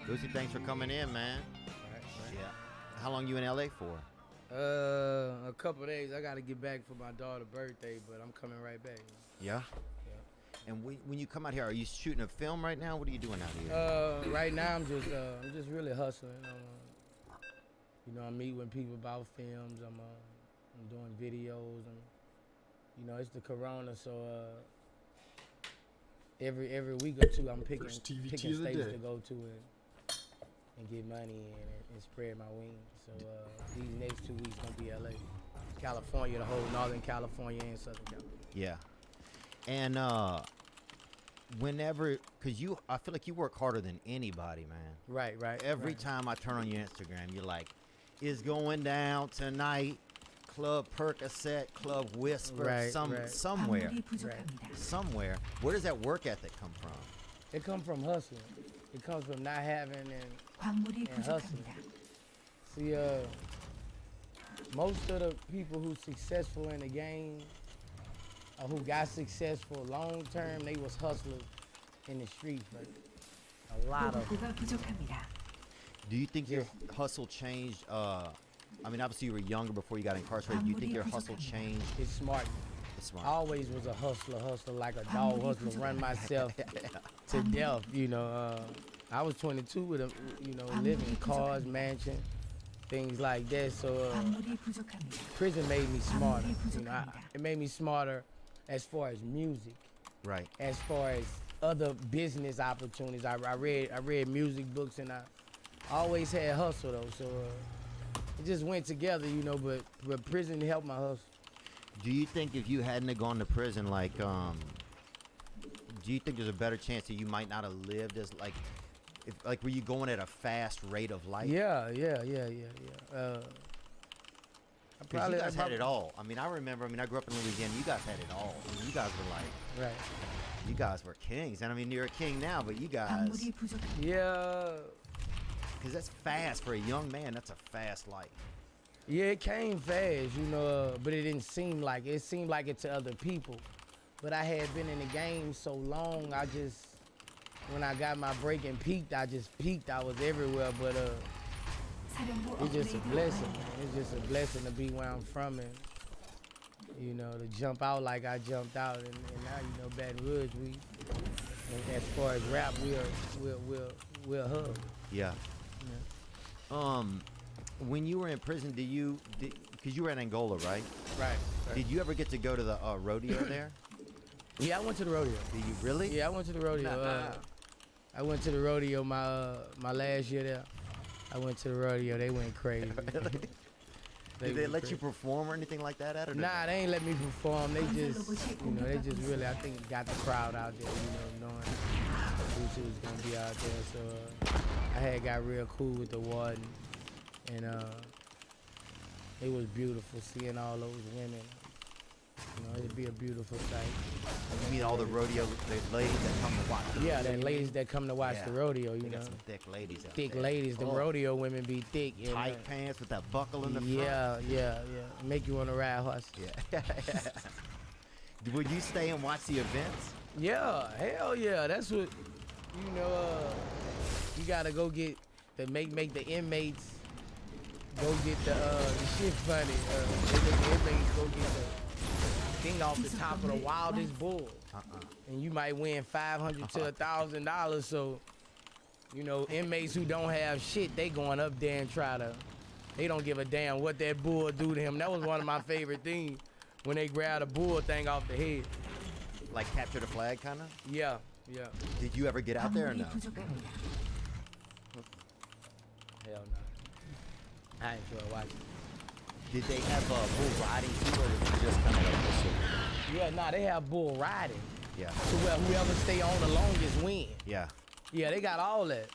Lucy, thanks for coming in, man. Right. Yeah. How long you in LA for? A couple of days. I got to get back for my daughter's birthday, but I'm coming right back. Yeah. And when you come out here, are you shooting a film right now? What are you doing out here? Right now, I'm just really hustling. I'm meeting with people about films. I'm doing videos, and it's the Corona, so every week or two, I'm picking states to go to and get money and spread my wings. So these next 2 weeks gonna be LA, California, the whole Northern California and Southern California. Yeah. And whenever, because I feel like you work harder than anybody, man. Right. Every time I turn on your Instagram, you're like, it's going down tonight, Club Percocet, Club Whisper, somewhere. Somewhere. Where does that work ethic come from? It comes from hustling. It comes from not having and hustling. See, most of the people who's successful in the game or who got successful long term, they was hustlers in the streets, but a lot of them. Do you think your hustle changed? I mean, obviously you were younger before you got incarcerated. Do you think your hustle changed? It's smart. It's smart. I always was a hustler like a dog hustler, run myself to death. I was 22 with living in cars, mansion, things like that. So prison made me smarter. It made me smarter as far as music. Right. As far as other business opportunities, I read music books, and I always had hustle though. So it just went together, But prison helped my hustle. Do you think if you hadn't have gone to prison, like, do you think there's a better chance that you might not have lived as were you going at a fast rate of life? Yeah. Because you guys had it all. I remember, I grew up in Louisiana. You guys had it all. You guys were like, right. You guys were kings. And you're a king now, but you guys. Yeah. Because that's fast for a young man. That's a fast life. Yeah, it came fast, but it didn't seem like it. It seemed like it to other people. But I had been in the game so long, when I got my break and peaked, I just peaked. I was everywhere, but it's just a blessing, man. It's just a blessing to be where I'm from and, to jump out like I jumped out. And now, Baton Rouge, as far as rap, we'll hub. Yeah. When you were in prison, because you were in Angola, right? Right. Did you ever get to go to the rodeo there? Yeah, I went to the rodeo. Did you really? Yeah, I went to the rodeo. I went to the rodeo my last year there. I went to the rodeo. They went crazy. Really? Did they let you perform or anything like that? Nah, they ain't let me perform. They just really, I think, got the crowd out there, knowing who was gonna be out there. So I had got real cool with the warden, and it was beautiful seeing all those women. It'd be a beautiful sight. You mean all the rodeo, the ladies that come to watch? Yeah, the ladies that come to watch the rodeo, They got some thick ladies out thick there. ladies. The rodeo women be thick. Tight pants with that buckle in the front. Yeah. Make you want to ride horse. Yeah. Would you stay and watch the events? Yeah, hell yeah. That's what, you gotta go get, make the inmates go get the shit funny. They make the inmates go get the thing off the top of the wildest bull. And you might win $500 to $1,000. So, inmates who don't have shit, they going up there and they don't give a damn what that bull do to him. That was one of my favorite things, when they grab the bull thing off the head. Like capture the flag, kind of? Yeah. Did you ever get out there or no? Hell no. I enjoy watching. Did they have bull riding too, or was it just kind of like this? Yeah, nah, they have bull riding. Yeah. So whoever stay on the longest win. Yeah. Yeah, they got all that.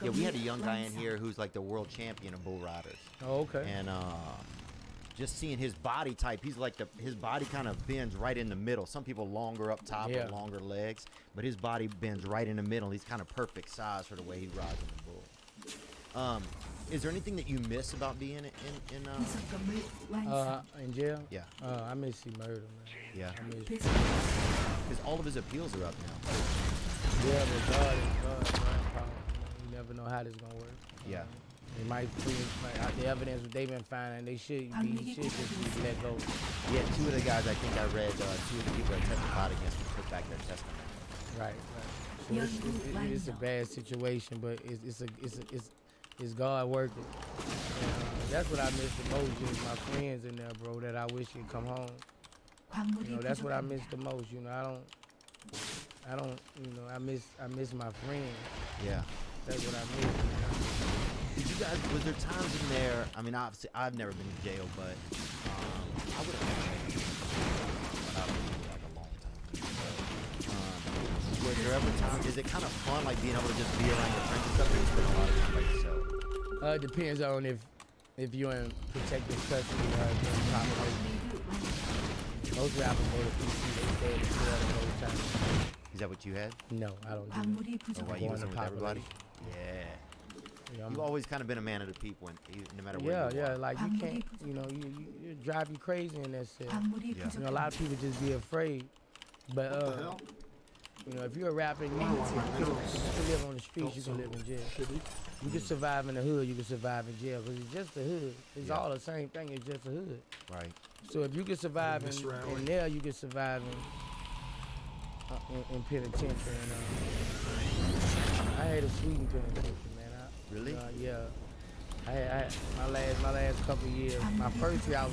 Yeah, we had a young guy in here who's like the world champion of bull riders. Oh, okay. And just seeing his body type, he's like his body kind of bends right in the middle. Some people longer up top or longer legs, but his body bends right in the middle. He's kind of perfect size for the way he rides on the bull. Is there anything that you miss about being in jail? Yeah. I miss you murder, man. Yeah. Because all of his appeals are up now. Yeah, but God is God, man. He never never know how this gonna work. Yeah. They might the evidence they've been finding, they should just be let go. Yeah, 2 of the guys I think I read, 2 of the people that testified against him took back their testimony. Right. So it's a bad situation, but it's God working. That's what I miss the most is my friends in there, bro. That I wish could come home. You know, that's what I miss the most. You know, I don't. You know, I miss my friends. Yeah. That's what I miss. Did you guys? Was there times in there? I mean, obviously, I've never been in jail, but I would have been like a long time. Was there ever times? Is it kind of fun, like being able to just be around your friends and stuff, or you spend a lot of time by yourself? It depends on if you're in protective custody or in population. Most rappers go to PC, they stay at the jail the whole time. Is that what you had? No, I don't do it. Or why you was with everybody? Yeah. Yeah, You've always kind of been a man of the people, and no matter where you are. like you can't, you know, you drive you crazy in that shit. Yeah. You know, a lot of people just be afraid. But you know, if you're a rapper, you can live on the streets, you can live in jail. You can survive in the hood, you can survive in jail, because it's just the hood. It's all the same thing, it's just the hood. Right. So if you can survive in there, you can survive in penitentiary. And, I had a Sweden penitentiary, man. Really? Yeah. I had my last couple of years. My first year,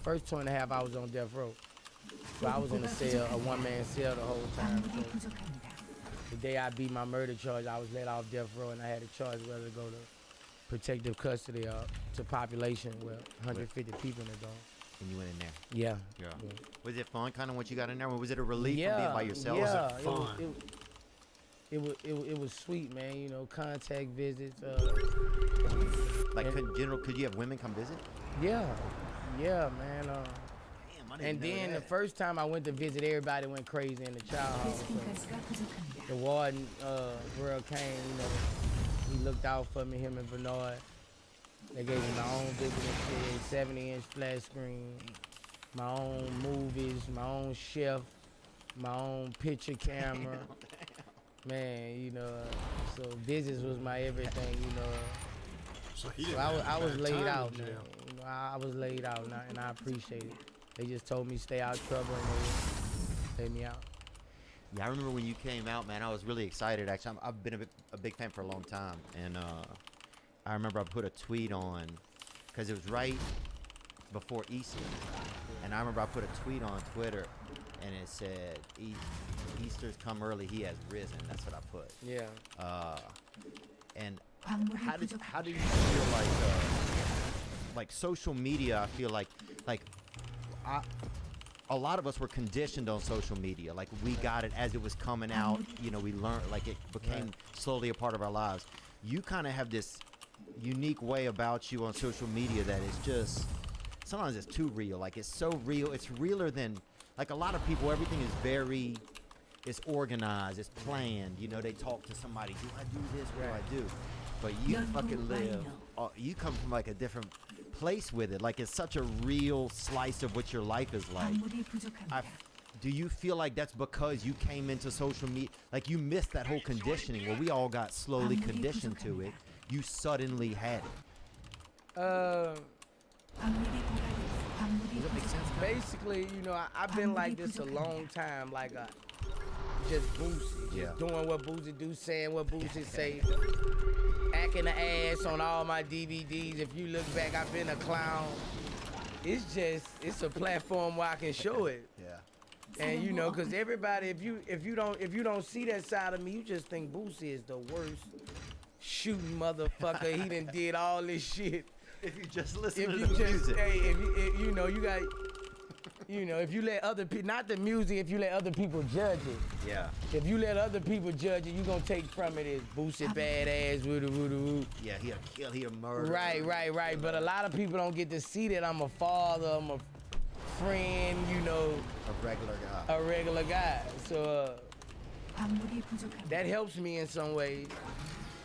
first 2.5 I was on death row. So I was in a cell, a one-man cell the whole time. So the day I beat my murder charge, I was let off death row, and I had a choice whether to go to protective custody or to population with 150 people in the dome. And you went in there. Yeah. Was it fun, kind of, once you got in there? Or was it a relief from being by yourself? Yeah, Was it fun? It was sweet, man. You know, contact visits. Like, could you have women come visit? Yeah, man. Damn, I didn't And know then that. the first time I went to visit, everybody went crazy in the child hospital. The warden, Burl came, you know, he looked out for me, him and Bernard. They gave me my own visiting kid, 70-inch flat screen, my own movies, my own chef, my own picture camera. Man, you know, so visits was my everything, you know. So I was laid out, man. You know, I was laid out, and I appreciate it. They just told me stay out of trouble, and they let me out. Yeah, I remember when you came out, man. I was really excited. Actually, I've been a big fan for a long time, and I remember I put a tweet on because it was right before Easter, and I remember I put a tweet on Twitter, and it said, "Easter's come early. He has risen." That's what I put. Yeah. And how do you feel like social media? I feel like a lot of us were conditioned on social media. Like, we got it as it was coming out. You know, we learned, like, it became slowly a part of our lives. You kind of have this unique way about you on social media that is just, sometimes it's too real. Like, it's so real. It's realer than, like, a lot of people, everything is it's organized, it's planned. You know, they talk to somebody, do I do this, what do I do? But you fucking live, you come from like a different place with it. Like, it's such a real slice of what your life is like. Do you feel like that's because you came into social media, like you missed that whole conditioning where we all got slowly conditioned to it? You suddenly had it. Does that make sense? Basically, you know, I've been like this a long time, like just Boosie, just doing what Boosie do, saying what Boosie say, acting the ass on all my DVDs. If you look back, I've been a clown. It's a platform where I can show it. Yeah. And you know, cause everybody, if you don't see that side of me, you just think Boosie is the worst shooting motherfucker. He done did all this shit. If you just listen If to you the just, music. hey, if you know, you got, you know, if you let other people, not the music, if you let other people judge it. Yeah. If you let other people judge it, you gonna take from it as Boosie badass, woo. Yeah, he a kill, he a murderer. Right. But a lot of people don't get to see that I'm a father, I'm a friend, you know. A regular guy. A regular guy. So that helps me in some ways.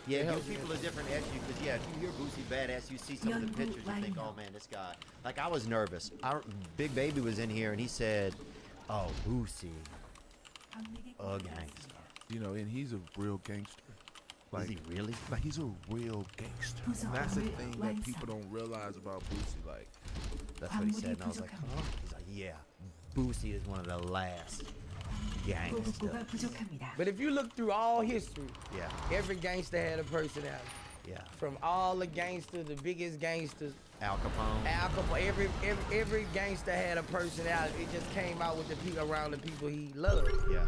Yeah, it gives people a different edge because, yeah, if you hear Boosie badass, you see some of the pictures, you think, oh man, this guy. Like, I was nervous. Big Baby was in here and he said, oh, Boosie, a gangster. You know, and he's a real gangster. Is he really? Like he's a real gangster. And that's the thing that people don't realize about Boosie. Like, That's what he said, and I was like, huh? He's like, yeah, Boosie is one of the last gangsters. But if you look through all history, Yeah, every gangster had a personality. yeah. From all the gangsters, the biggest gangsters, Al Capone. Al Capone, every gangster had a personality. It just came out with the people around the people he loved. Yeah,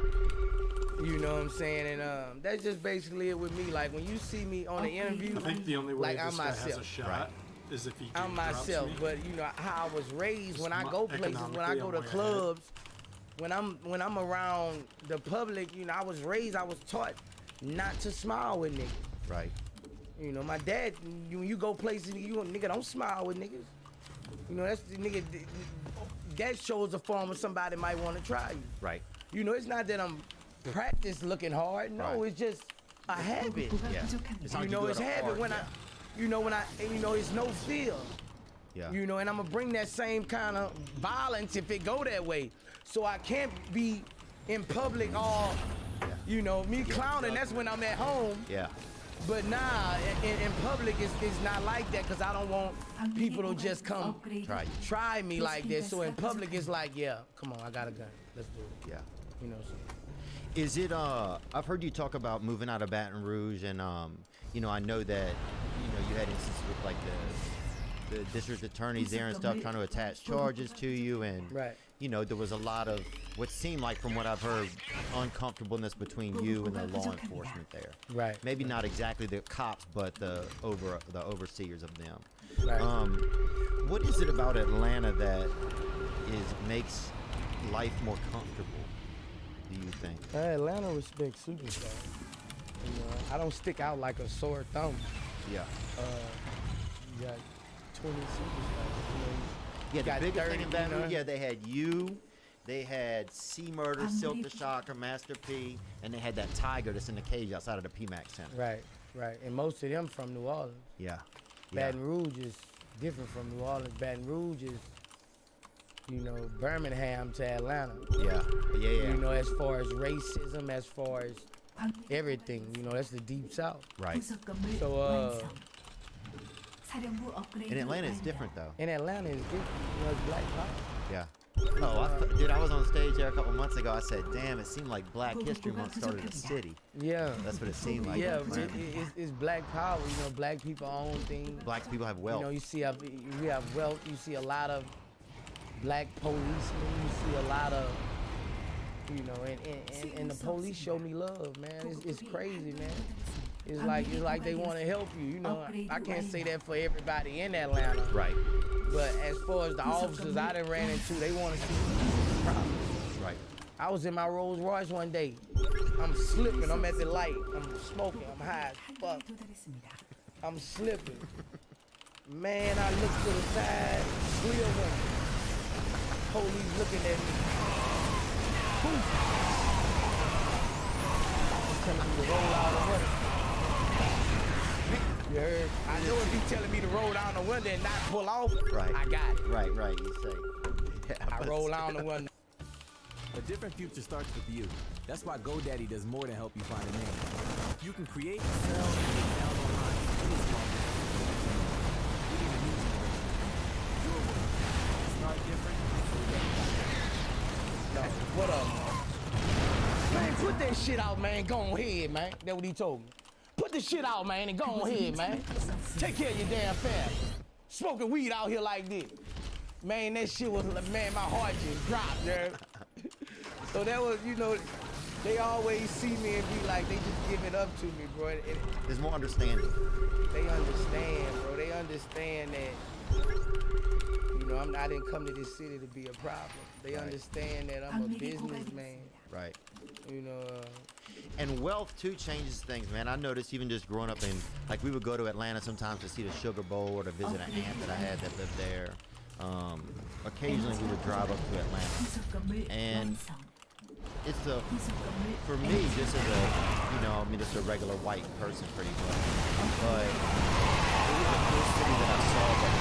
You know what I'm saying? And that's just basically it with me. Like when you see me on the interview, I think the only way like this I'm guy has a myself. shot Right. is if he I'm drops myself. me. But you know how I was raised. When I Just go places, when I go to economically, I'm way ahead. clubs, when I'm around the public, you know, I was taught not to smile with niggas. right. You know, my dad, when you go places, nigga don't smile with niggas. You know, that's the nigga, that shows a form of somebody might want to try you. Right. You know, it's not that I'm practice looking hard. No, Right. it's just a habit. Yeah. It's not You like know, go it's to habit art, when it's no fear. Yeah. You know, and I'm gonna bring that same kind of violence if it go that way. So I can't be in public all, you know, me clowning, that's when I'm at home. Yeah. But nah, in public it's not like that because I don't want people to just come Try you. try me like that. So in public it's like, yeah, come on, I got a gun. Let's do it. Yeah. You know, so. Is it I've heard you talk about moving out of Baton Rouge, and you know, I know that, you know, you had instances with like the district attorneys there and stuff trying to attach charges to you, and Right. you know, there was a lot of what seemed like, from what I've heard, uncomfortableness between you and the law enforcement there. Right. Maybe not exactly the cops, but the overseers of them. Right. What is it about Atlanta that makes life more comfortable, do you think? Atlanta respects superstars. You know, I don't stick out like a sore thumb. Yeah. You got 20 superstars. Yeah, the got biggest 30, thing in Baton you know? Rouge, yeah, they had you, they had C Murder, Silk the Shocker, Master P, and they had that tiger that's in the cage outside of the PMAX Center. Right, right. And most of them from New Orleans. Yeah. Yeah. Baton Rouge is different from New Orleans. Baton Rouge is, you know, Birmingham to Atlanta. Yeah. Yeah. Yeah. You know, as far as racism, as far as everything, you know, that's the deep south. Right. So, In Atlanta, it's different though. in Atlanta, it's different. You know, it's black power. Yeah. Oh, dude, I was on stage there a couple months ago. I said, damn, it seemed like Black History Month started in the city. Yeah. That's what it seemed like. Yeah, it's black power. You know, black people own things. Black people have wealth. You know, we have wealth. You see a lot of black policemen. You see a lot of, you know, and the police show me love, man. It's crazy, man. It's like they want to help you. You know, I can't say that for everybody in Atlanta. Right. But as far as the officers I done ran into, they want to see problems. Right. I was in my Rolls Royce one day. I'm slipping. I'm at the light. I'm smoking. I'm high as fuck. I'm slipping. Man, I look to the side. 3 of them. Police looking at me. Poof. Telling me to roll out the window. You heard? I know if he telling me to roll down the window and not pull off, Right. I got it. Right. Right. You say. Yeah, I roll down the window. A different future starts with you. That's why GoDaddy does more than help you find a name. You can create, sell, and get found online. Any small business. We need a new generation. Your world. Start different. No, what up, man? Put that shit out, man. Go ahead, man. That's what he told me. Put the shit out, man, and go ahead, man. Take care of your damn family. Smoking weed out here like this. Man, that shit was, man, my heart just dropped, man. So that was, you know, they always see me and be like, they just give it up to me, bro. And There's more understanding. they understand, bro. They understand that, you know, I didn't come to this city to be a problem. They Right. understand that I'm a businessman, Right. you know. And wealth too changes things, man. I noticed even just growing up in, like, we would go to Atlanta sometimes to see the Sugar Bowl or to visit an aunt that I had that lived there. Occasionally we would drive up to Atlanta, and it's for me, just as a, you know, I mean, just a regular white person pretty much, but it was the first city that I saw that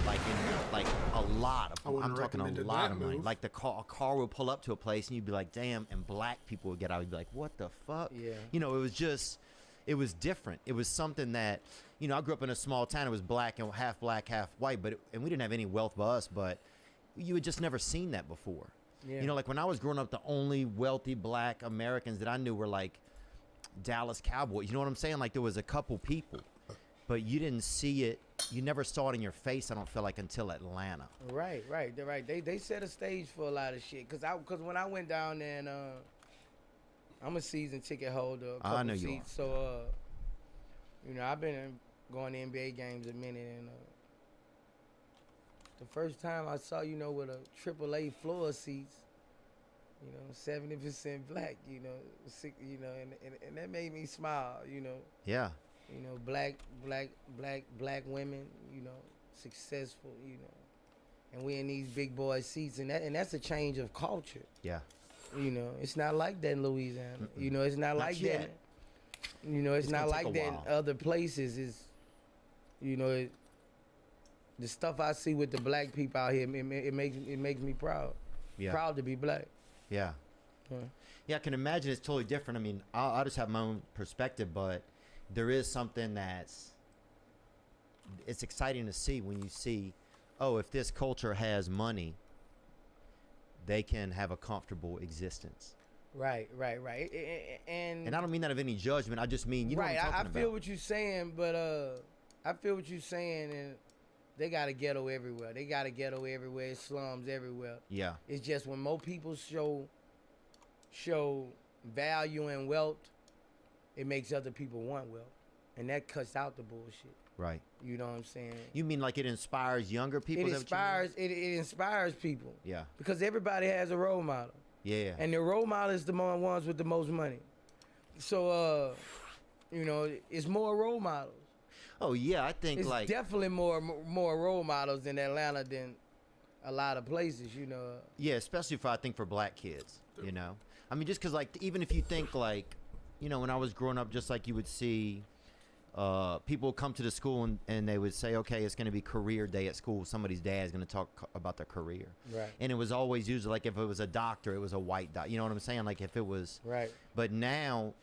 like in like a lot of. I wouldn't I'm talking a recommend lot that of money. move. Like a car would pull up to a place and you'd be like, damn, and black people would get out. You'd be like, what the fuck? Yeah. You know, it was different. It was something that, you know, I grew up in a small town. It was black, half white, and we didn't have any wealth by us, but you had just never seen that before. Yeah. You know, like when I was growing up, the only wealthy black Americans that I knew were like Dallas Cowboys. You know what I'm saying? Like there was a couple people, but you didn't see it. You never saw it in your face, I don't feel like, until Atlanta. Right. They're right. They set a stage for a lot of shit. Cause when I went down there and I'm a season ticket holder, a couple I know you seats. So you know, I've been going to NBA games a minute, and the first time I saw, you know, with a AAA floor seats, you know, 70% black, you know, and that made me smile, you know. Yeah. You know, black women, you know, successful, you know, and we in these big boy seats, and that's a change of culture. Yeah. You know, it's not like that in Louisiana. You know, it's not like yet. that. You know, it's not gonna take like a that in while. other places. Is, you know, the stuff I see with the black people out here, it makes me proud. Yeah. Proud to be black. Yeah. Yeah, I can imagine it's totally different. I mean, I'll just have my own perspective, but there is something it's exciting to see when you see, oh, if this culture has money, they can have a comfortable existence. Right. And I don't mean that of any judgment. I just mean, you know right. what I'm talking I feel about. what you're saying, but I feel what you're saying, and they got a ghetto everywhere. Slums everywhere. Yeah. It's just when more people show value and wealth, it makes other people want wealth, and that cuts out the bullshit. Right. You know what I'm saying? You mean like it inspires younger people? It inspires people. Yeah. Because everybody has a role model. Yeah. And the role model is the ones with the most money. So, you know, it's more role models. Oh yeah, I think It's like definitely more role models in Atlanta than a lot of places, you know. yeah, especially I think for black kids, you know. I mean, just because like even if you think like, you know, when I was growing up, just like you would see. People would come to the school and they would say, okay, it's going to be career day at school. Somebody's dad is going to talk about their career. Right. And it was always usually like if it was a doctor, it was a white doctor. You know what I'm saying? Like if it was. Right. But now,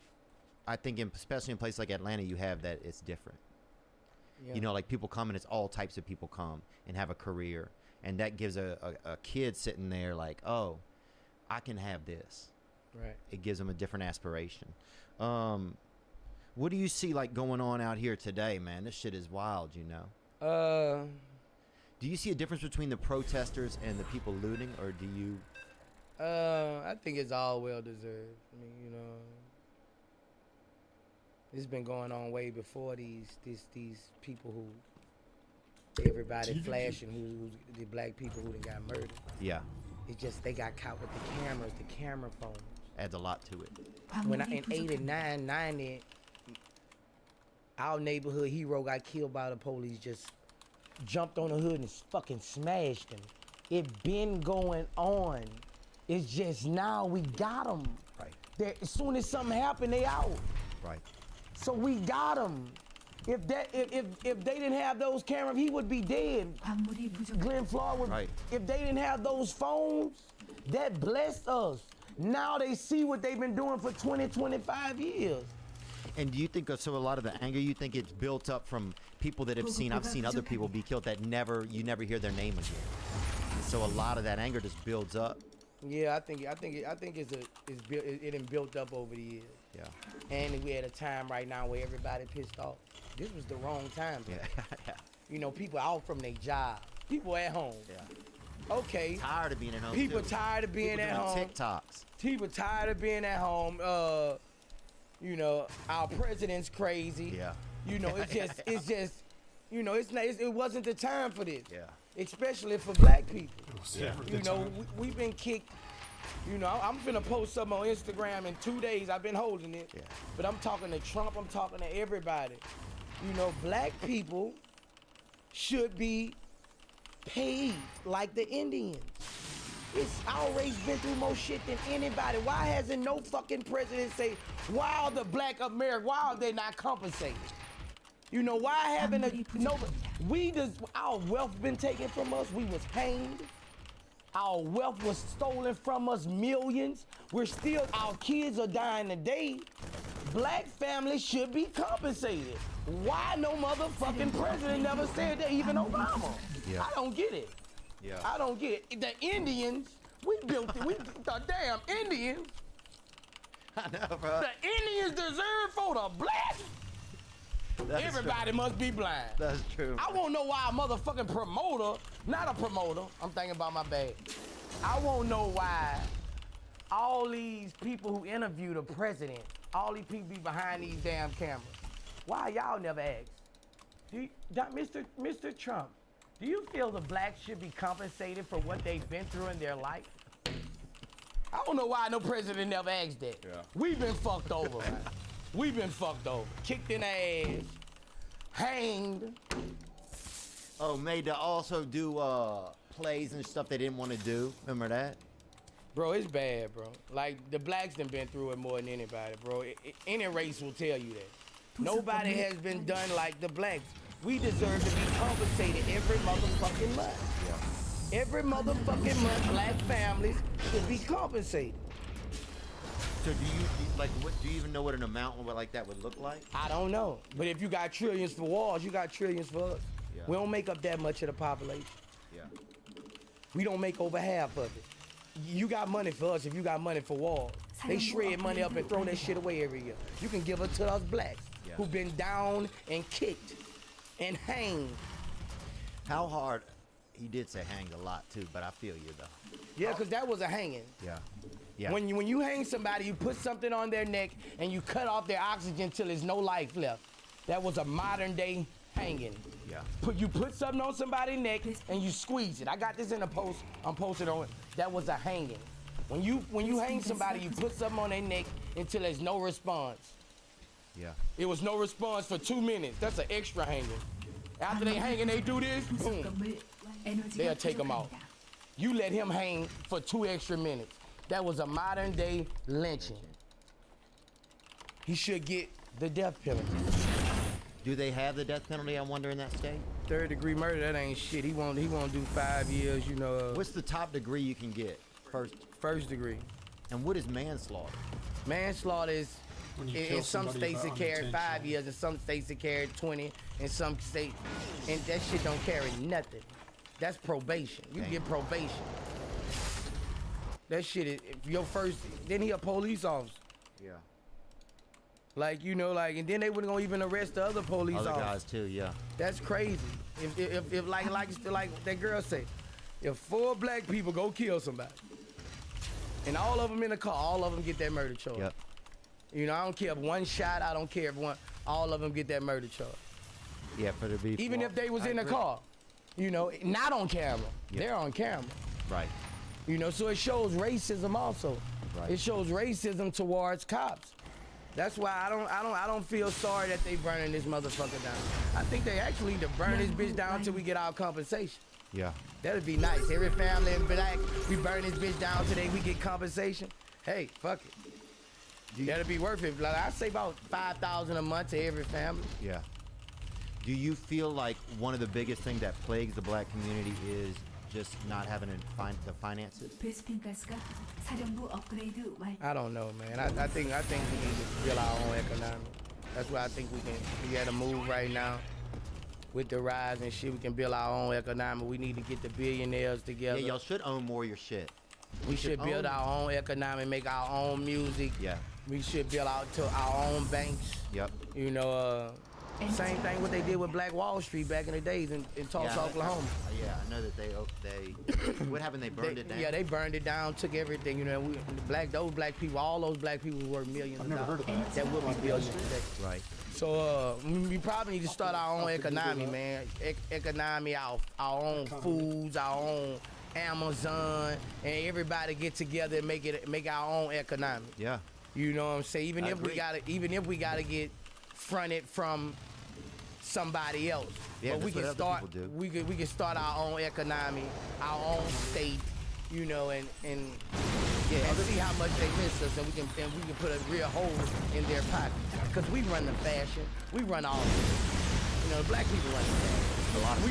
I think especially in places like Atlanta, you have that it's different. Yeah. You know, like people come and it's all types of people come and have a career. And that gives a kid sitting there like, oh, I can have this. Right. It gives them a different aspiration. What do you see like going on out here today, man? This shit is wild, you know. Do you see a difference between the protesters and the people looting, or do you? I think it's all well deserved. I mean, you know, it's been going on way before these people who everybody flashing who's the black people who done got murdered. Yeah, It's just they got caught with the cameras, the camera phones. adds a lot to it. When in 89, 90, our neighborhood hero got killed by the police, just jumped on the hood and fucking smashed him. It been going on. It's just now we got them. Right. As soon as something happened, they out. Right. So we got them. If they didn't have those cameras, he would be dead. Glenn Floyd would. Right. If they didn't have those phones, that blessed us. Now they see what they've been doing for 20, 25 years. And do you think so? A lot of the anger, you think it's built up from people that have seen? I've seen other people be killed that you never hear their name again. So a lot of that anger just builds up. Yeah, I think it been built up over the years. Yeah. And we at a time right now where everybody pissed off. This was the wrong time. Yeah. Yeah. You know, people out from their job. People at home. Yeah. Okay. Tired of being at home. People too. tired of being People at doing home. TikToks. People tired of being at home. You know, our president's crazy. Yeah. You know, it's just, you know, it wasn't the time for this. Yeah. Especially for black people. Yeah. You know, we've been kicked. You know, I'm finna post something on Instagram in 2 days. I've been holding it. Yeah. But I'm talking to Trump. I'm talking to everybody. You know, black people should be paid like the Indians. It's our race been through more shit than anybody. Why hasn't no fucking president say, why are the black America, why are they not compensated? You know, why haven't Our wealth been taken from us. We was hanged. Our wealth was stolen from us, millions. Our kids are dying today. Black families should be compensated. Why no motherfucking president never said that, even Obama? Yeah. I don't get it. Yeah. I don't get it. The Indians, the damn Indians. I know, bro. The Indians deserve for the blacks. That's Everybody must be blind. That's true. I won't know why a motherfucking promoter, not a promoter, I'm thinking about my bag. I won't know why all these people who interview the president, all these people be behind these damn cameras. Why y'all never ask? Mr. Trump, do you feel the blacks should be compensated for what they've been through in their life? I don't know why no president never asked that. Yeah. We've been fucked over, man. We've been fucked over. Kicked in the ass, hanged. Oh, made to also do plays and stuff they didn't want to do. Remember that? Bro, it's bad, bro. Like, the blacks done been through it more than anybody, bro. Any race will tell you that. Nobody has been done like the blacks. We deserve to be compensated every motherfucking month. Yeah. Every motherfucking month, black families should be compensated. So do you even know what an amount like that would look like? I don't know. But if you got trillions for wars, you got trillions for us. Yeah. We don't make up that much of the population. Yeah. We don't make over half of it. You got money for us if you got money for wars. They shred money up and throw that shit away every year. You can give it to us blacks Yeah. who've been down and kicked and hanged. How hard? He did say hanged a lot too, but I feel you though. Yeah, because that was a hanging. Yeah. Yeah. When you hang somebody, you put something on their neck and you cut off their oxygen till there's no life left. That was a modern day hanging. Yeah. You put something on somebody's neck and you squeeze it. I got this in a post. I'm posted on it. That was a hanging. When you hang somebody, you put something on their neck until there's no response. Yeah. It was no response for 2 minutes. That's an extra hanging. After they hanging, they do this. Boom. They'll take them out. You let him hang for 2 extra minutes. That was a modern day lynching. He should get the death penalty. Do they have the death penalty, I wonder, in that state? 3rd-degree murder, that ain't shit. He won't do 5 years, you know. What's the top degree you can get? First degree. And what is manslaughter? Manslaughter is, When you in kill some somebody states it by carry 5 unintentional. years, in some states it carry 20, in some states, and that shit don't carry nothing. That's probation. You Damn. get probation. That shit is, if your first, then he a police officer. Yeah. Like, you know, like, and then they wouldn't gonna even arrest the other police Other officers. guys too, yeah. That's crazy. If like that girl say, if 4 black people go kill somebody, and all of them in the car, all of them get that murder charge. Yep. You know, I don't care if one shot, I don't care if one, all of them get that murder charge. Yeah, for the be Even if they was in the car, you know, not on camera. Yep. They're on camera. Right. You know, so it shows racism also. Right. It shows racism towards cops. That's why I don't feel sorry that they burning this motherfucker down. I think they actually need to burn this bitch down until we get our compensation. Yeah. That'd be nice. Every family in black, we burn this bitch down today, we get compensation. Hey, fuck it. That'd be worth it. Like, I say about $5,000 a month to every family. Yeah. Do you feel like one of the biggest things that plagues the black community is just not having the finances? 베스핀 가스가 사령부 업그레이드 완. I don't know, man. I think we need to build our own economy. That's why I think we got to move right now. With the rise and shit, we can build our own economy. We need to get the billionaires together. Yeah, y'all should own more of your shit. We should build our own economy, make our own music. Yeah. We should build out to our own banks. Yep. You know, same thing what they did with Black Wall Street back in the days in Tulsa, Oklahoma. Yeah, I know that they what happened? They burned it down. Yeah, they burned it down, took everything. You know, those black people, all those black people were worth millions. I've never heard of that. That will be billions today. Right. So we probably need to start our own economy, man. Economy, our own foods, our own Amazon, and everybody get together and make our own economy. Yeah. You know what I'm saying? Even I if we gotta get fronted from somebody else. Yeah, but we that's can what other start. people do. We can start our own economy, our own state. You know, and see how much they miss us, and we can put a real hole in their pocket. Because we run the fashion, we run all of it. You know, black people run the fashion. A lot of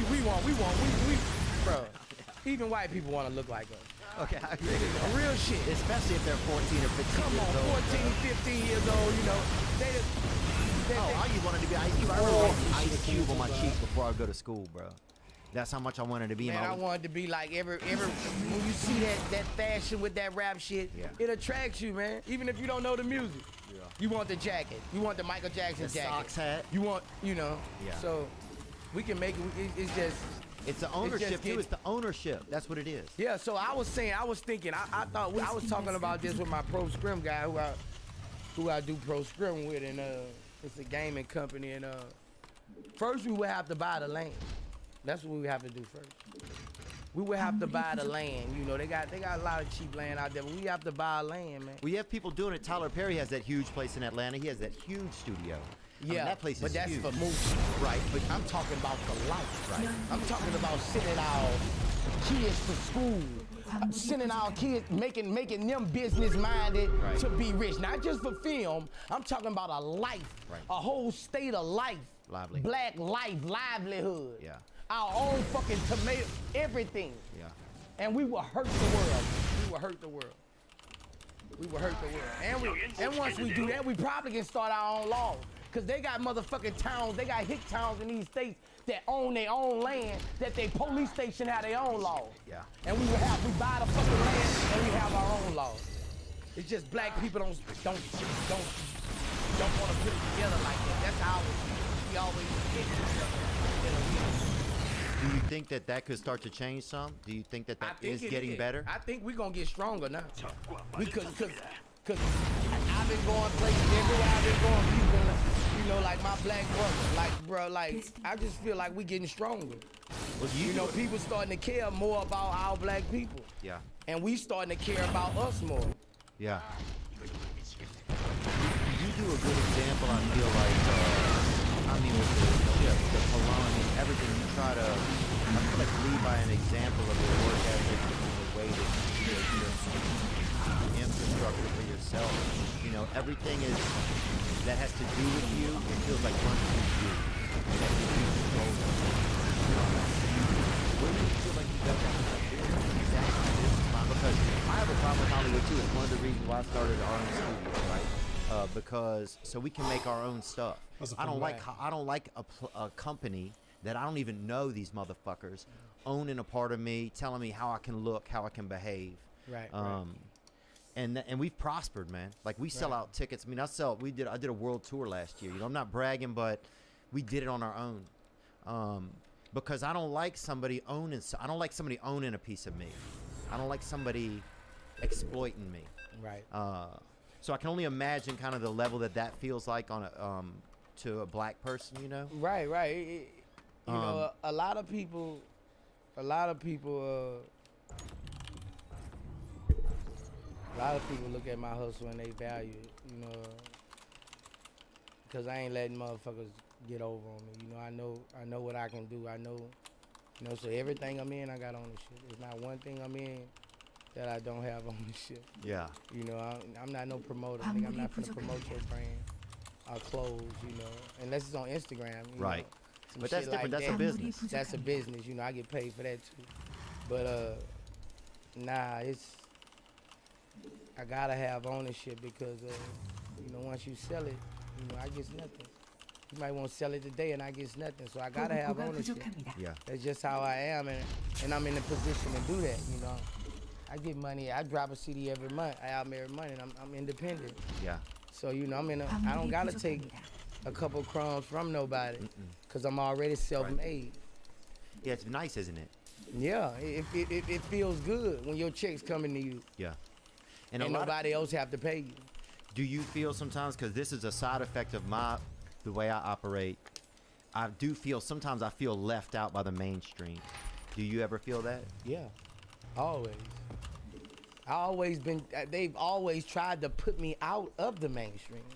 bro. Even white people want to look like us. Okay, I agree. Real shit. Especially if they're 14 or 15 Come years on, old. 14, 15 years old, you know. I wanted to be Ice Cube. I remember writing Ice Cube on my cheek before I go to school, bro. That's how much I wanted to be. Man, I wanted to be like every when you see that fashion with that rap shit, it attracts you, man. Even if you don't know the music. Yeah. You want the jacket. You want the Michael Jackson the jacket. Socks hat. You want, you know. Yeah. So we can make it. It's just. It's the ownership too. It's the ownership. That's what it is. Yeah. So I was thinking. I thought I was talking about this with my Pro Scrim guy who I do Pro Scrim with, and it's a gaming company, and first we would have to buy the land. That's what we would have to do first. We would have to buy the land. You know, they got a lot of cheap land out there, but we have to buy land, man. We have people doing it. Tyler Perry has that huge place in Atlanta. He has that huge studio. Yeah, I mean, that place but is that's huge. for movies. Right, but I'm talking about the life. Right. I'm talking about sending our kids to school, sending our kids, making them business minded to be rich. Not just for film. I'm talking about a life, a whole state of life. Lively. Black life, livelihood. Yeah. Our own fucking tomato, everything. Yeah. And we will hurt the world. We will hurt the world. We will hurt the world. And once we do that, we probably can start our own laws. Because they got motherfucking towns, they got hick towns in these states that own their own land, that they police station have their own laws. Yeah. And we buy the fucking land and we have our own laws. It's just black people don't want to put it together like that. That's how we always get each other. Do you think that could start to change some? Do you think that is getting better? I think we're going to get stronger now. Because I've been going places everywhere I've been going, people, you know, like my black brother, I just feel like we getting stronger. Well, you know, people starting to care more about our black people. Yeah. And we starting to care about us more. Yeah. You do a good example, I feel like, with the ship, the Polani, everything you try to, I feel like lead by an example of your work ethic and the way that you build your infrastructure for yourself. You know, everything that has to do with you, it feels like runs through you. That you control it. Where do you feel like you got that because I have a problem with Hollywood too. It's one of the reasons why I started our own studio, right? Because so we can make our own stuff. I don't like a company that I don't even know these motherfuckers owning a part of me, telling me how I can look, how I can behave. Right. And we've prospered, man. Like we sell out tickets. I mean, I did a world tour last year. You know, I'm not bragging, but we did it on our own. Because I don't like somebody owning a piece of me. I don't like somebody exploiting me. Right. So I can only imagine kind of the level that feels like on to a black person, you know? Right. You know, a lot of people look at my hustle and they value it, you know, because I ain't letting motherfuckers get over on me. You know, I know what I can do. I know, you know, so everything I'm in, I got ownership. There's not one thing I'm in that I don't have ownership. Yeah. You know, I'm not no promoter. I'm not gonna promote your brand, our clothes, you know, unless it's on Instagram. You right. know, but that's different. That's a business. That's a business. You know, I get paid for that too. But nah, I gotta have ownership because you know, once you sell it, you know, I get nothing. You might want to sell it today and I get nothing, so I gotta have ownership. Yeah. That's just how I am, and I'm in a position to do that. You know, I get money. I drop a CD every month. I album every month, and I'm independent. Yeah. So you know, I don't gotta take a couple crumbs from nobody, cause I'm already self-made. Yeah, it's nice, isn't it? Yeah, it feels good when your check's coming to you. Yeah. And nobody else have to pay you. Do you feel sometimes, because this is a side effect of the way I operate, I do feel sometimes I feel left out by the mainstream. Do you ever feel that? Yeah, always. They've always tried to put me out of the mainstream.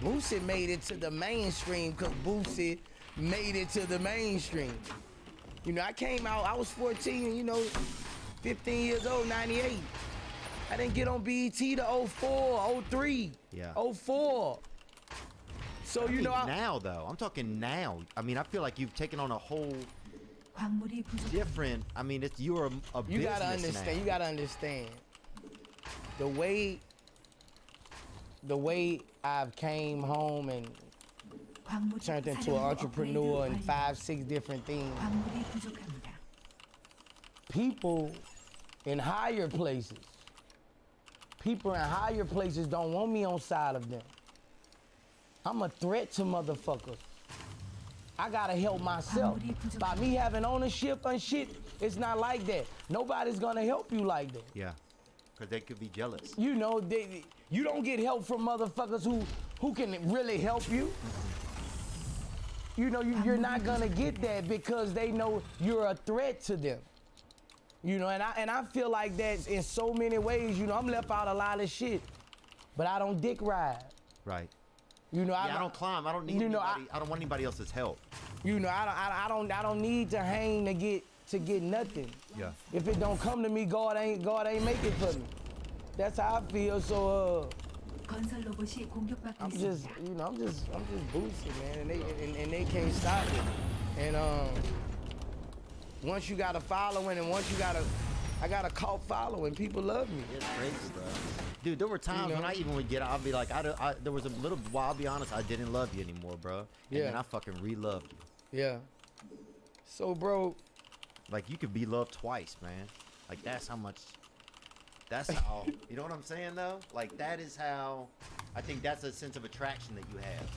Boosie made it to the mainstream because Boosie made it to the mainstream. You know, I came out, I was 14, you know, 15 years old, 98. I didn't get on BET to 04, 03, 04. So I you know, mean, now though, I'm talking now. I mean, I feel like you've taken on a whole 광물이 부족합니다. different. I mean, you're a you business gotta understand. now. You gotta understand the way I've came home and 광물이 turned into an 사령부 entrepreneur 업그레이드 in 완료. 5-6 different things. 광물이 부족합니다. People in higher places don't want me on side of them. I'm a threat to motherfuckers. I gotta help myself. By me having ownership and shit, it's not like that. Nobody's gonna help you like that. Yeah, because they could be jealous. You know, you don't get help from motherfuckers who can really help you. You know, you're not gonna get that because they know you're a threat to them. You know, and I feel like that in so many ways. You know, I'm left out a lot of shit, but I don't dick ride. Right. You know, Yeah, I don't climb. I don't need you know, anybody. I don't want anybody else's help. You know, I don't need to hang to get nothing. Yeah. If it don't come to me, God ain't make it for me. That's how I feel. So 건설 로봇이 공격받고 I'm 있습니다. just, you know, I'm just boosted, man, and they can't stop it. And once you got a following, and I got a cult following. People love me. It's crazy, bro. Dude, there were times when I even would get, I'd be like, there was a little while, I'll be honest, I didn't love you anymore, bro. And Yeah. then I fucking re-loved you. Yeah. So, bro, Like, you could be loved twice, man. Like, that's how, you know what I'm saying, though? Like, that is how, I think that's a sense of attraction that you have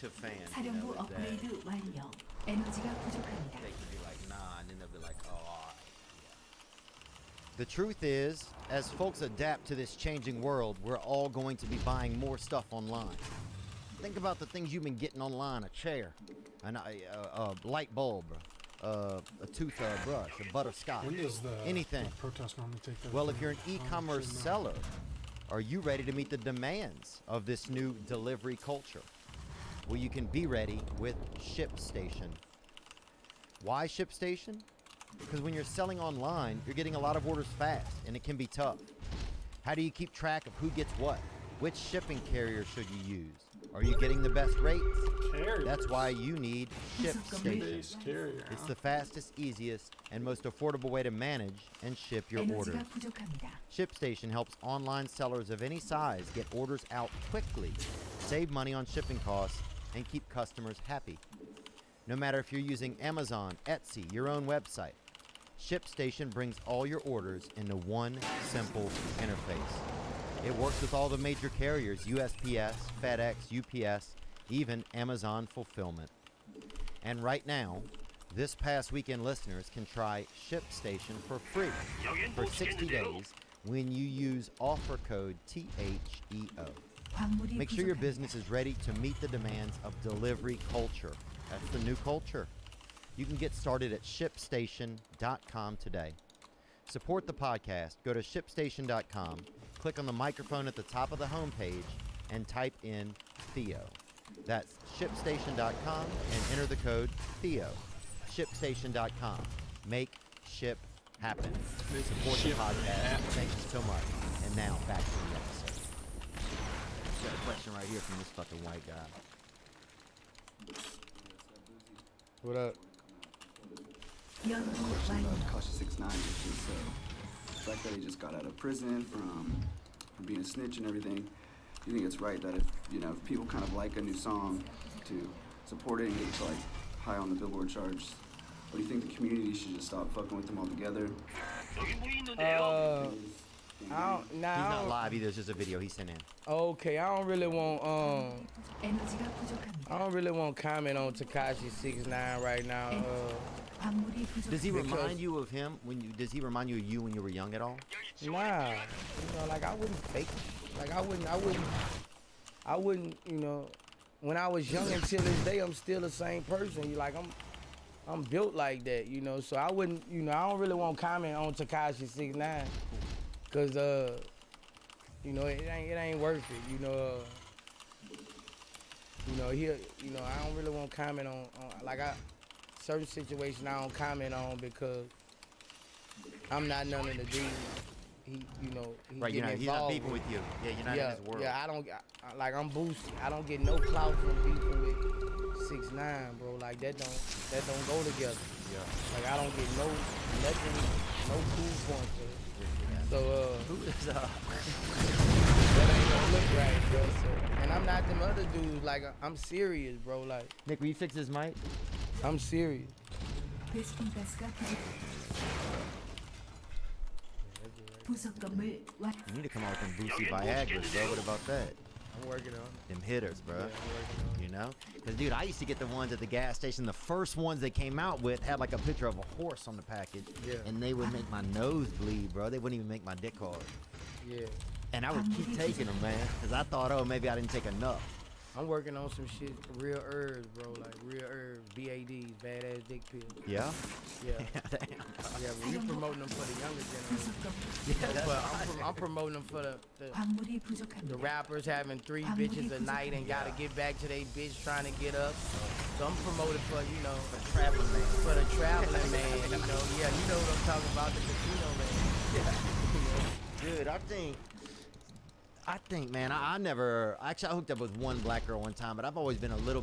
to fans. You know, 사령부 is that 업그레이드 완료. 에너지가 부족합니다. they can be like, nah, and then they'll be like, oh, all right. The truth is, as folks adapt to this changing world, we're all going to be buying more stuff online. Think about the things you've been getting online: a chair, a light bulb, a toothbrush, a butterscotch, When does the anything. protest normally take place? Well, if you're an e-commerce seller, are you ready to meet the demands of this new delivery culture? Well, you can be ready with ShipStation. Why ShipStation? Because when you're selling online, you're getting a lot of orders fast, and it can be tough. How do you keep track of who gets what? Which shipping carrier should you use? Are you getting the best rates? Carrier. That's why you need ShipStation. Base carrier. It's the fastest, easiest, and most affordable way to manage and ship your orders. 에너지가 부족합니다. ShipStation helps online sellers of any size get orders out quickly, save money on shipping costs, and keep customers happy. No matter if you're using Amazon, Etsy, your own website, ShipStation brings all your orders into one simple interface. It works with all the major carriers: USPS, FedEx, UPS, even Amazon Fulfillment. And right now, this past weekend listeners can try ShipStation for free for 60 days when you use offer code THEO. 광물이 Make sure your 부족합니다. business is ready to meet the demands of delivery culture. That's the new culture. You can get started at ShipStation.com today. Support the podcast. Go to ShipStation.com, click on the microphone at the top of the homepage, and type in Theo. That's ShipStation.com and enter the code Theo. ShipStation.com. Make ship happen. Support the podcast. Thank you so much. And now back to the episode. Got a question right here from this fucking white guy. what up? 연구 완료. Cautious 6ix9ine, which is the fact that he just got out of prison from being a snitch and everything. Do you think it's right that if people kind of like a new song to support it and get it to like high on the Billboard charts, or do you think the community should just stop fucking with them altogether? He's not live either. It's just a video he sent in. Okay, I don't really want 에너지가 부족합니다. I don't really want to comment on Tekashi 6ix9ine right now. 광물이 Does he 부족합니다. remind you of him does he remind you of you when you were young at all? Nah, like I wouldn't fake it. Like I wouldn't, when I was young until this day, I'm still the same person. Like I'm built like that, so I wouldn't, I don't really want to comment on Tekashi 6ix9ine, cause it ain't worth it, I don't really want to comment on like certain situations I don't comment on because I'm not none of the dudes he you know, he Right, getting he's not involved beefing with you. Yeah, you're not yeah, in his world. yeah, I don't like I'm boosted. I don't get no clout from beefing with 6ix9ine, bro. Like that don't go together. Yeah. Like I don't get nothing, no cool points. So Who is that ain't gonna look right, bro. So, and I'm not them other dudes. Like I'm serious, bro. Like Nick, will you fix his mic? I'm serious. 베스핀 가스가 부속 건물 완. You need to come out with them Boosie Viagra's, bro. What about that? I'm working on it. Them hitters, bro. Yeah, I'm working on it. You know? Because, dude, I used to get the ones at the gas station. The first ones they came out with had like a picture of a horse on the package. Yeah. And they would make my nose bleed, bro. They wouldn't even make my dick hard. Yeah. And I would keep taking them, man. Because I thought, oh, maybe I didn't take enough. I'm working on some shit, real herbs, bro. Like real herbs, BADs, badass dick pills. Yeah? Yeah. Damn. Yeah, but we promoting them for the younger generation. 부속 건물 Yeah, that's But I'm promoting them for the 광물이 부족합니다. rappers having 3 bitches a night and gotta get back to their bitch trying to get up. So I'm promoting for, you know, traveling man. for the traveling man, you know. Yeah, you know what I'm talking about, the casino man. Dude, I think, man, I hooked up with one black girl one time, but I've always been a lot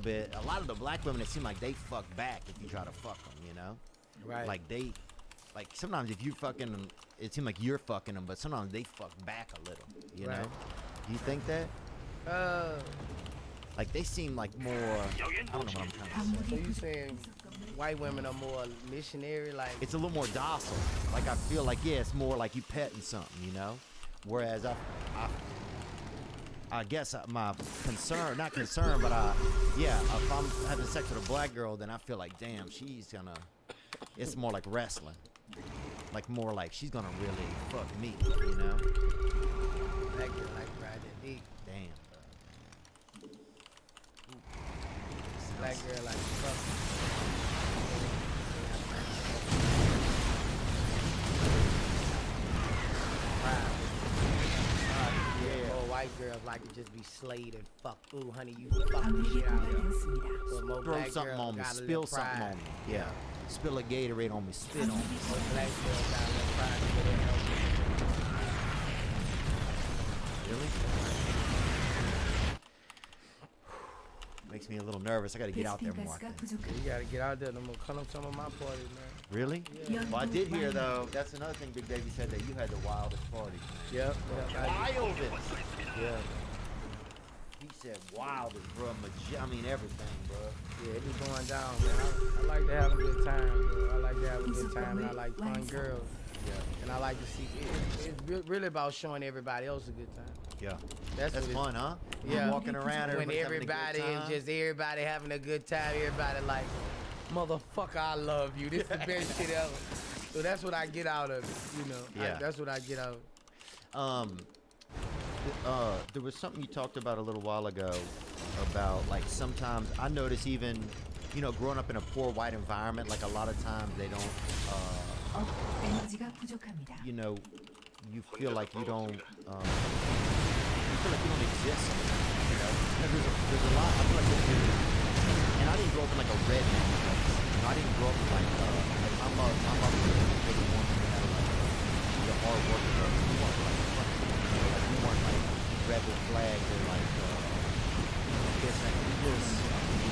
of the black women, it seem like they fuck back if you try to fuck them, you know? Right. Like sometimes if you fucking them, it seems like you're fucking them, but sometimes they fuck back a little, you Right. know? Do you think that? Like they seem like more, I don't know what I'm trying to say. So you saying white women are more missionary, like It's a little more docile. Like I feel like, yeah, it's more like you petting something, you know? Whereas I guess my concern, not concern, but if I'm having sex with a black girl, then I feel like, damn, it's more like wrestling. Like more like she's gonna really fuck me, you know? black girl like riding dick. Damn. Black girl like fuck. Yeah. More white girls like to just be slayed and fuck. Ooh, honey, you fuck the 광물이 shit out of her. 고갈되었습니다. But more Throw black something girls on me, got a spill little something pride. on me. Yeah. Spill a Gatorade on me, spit on me. More black girls got a little pride for their health. Really? Makes me a little nervous. I gotta get out there 베스핀 more. I 가스가 think. You 부족합니다. gotta get out there. I'm gonna come to some of my parties, man. Really? Yeah. Well, I did hear though. That's another thing. Big Davey said that you had the wildest party. Yep. Wildest. Yeah. He said wildest, bro. I mean everything, bro. Yeah, it be going down, man. I like to have a good time, bro. I like to have a good time, and I like fun girls. Yeah. And I like to see it's really about showing everybody else a good time. Yeah. That's That's what fun, huh? Yeah. Walking around, When everybody's having a good everybody is time. just everybody having a good time, everybody like, motherfucker, I love you. This is the best shit ever. So that's what I get out of it, you know. Yeah. That's what I get out of it. There was something you talked about a little while ago about like sometimes I notice even, growing up in a poor white environment, like a lot of times they don't, 에너지가 부족합니다. you feel like you don't, exist. Because there's a lot. I feel like and I didn't grow up in like a redneck place. I didn't grow up in like my mother was a woman who had like the hard working. We weren't like we weren't like rebel flags or like this and we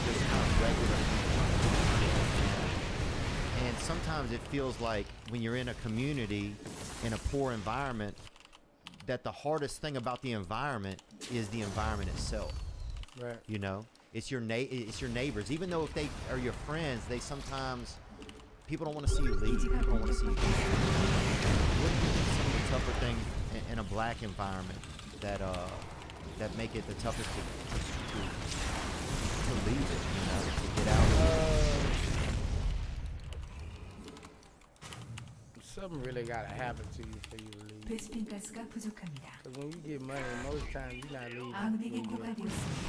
just kind of regular people. And sometimes it feels like when you're in a community in a poor environment, that the hardest thing about the environment is the environment itself. Right. It's your neighbors. Even though if they are your friends, they sometimes people don't want to see you leave. People don't want to see you. What are some of the tougher things in a black environment that make it the toughest to leave it? To get out. Something really gotta happen to you for you to leave. 베스핀 가스가 부족합니다. Cause when you get money, most times you're not leaving. 아군에게 when you- 고갈되었습니다.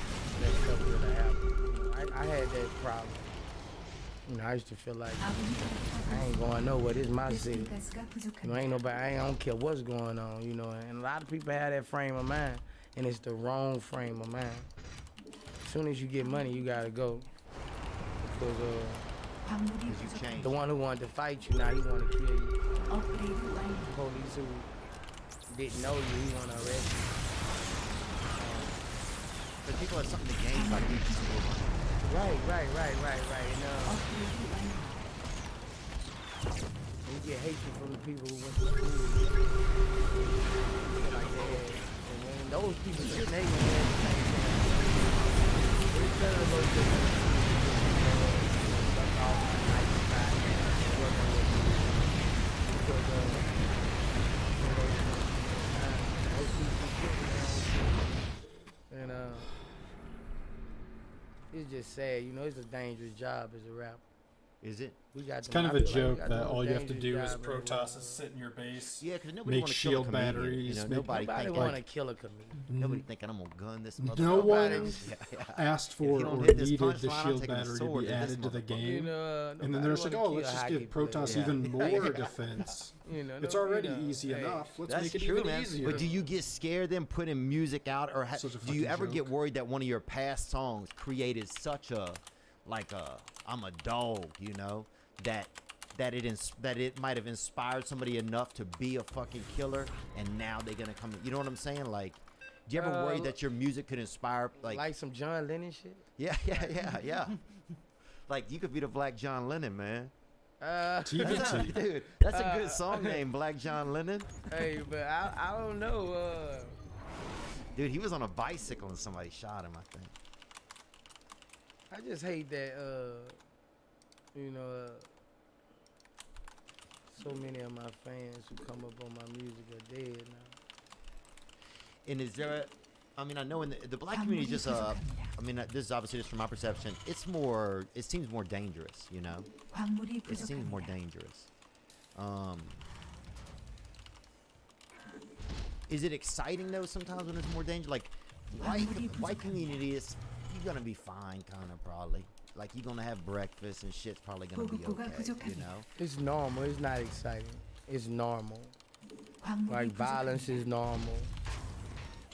that stuff really happen. I had that problem. I used to feel like I ain't going nowhere. This is my city. 베스핀 가스가 Ain't 부족합니다. nobody. I don't care what's going on. And a lot of people have that frame of mind, and it's the wrong frame of mind. As soon as you get money, you gotta go. Because 광물이 You 부족합니다. change. the one who wanted to fight you, now he want to kill you. 업그레이드 완료. Police who didn't know you, he wanna arrest you. But people have something to gain by being single. Right. And you get hatred from the people who went to school. Like that. And when those people just they gonna have the same thing. It's better to go to the suck off my night side and work on what you do. Because most people get and it's just sad, you know. It's a dangerous job as a rapper. Is it? We got It's kind of a joke that all you have to do is protest. sit in your base, Yeah, because nobody make want to kill a shield comedian. batteries. You know, make- nobody Nobody think want to like, kill a comedian. nobody thinking I'm gonna gun this motherfucker. No Nobody- one Yeah. asked If you for don't or hit this needed the punchline, I'm shield taking a battery to sword be to this added to the motherfucker. game. You know, And then nobody there's like, wanna oh, kill let's a just hockey give Protoss player. even more defense. You know, It's no, already you know, easy hey, enough. Let's That's make it true, even man. easier. But do you get scared then putting music out, or Such a do you fucking ever get joke. worried that one of your past songs created such a, like a, I'm a dog, you know, that it might have inspired somebody enough to be a fucking killer, and now they're gonna come. You know what I'm saying? Like, do you ever worry that your music could inspire, like some John Lennon shit? Yeah. Like you could be the Black John Lennon, man. TBT. Dude, that's a good song name, Black John Lennon. Hey, but I don't know. Dude, he was on a bicycle and somebody shot him, I think. I just hate that. You know, so many of my fans who come up on my music are dead now. And is there, I mean, I know in the black community is just, I mean, this is obviously just from my perception, it seems more dangerous, you know? 광물이 It seems more 부족합니다. dangerous. Is it exciting though sometimes when it's more dangerous? Like, white community is, you're gonna be fine, kind of, probably. Like, you're gonna have breakfast and shit's probably gonna be 보급고가 okay, you 부족합니다. know? It's normal. It's not exciting. It's normal. 광물이 Like violence 부족합니다. is normal.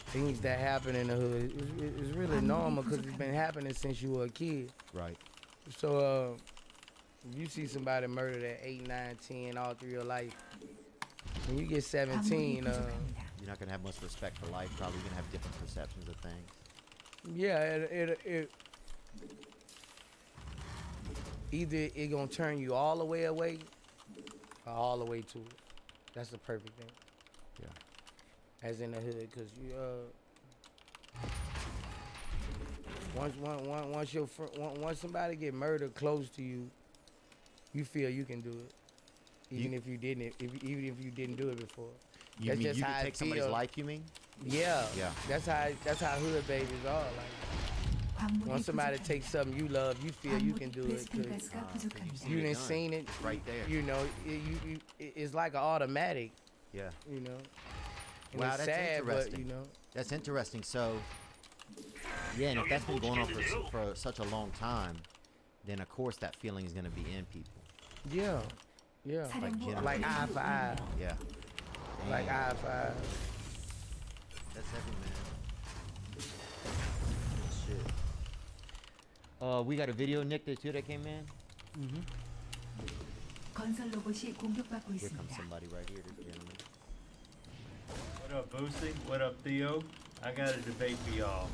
Things that happen in the hood is really normal because it's been happening since you were a kid. Right. So if you see somebody murdered at 8, 9, 10 all through your life, when you get 17, 광물이 부족합니다. You're not gonna have much respect for life, probably. You're gonna have different perceptions of things. yeah, it either it gonna turn you all the way away or all the way to it. That's the perfect thing. Yeah. As in the hood, cause you once somebody get murdered close to you, you feel you can do it, even if you didn't do it before. You That's mean just you how can I take somebody's feel. life, you mean? Yeah, Yeah. That's how hood babies are. Like 광물이 once somebody 부족합니다. takes something you love, you feel you can do it. 베스핀 'Cause 가스가 부족합니다. you done done. seen it. It's right there. You know, it's like an automatic. Yeah. You know. And Wow, it's that's sad, but interesting. you know. That's interesting. So, yeah, and if that's been going on for such a long time, then of course that feeling is going to be in people. Yeah. 사령부 Like 업그레이드 eye for eye. 완료. Yeah. Like Damn, eye for eye. that's heavy, man. Shit. We got a video, Nick, that came in. 건설 로봇이 공격받고 Here comes 있습니다. somebody right here, this gentleman. What up, Boosie? What up, Theo? I got a debate for y'all.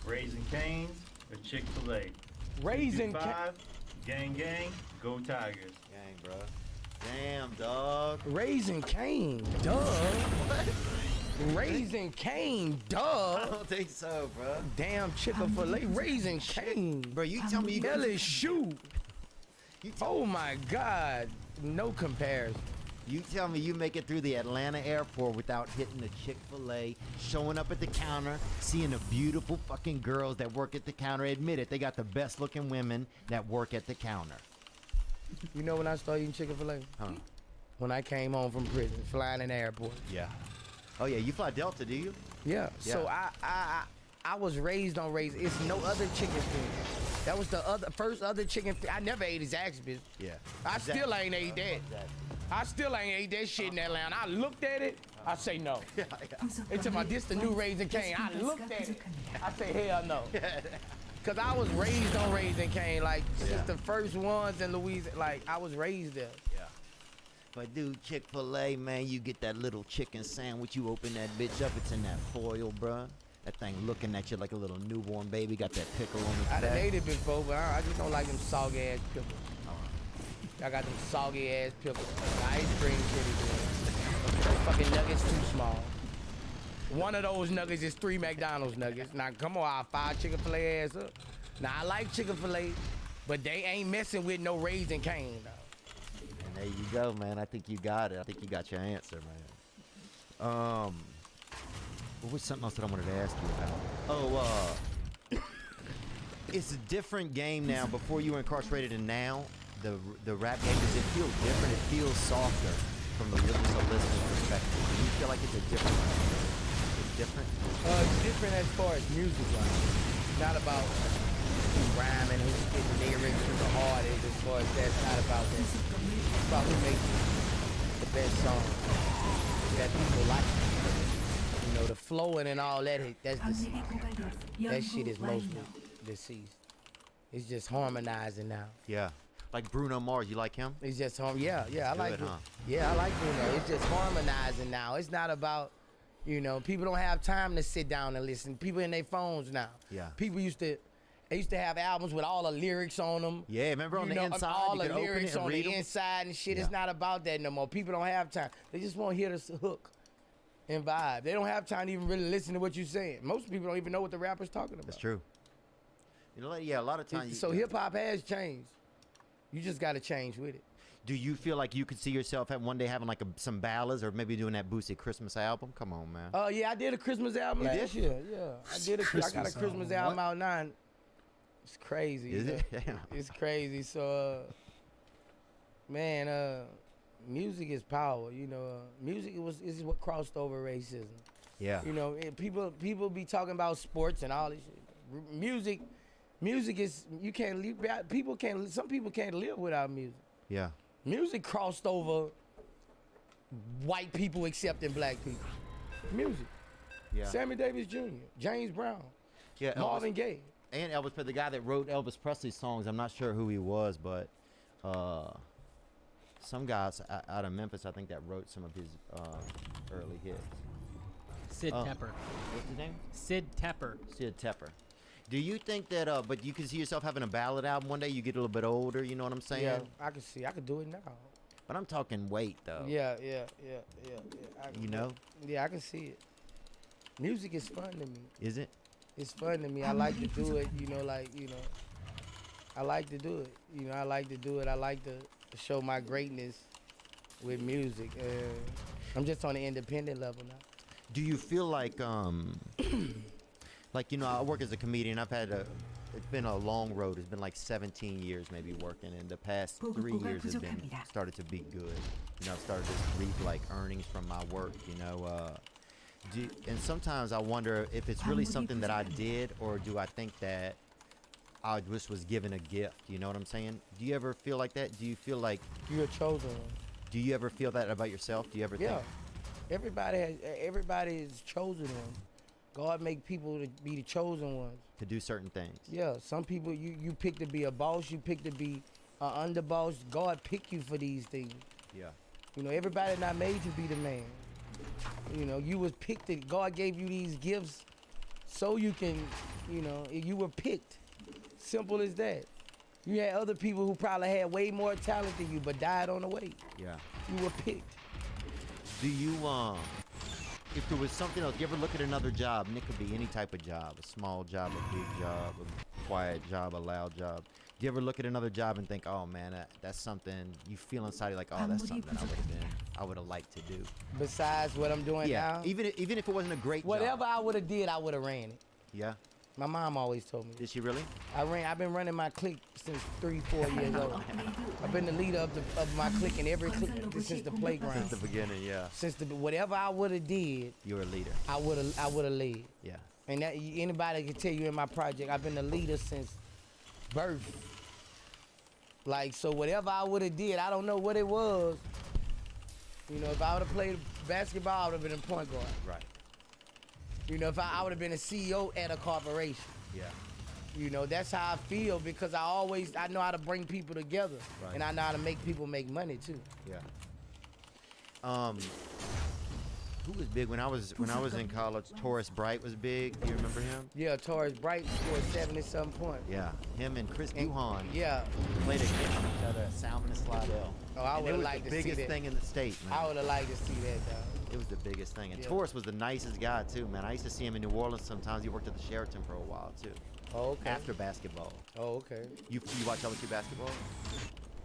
Raising Cane's or Chick-fil-A? Raising 55, gang, gang, go Tigers. Dang, bro. Damn, dog. Raising Cane, duh. Raising Cane, I duh. don't think so, bro. Damn Chick-fil-A, Raising Cane. Bro, you tell me you LSU. you tell, Oh my God, no comparison. you tell me you make it through the Atlanta airport without hitting the Chick-fil-A, showing up at the counter, seeing the beautiful fucking girls that work at the counter. Admit it, they got the best looking women that work at the counter. You know when I started eating Chick-fil-A? Huh? When I came home from prison, flying in the airport. Yeah. Oh yeah, you fly Delta, do you? Yeah. So I was raised on raised. It's no other chicken food. That was the first other chicken. I never ate his Zaxby's. Yeah. I still ain't ate that. I still ain't ate that shit in Atlanta. I looked at it. I say no. They told me this the new Raising Cane. I looked at it. I say hell no. Cause I was raised on Raising Cane, like since the first ones in Louisiana. Like I was raised there. I do Chick-fil-A, man, you get that little chicken sandwich. You open that bitch up, it's in that foil, bruh. That thing looking at you like a little newborn baby. Got that pickle on its I done back. ate it before, but I just don't like them soggy ass pickles. I got them soggy ass pickles. The ice cream pretty good. Those fucking nuggets too small. One of those nuggets is 3 McDonald's nuggets. Now come on, I'll fire Chick-fil-A ass up. Now I like Chick-fil-A, but they ain't messing with no Raising Cane, though. And there you go, man. I think you got it. I think you got your answer, man. What was something else that I wanted to ask you about? It's a different game now. Before you were incarcerated, and now the rap game, does it feel different? It feels softer from the listening perspective. Do you feel like it's a different? It's different. It's different as far as music wise. It's not about rhyming, who's spitting lyrics, who the hardest. As far as that's not about that. It's about who makes the best song that people like. You know, the flowing and all that, that's deceased. That shit is mostly deceased. It's just harmonizing now. Yeah. Like Bruno Mars, you like him? It's just yeah, I like it. Huh? Yeah, I like Bruno. It's just harmonizing now. It's not about, you know, people don't have time to sit down and listen. People in their phones now. Yeah. People used to have albums with all the lyrics on them. Yeah, remember on the inside, all you the could open lyrics it and on read the 'em? inside and shit. Yeah. It's not about that no more. People don't have time. They just want to hear the hook and vibe. They don't have time to even really listen to what you're saying. Most people don't even know what the rapper's talking about. That's true. You know, yeah, a lot of times. So hip hop has changed. You just got to change with it. Do you feel like you could see yourself one day having like some ballads, or maybe doing that Boosie Christmas album? Come on, man. Yeah, I did a Christmas album You last did? year. Yeah, I did. I got a Christmas Christmas album. album out now. And it's crazy. Is it? Damn. It's crazy. So, man, music is power. You know, music is what crossed over racism. Yeah. You know, people be talking about sports and all this shit. Music is you can't live. Some people can't live without music. Yeah. Music crossed over white people accepting black people. Music. Yeah. Sammy Davis Jr., James Brown, Yeah. Marvin Gaye. And Elvis, but the guy that wrote Elvis Presley's songs, I'm not sure who he was, but some guys out of Memphis, I think, that wrote some of his early hits. Sid Tepper. What's his name? Sid Tepper. Sid Tepper. Do you think that, but you can see yourself having a ballad album one day, you get a little bit older, you know what I'm saying? Yeah, I can do it now. But I'm talking weight, though. Yeah. You know? Yeah, I can see it. Music is fun to me. Is it? It's fun to me. I like to do it, I like to do it. I like to do it. I like to show my greatness with music. I'm just on the independent level now. Do you feel like, like, I work as a comedian. It's been a long road. It's been like 17 years maybe working, and the past 3 years has been started to be good. I've started to reap like earnings from my work, and sometimes I wonder if it's really something that I did, or do I think that I just was given a gift, you know what I'm saying? Do you ever feel like that? Do you feel like you're a chosen one? Do you ever feel that about yourself? Do you ever think? Everybody is chosen one. God make people to be the chosen ones. To do certain things. Yeah, some people you pick to be a boss, you pick to be an underboss. God pick you for these things. Yeah. Everybody not made to be the man. You was picked. God gave you these gifts so you can, you were picked. Simple as that. You had other people who probably had way more talent than you, but died on the way. Yeah. You were picked. Do you, if there was something else, you ever look at another job, and it could be any type of job, a small job, a big job, a quiet job, a loud job. Do you ever look at another job and think, oh man, that's something you feel inside, like, oh, that's something I would have liked to do. Besides what I'm doing now? Even if it wasn't a great Whatever job. I would have did, I would have ran it. Yeah. My mom always told me. Did she really? I've been running my clique since 3-4 years old. I've been the leader of my clique in every clique since the playground. Since the beginning, yeah. Whatever I would have did, you were a leader. I would have led. Yeah. And anybody can tell you in my project, I've been the leader since birth. Like, so whatever I would have did, I don't know what it was. If I would have played basketball, I would have been a point guard. Right. If I would have been a CEO at a corporation. Yeah. That's how I feel, because I know how to bring people together. Right. And I know how to make people make money too. Yeah. Who was big when I was in college? Taurus Bright was big. Do you remember him? Yeah, Taurus Bright scored 70-something points. Yeah, him and Chris Duhon Yeah. played against each other at Salmon and Slidell. Oh, I And would it was like the to see biggest that. thing in the state, man. I would have liked to see that, dog. It was the biggest thing. And Yeah. Taurus was the nicest guy too, man. I used to see him in New Orleans sometimes. He worked at the Sheraton for a while too. Oh, okay. After basketball. Oh, okay. You watch LSU basketball?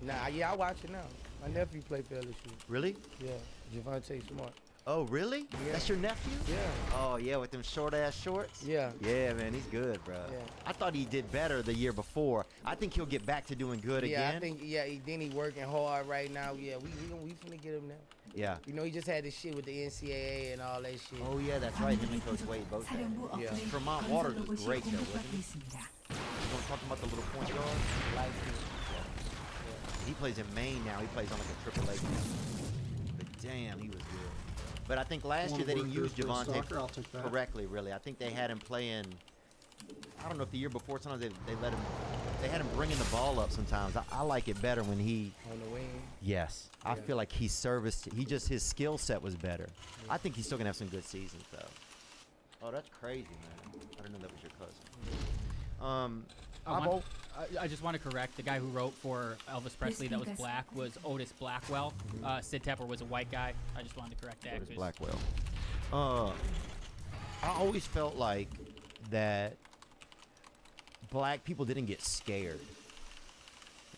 Nah, yeah, I watch it now. My nephew played for LSU. Really? Yeah, Javante Smart. Oh, really? Yeah. That's your nephew? Yeah. Oh, yeah, with them short ass shorts? Yeah. Yeah, man, he's good, bro. Yeah. I thought he did better the year before. I think he'll get back to doing good Yeah, again. I think, then he working hard right now. Yeah, we finna get him now. Yeah. You know, he just had this shit with the NCAA and all that shit. Oh, yeah, that's right. Him and Coach Wade both had. 사령부 Yeah. 업그레이드 Tremont 건설 Waters was 로봇이 great, though, 공격받고 wasn't he? 있습니다. You know talking about the little point guard? Like, He plays in Maine now. He plays on like a AAA team. But damn, he was good. But I think last year they didn't use Javante I'll take that. correctly, really. I think they had him playing. I don't know if the year before, sometimes they let him. They had him bringing the ball up sometimes. I like it better when he. on the wing. Yes, I Yeah. feel like he serviced. His skill set was better. I think he's still gonna have some good seasons though. Oh, that's crazy, man. I didn't know that was your cousin. I just want to correct the guy who wrote for Elvis Presley that was black was Otis Blackwell. Sid Tepper was a white guy. I just wanted to correct that. Otis 'cause- Blackwell. I always felt like that black people didn't get scared.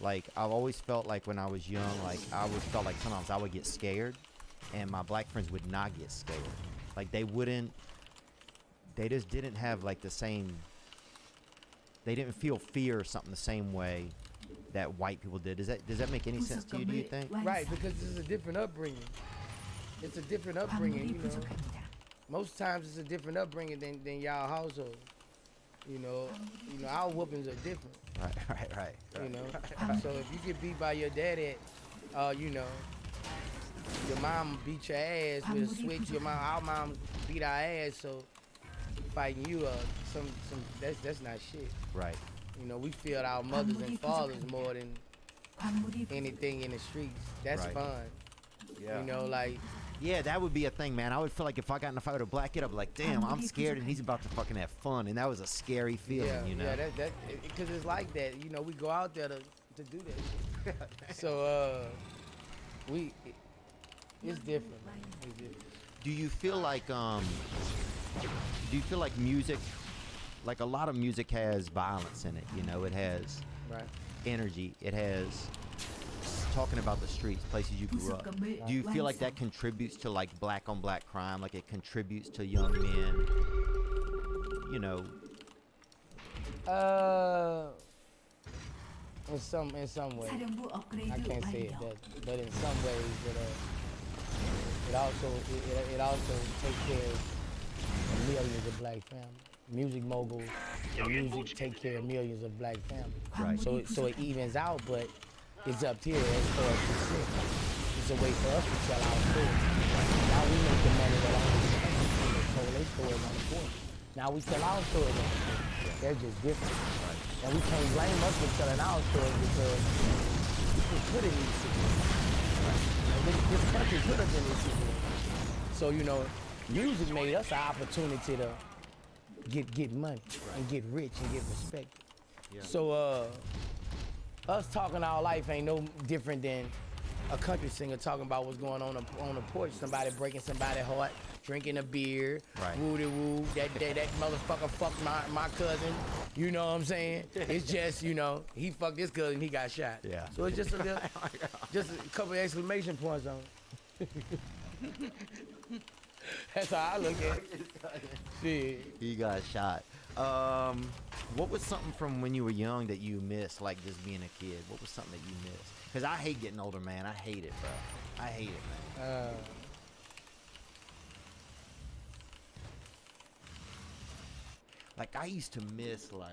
Like, I've always felt like when I was young, like, I always felt like sometimes I would get scared, and my black friends would not get scared. Like, they just didn't have, like, the same, they didn't feel fear or something the same way that white people did. Does that make any sense to you, do you think? Right, because it's a different upbringing. It's a different upbringing, 광물이 you know. 부족합니다. Most times it's a different upbringing than y'all household. You know, our whoopings are different. Right. You know, so if you get beat by your daddy, you know, your mom beat your ass with a switch. Our mom beat our ass, so fighting you, that's not shit. Right. You know, we feel our mothers and fathers more than 광물이 anything in the streets. That's Right. fun. Yeah. You know, like. Yeah, that would be a thing, man. I would feel like if I got in a fight with a black kid, I'd be like, damn, I'm scared, and he's about to fucking have fun, and that was a scary feeling, Yeah, you know? yeah, because it's like that. You know, we go out there to do that shit. So, it's different, man. It's different. Do you feel like music, like a lot of music has violence in it, you know? It has Right. energy. It has talking about the streets, places you grew up. Do you feel like that contributes to like black on black crime? Like it contributes to young men, you know? In some ways, 사령부 I 업그레이드 can't say it 완료. does, but in some ways, it also takes care of millions of black families. Music moguls, and music take care of millions of black families. Right. So it evens out, but it's up here as far as the shit. It's a way for us to tell our story. Now we make the money that all the told their stories on the porch. Now we tell our stories on the porch. They're just different. And we can't blame us for telling our stories because we put in these situations. This country put us in these situations. So, you know, music made us an opportunity to get money and get rich and get respect. Yeah. So, us talking our life ain't no different than a country singer talking about what's going on the porch. Somebody breaking somebody's heart, drinking a beer, Right. woo-de-woo, that motherfucker fucked my cousin. You know what I'm saying? It's just, you know, he fucked this cousin, he got shot. Yeah. So it's just a couple of exclamation points on it. That's how I look at it. Shit. He got shot. What was something from when you were young that you missed, like just being a kid? What was something that you missed? Because I hate getting older, man. I hate it, bro. I hate it, man. Like, I used to miss, like...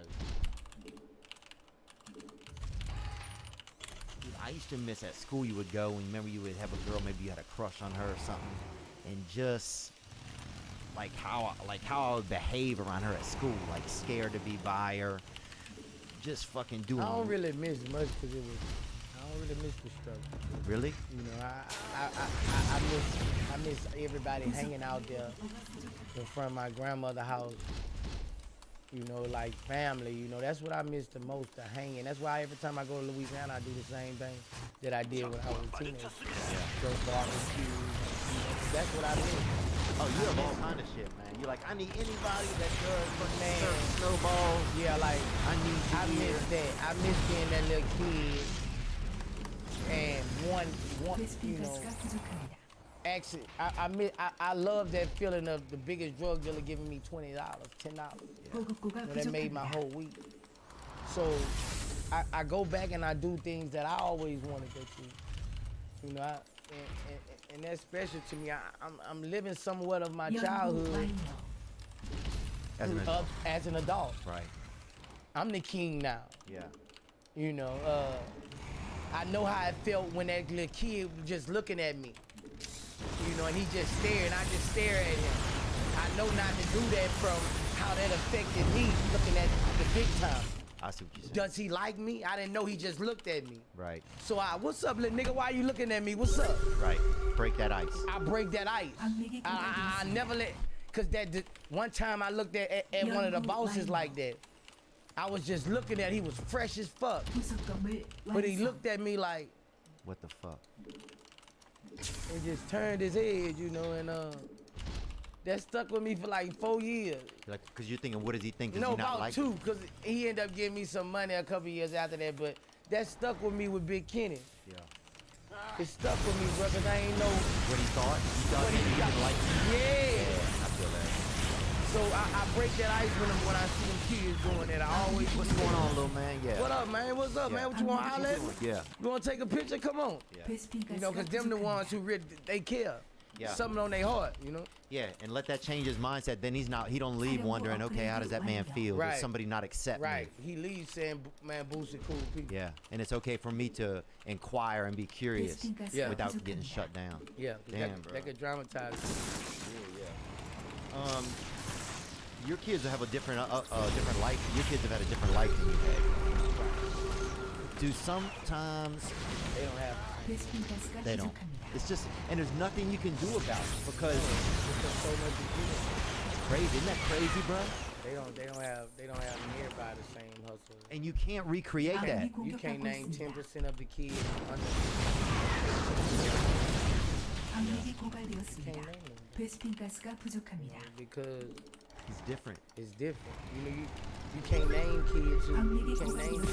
Dude, I used to miss at school you would go and remember you would have a girl, maybe you had a crush on her or something, and just... like how I would behave around her at school, like scared to be by her, just fucking doing. I don't really miss much because I don't really miss the struggle. Really? You know, I miss everybody hanging out there in front of my grandmother's house. You know, like family. You know, that's what I miss the most, the hanging. That's why every time I go to Louisiana, I do the same thing that I did when I was a teenager. Go barbecue. That's what I miss. Oh, you have all kind of shit, man. You're like, I need anybody that does Man. surf snowballs. Yeah, like I need you I here. miss that. I miss being that little kid. And one, you know, 베스핀가스가 부족합니다. actually, I love that feeling of the biggest drug dealer giving me $20, $10. 보급고가 That made my 부족합니다. whole week. So I go back and I do things that I always wanted to do. You know, and that's special to me. I'm living somewhat of my 연구 childhood 완료. As an adult. as an adult. Right. I'm the king now. Yeah. You know, I know how it felt when that little kid was just looking at me. You know, and he just stared, and I just stare at him. I know not to do that from how that affected me looking at the big time. I see what you're saying. Does he like me? I didn't know he just looked at me. Right. So what's up, little nigga? Why you looking at me? What's up? Right. Break that ice. I break that ice. I never let, cause one time I looked at one of the bosses like that. I was just looking at, he was fresh as fuck. 부속 건물 But he 완성. looked at me like, What the fuck? he just turned his head, you know, and that stuck with me for like 4 years. Like, cause you're thinking, what does he think? Does No, he not about like 2, cause he ended up giving me some money a couple years after that, but that stuck with me with Big Kenny. Yeah. It stuck with me, bro, cause I ain't know What he thought? He thought what he he didn't like you. Yeah. I feel that. So I break that ice with him when I see them kids doing that. I always What's going on, little man? Yeah. What up, man? What's up, Yeah. man? What you want to holler at me? Yeah. You want to take a picture? Come on. 베스핀가스가 You know, cause them the 부족합니다. ones who really, they care. Yeah. Something on their heart, you know? Yeah, and let that change his mindset. Then he don't leave wondering, okay, how does that man feel? Right. Does somebody not accept Right. me? He leaves saying, man, Boosie cool people. Yeah, and it's okay for me to inquire and be curious 베스핀가스가 Yeah. without 부족합니다. getting shut down. Yeah. Damn, bro. That could dramatize it. Your kids have a different life. Your kids have had a different life than you had. Do sometimes They don't have 베스핀가스가 they don't. 부족합니다. It's just, and there's nothing you can do about it because there's so much to do. it's crazy. Isn't that crazy, bro? They don't have nearby the same hustle. And you can't recreate that. You can't name 10% of the kids under 방력이 can't 고갈되었습니다. name them 베스핀가스가 부족합니다. because It's different. it's different. You know, you can't name kids who you can't name kids.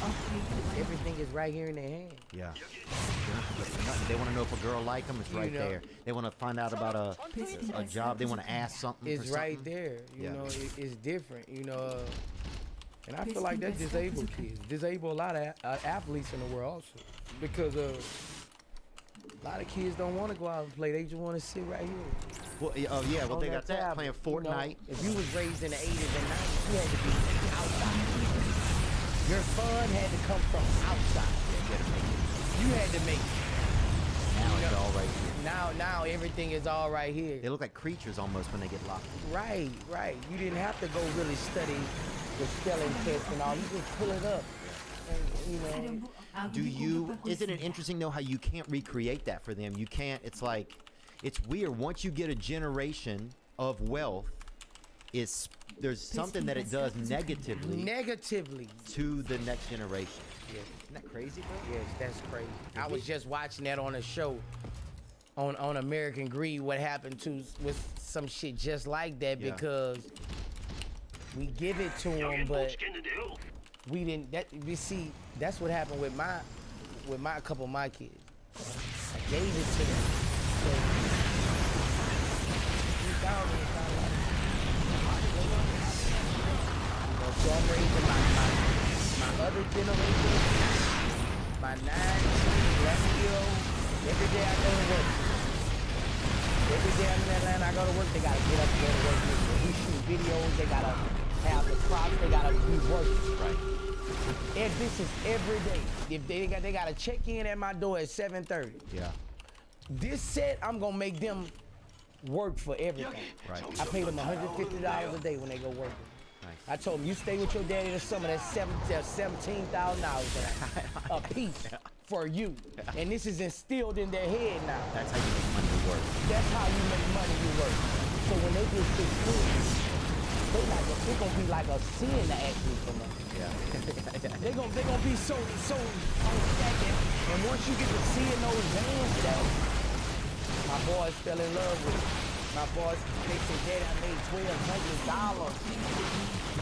업그레이드 완료. Everything is right here in their hand. Yeah. They want to know if a girl like them. It's You right know. there. They want to find out about a job. They want to ask something. It's for right something. there. You Yeah. know, it's different. You know, and I feel like that's disabled kids. Disable a lot of athletes in the world also because a lot of kids don't want to go out and play. They just want to sit right here. Well, yeah. Well, on they got that tablet. playing You Fortnite. know, if you was raised in the 80s and 90s, you had to be outside. Your fun had to come from outside. You had to make it. Now it's all right here. Now everything is all right here. They look like creatures almost when they get locked. Right. You didn't have to go really study the spelling test and all. You just pull it up. And, you know, 사령부 Do 아군이 you? 공격받고 Isn't it 있습니다. interesting though how you can't recreate that for them? You can't. It's like, it's weird. Once you get a generation of wealth, there's something that it does negatively to the next generation. Yes. Isn't that crazy, bro? Yes, that's crazy. I was just watching that on a show on American Greed. What happened with some shit just like that Yeah. because we give it to them, but we didn't. You see, that's what happened with my couple of my kids. I gave it to them. So, so I'm raising my other generation, my 9, 11-year-old. Every day I go to work. Every day I'm in Atlanta, I go to work. They gotta get up and go to work. We shoot videos. They gotta have the props. They gotta be working. Right. And this is every day. If they gotta check in at my door at 7:30. Yeah. This set, I'm gonna make them work for everything. Right. I pay them $150 a day when they go work. I told him, you stay with your daddy this summer, that's $17,000 a piece for you. And this is instilled in their head now. That's how you make money work. That's how you make money you work. So when they get 16, they're gonna be like a sin to ask me for money. Yeah. They're gonna be so on stacking. And once you get to seeing those vans stack, my boys fell in love with it. My boys, they said, Daddy, I made $1,200.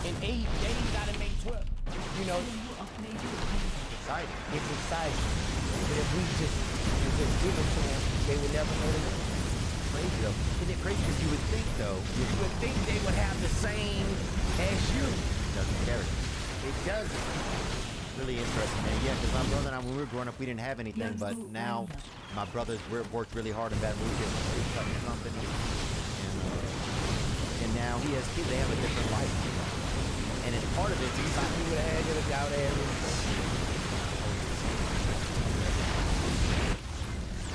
In 8 days, I done made 12. You know, Exciting. it's exciting. But if we just give it to them, they would never know the difference. Crazy though. Isn't it crazy? Because you would think though, You would think they would have the same as you. it doesn't carry. It doesn't. Really interesting, man. Yeah, because my brother and I, when we were growing up, we didn't have anything, but now my brothers worked really hard in Baton Rouge, getting a tree cutting company, and now he has kids. They have a different life, and it's part of it. He's like, You would have had it out there.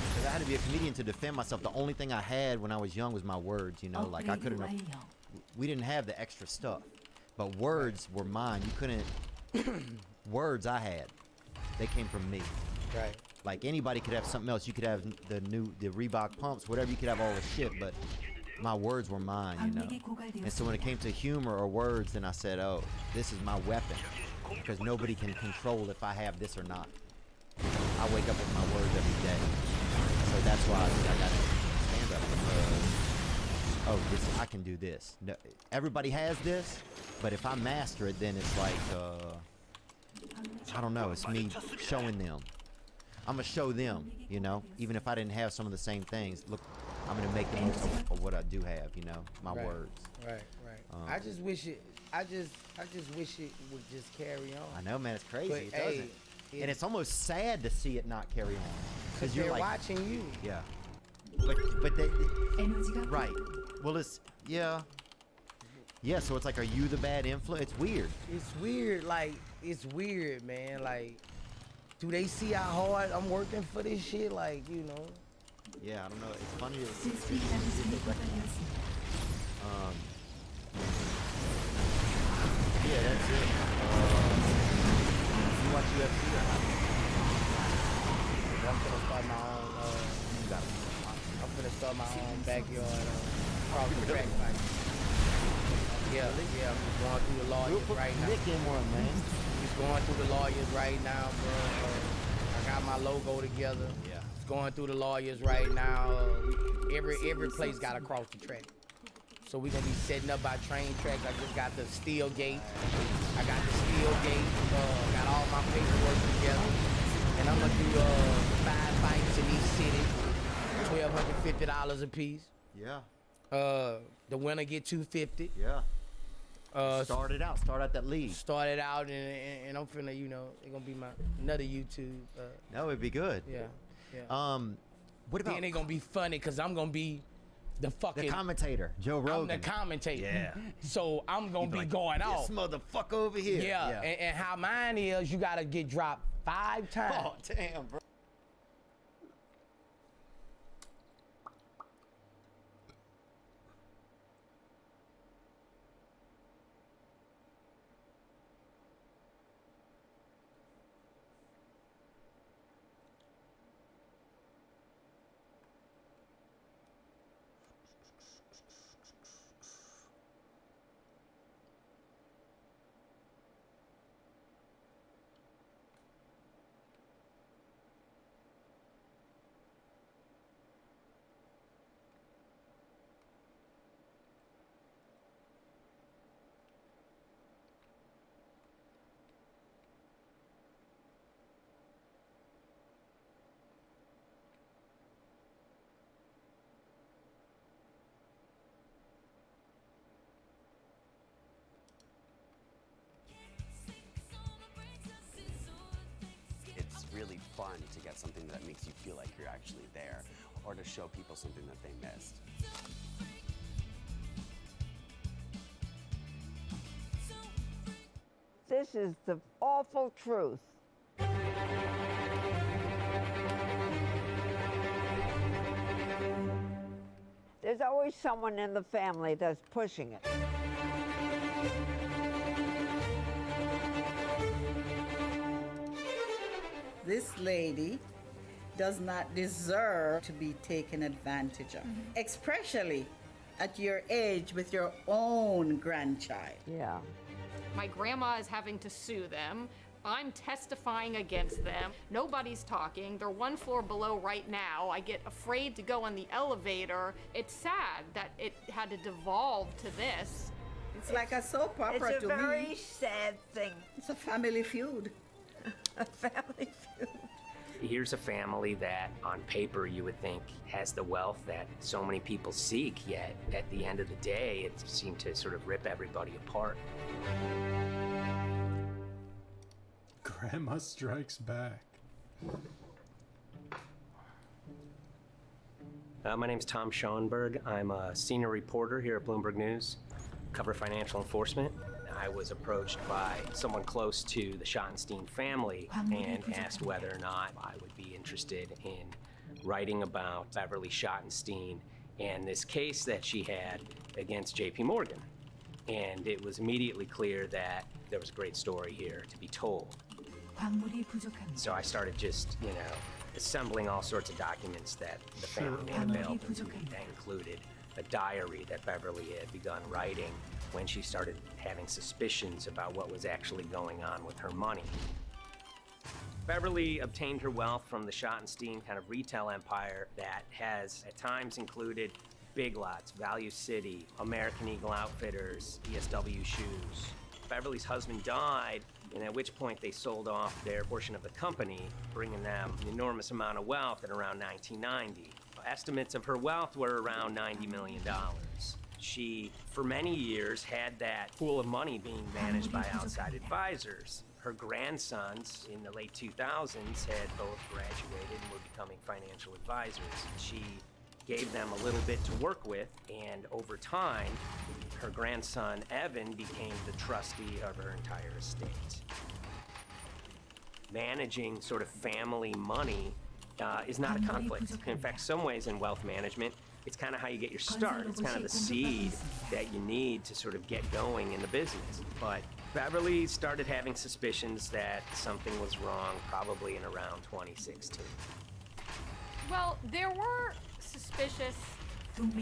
because I had to be a comedian to defend myself. The only thing I had when I was young was my words. You know, like I couldn't. We didn't have the extra stuff, but words were mine. You couldn't. Words I had, they came from me. Right. Like anybody could have something else. You could have the Reebok pumps, whatever. You could have all the shit, but my words were mine, you know. And so when it came to humor or words, then I said, oh, this is my weapon, because nobody can control if I have this or not. I wake up with my words every day, so that's why I got to stand up. Oh, I can do this. No, everybody has this, but if I master it, then it's like, I don't know. It's me showing them. I'm gonna show them, you know. Even if I didn't have some of the same things, look, I'm gonna make the most of what I do have, you know, my words. Right. I just wish it. I just wish it would just carry on. I know, man. It's crazy. But, It doesn't. And it's almost sad to see it not carry on, because you're they're like, watching you. yeah. But they, right. Well, it's yeah. So it's like, are you the bad influence? It's weird. It's weird. Like it's weird, man. Like, do they see how hard I'm working for this shit? Like, you know. Yeah, I don't know. It's funny to see. Yeah, that's it. You watch UFC or not? I'm gonna start my own. I'm gonna start my own backyard cross the track fight. Yeah. I'm just going through the lawyers right now. Nick in one, man. Just going through the lawyers right now, bro. I got my logo together. Yeah. Just going through the lawyers right now. Every place got to cross the track. So we're gonna be setting up our train tracks. I just got the steel gate. Got got all my paperwork together. And I'm gonna do 5 fights in each city. $1,250 a piece. Yeah. The winner get $250. Yeah. Start out that league. Started out and I'm finna, you know, it's gonna be my another YouTube. No, it'd be good. Yeah. What about? Then they gonna be funny because I'm gonna be the fucking commentator, Joe Rogan. I'm the commentator. Yeah. So I'm gonna be like, going off. This motherfucker over here. Yeah. And how mine is, you gotta get dropped 5 times. Oh damn, bro. Really fun to get something that makes you feel like you're actually there, or to show people something that they missed. This is the awful truth. There's always someone in the family that's pushing it. this lady does not deserve to be taken advantage of, especially at your age with your own grandchild. Yeah. My grandma is having to sue them. I'm testifying against them. Nobody's talking. They're one floor below right now. I get afraid to go on the elevator. It's sad that it had to devolve to this. It's like a soap opera It's a to very me. sad thing. It's a family feud. A family feud. Here's a family that, on paper, you would think has the wealth that so many people seek, yet at the end of the day, it seemed to sort of rip everybody apart. Grandma Strikes Back. My name's Tom Schoenberg. I'm a senior reporter here at Bloomberg News, cover financial enforcement. I was approached by someone close to the Schottenstein family and asked whether or not I would be interested in writing about Beverly Schottenstein and this case that she had against JP Morgan. And it was immediately clear that there was a great story here to be told. So I started just, assembling all sorts of documents that the family made available to me. That included a diary that Beverly had begun writing when she started having suspicions about what was actually going on with her money. Beverly obtained her wealth from the Schottenstein kind of retail empire that has at times included Big Lots, Value City, American Eagle Outfitters, ESW Shoes. Beverly's husband died, and at which point they sold off their portion of the company, bringing them an enormous amount of wealth at around 1990. Estimates of her wealth were around $90 million. She, for many years, had that pool of money being managed by outside advisors. Her grandsons in the late 2000s had both graduated and were becoming financial advisors. She gave them a little bit to work with, and over time, her grandson Evan became the trustee of her entire estate. Managing sort of family money is not a conflict. In fact, some ways in wealth management, it's kind of how you get your start. It's kind of the seed that you need to sort of get going in the business. But Beverly started having suspicions that something was wrong probably in around 2016. Well, there were suspicious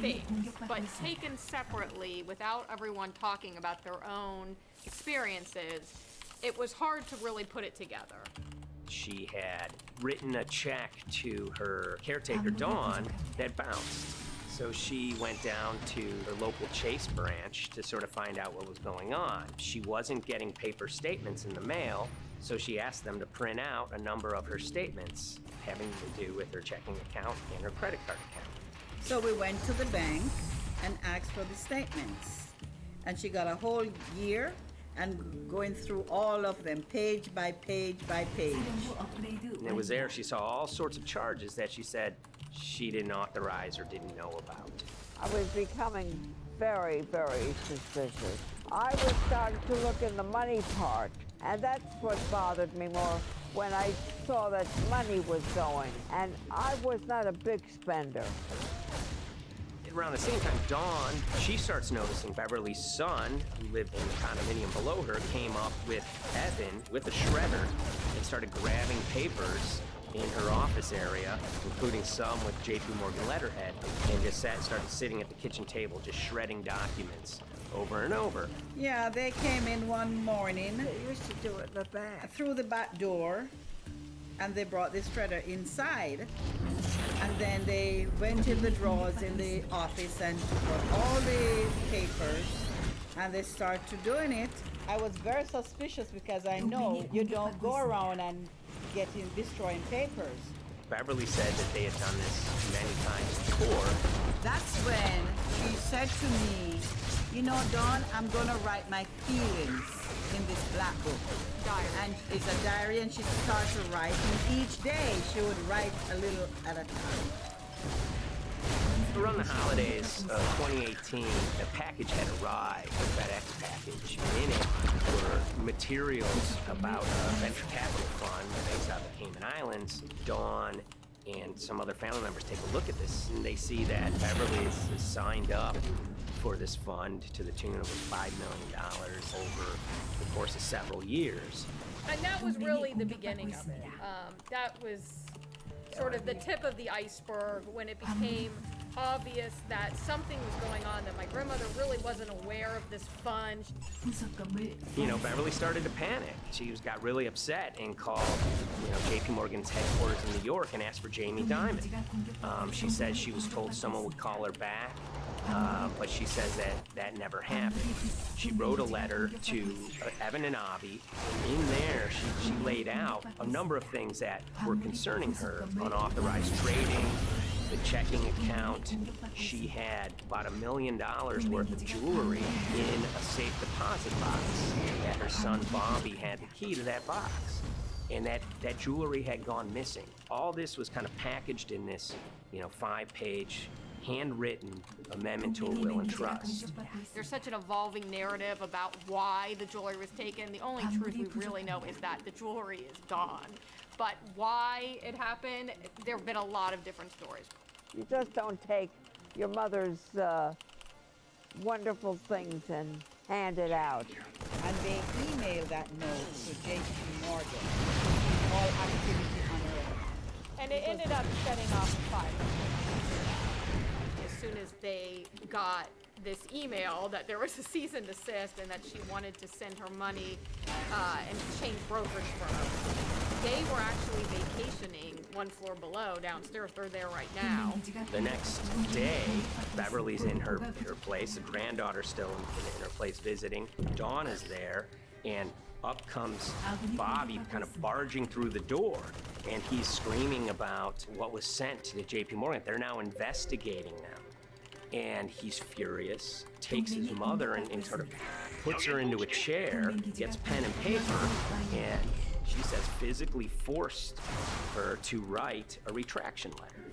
things, but taken separately without everyone talking about their own experiences, it was hard to really put it together. She had written a check to her caretaker, Dawn, that bounced. So she went down to her local Chase branch to sort of find out what was going on. She wasn't getting paper statements in the mail, so she asked them to print out a number of her statements having to do with her checking account and her credit card account. So we went to the bank and asked for the statements. And she got a whole year and going through all of them, page by page by page. And it was there she saw all sorts of charges that she said she didn't authorize or didn't know about. I was becoming very, very suspicious. I was starting to look in the money part, and that's what bothered me more when I saw that money was going, and I was not a big spender. Around the same time, Dawn, she starts noticing Beverly's son, who lived in the condominium below her, came up with Evan with a shredder and started grabbing papers in her office area, including some with JP Morgan letterhead, and just started sitting at the kitchen table, just shredding documents over and over. Yeah, they came in one morning. They used to do it in the back. Through the back door, and they brought the shredder inside. And then they went in the drawers in the office and got all the papers, and they started doing it. I was very suspicious because I know you don't go around and destroying papers. Beverly said that they had done this many times before. That's when she said to me, you know, Dawn, I'm gonna write my feelings in this black book. Diary. And it's a diary, and she started to write, and each day she would write a little at a time. Around the holidays of 2018, a package had arrived, a FedEx package. In it were materials about a venture capital fund based out of the Cayman Islands. Dawn and some other family members take a look at this, and they see that Beverly is signed up for this fund to the tune of $5 million over the course of several years. And that was really the beginning of it. That was sort of the tip of the iceberg when it became obvious that something was going on, that my grandmother really wasn't aware of this fund. You know, Beverly started to panic. She got really upset and called, JP Morgan's headquarters in New York and asked for Jamie Dimon. She said she was told someone would call her back, but she says that never happened. She wrote a letter to Evan and Avi. In there, she laid out a number of things that were concerning her: unauthorized trading, the checking account. She had about $1 million worth of jewelry in a safe deposit box that her son Bobby had the key to that box. And that jewelry had gone missing. All this was kind of packaged in this, 5-page handwritten amendment to a will and trust. There's such an evolving narrative about why the jewelry was taken. The only truth we really know is that the jewelry is gone. But why it happened, there have been a lot of different stories. You just don't take your mother's wonderful things and hand it out. And they emailed that note to JP Morgan. All activity unearthed. And it ended up setting off a fire. As soon as they got this email that there was a cease and desist and that she wanted to send her money and change brokerage firm, they were actually vacationing one floor below downstairs. They're there right now. The next day, Beverly's in her place. The granddaughter's still in her place visiting. Dawn is there, and up comes Bobby kind of barging through the door, and he's screaming about what was sent to the JP Morgan. They're now investigating now. And he's furious, takes his mother and sort of puts her into a chair, gets pen and paper, and she says physically forced her to write a retraction letter.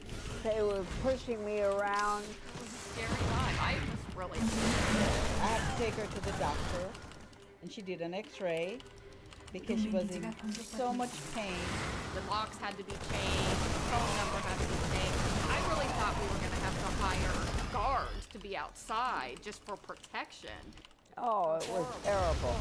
They were pushing me around. It was a scary time. I was really I had to take her to the doctor, and she did an x-ray because she was in so much pain. The locks had to be changed, the phone number had to be changed. I really thought we were going to have to hire guards to be outside just for protection. Oh, it was terrible.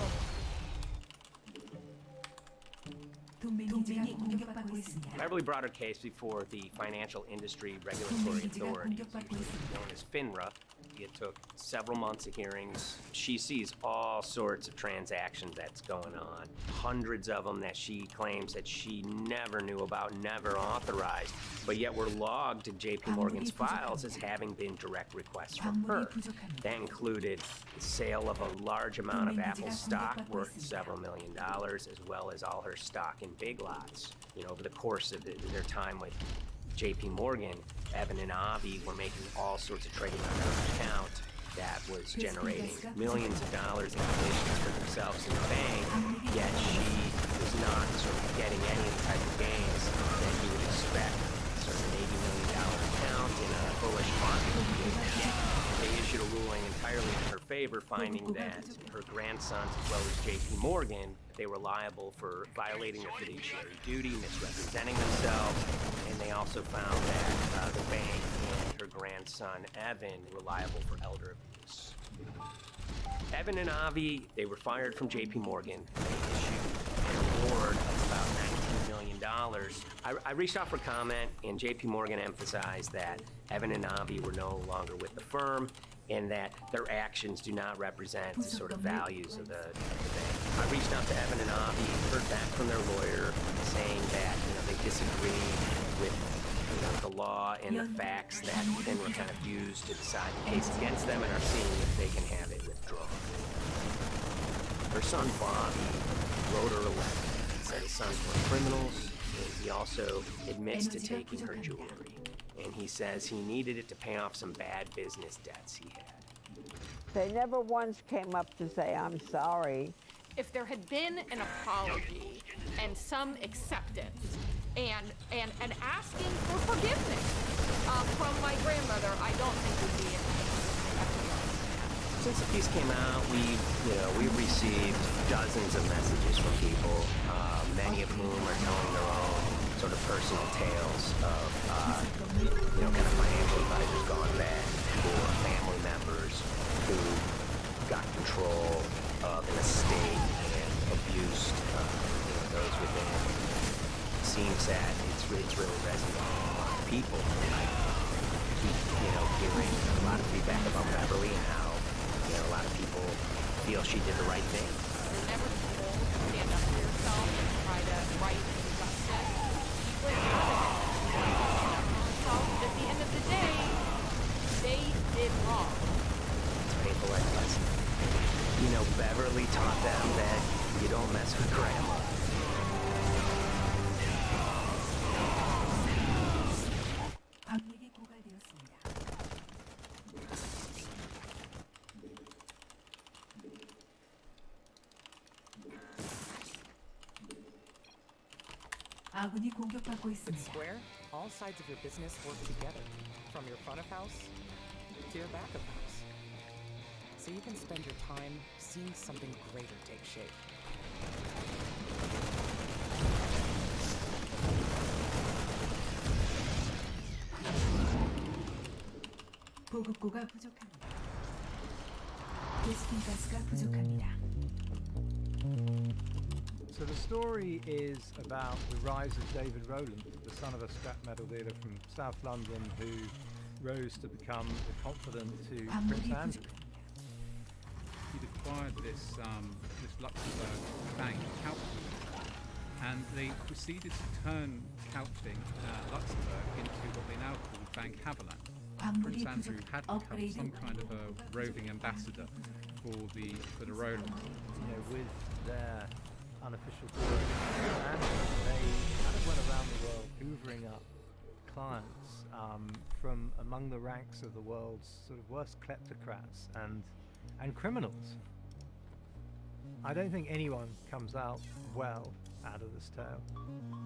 Beverly brought her case before the Financial Industry Regulatory Authority, known as FINRA. It took several months of hearings. She sees all sorts of transactions that's going on, hundreds of them that she claims that she never knew about, never authorized, but yet were logged in JP Morgan's files as having been direct requests from her. That included the sale of a large amount of Apple stock worth several $1 million, as well as all her stock in Big Lots. Over the course of their time with JP Morgan, Evan and Avi were making all sorts of trading on her account that was generating millions of dollars in commissions for themselves in the bank, yet she was not sort of getting any of the type of gains that you would expect sort of an $80 million account in a bullish market would get. They issued a ruling entirely in her favor, finding that her grandsons, as well as JP Morgan, they were liable for violating their fiduciary duty, misrepresenting themselves, and they also found that the bank and her grandson, Evan, were liable for elder abuse. Evan and Avi, they were fired from JP Morgan. They issued an award of about $19 million. I reached out for comment, and JP Morgan emphasized that Evan and Avi were no longer with the firm, and that their actions do not represent the sort of values of the bank. I reached out to Evan and Avi, heard back from their lawyer saying that they disagree with the law and the facts that FINRA kind of used to decide the case against them, and are seeing if they can have it withdrawn. Her son Bobby wrote her a letter. He said his sons were criminals, and he also admits to taking her jewelry. And he says he needed it to pay off some bad business debts he had. They never once came up to say, I'm sorry. If there had been an apology and some acceptance and asking for forgiveness from my grandmother, I don't think we'd be in this. Since the piece came out, we've received dozens of messages from people, many of whom are telling their own sort of personal tales of, kind of financial advisors gone bad, or family members control of an estate and abused those within. It seems that it's really resonating with a lot of people. I keep hearing a lot of feedback about Beverly and how a lot of people feel she did the right thing. You're never told to stand up for yourself and try to right injustice. He was adamant to stand up for himself, but at the end of the day, they did wrong. It's a painful life lesson. Beverly taught them that you don't mess with grandma. 방력이 고갈되었습니다. 아군이 공격받고 With 있습니다. Square, all sides of your business work together, from your front of house to your back of house. So you can spend your time seeing something greater take shape. 보급고가 부족합니다. 베스킨 가스가 부족합니다. So the story is about the rise of David Rowland, the son of a scrap metal dealer from South London who rose to become the confidant to Prince Andrew. He'd acquired this Luxembourg bank, Kaupthing, and they proceeded to turn Kaupthing, Luxembourg, into what they now call Bank Haveland. Prince Andrew had become some kind of a roving ambassador for the Rowlands. With their unofficial touring, and they kind of went around the world hoovering up clients from among the ranks of the world's sort of worst kleptocrats and criminals. I don't think anyone comes out well out of this tale.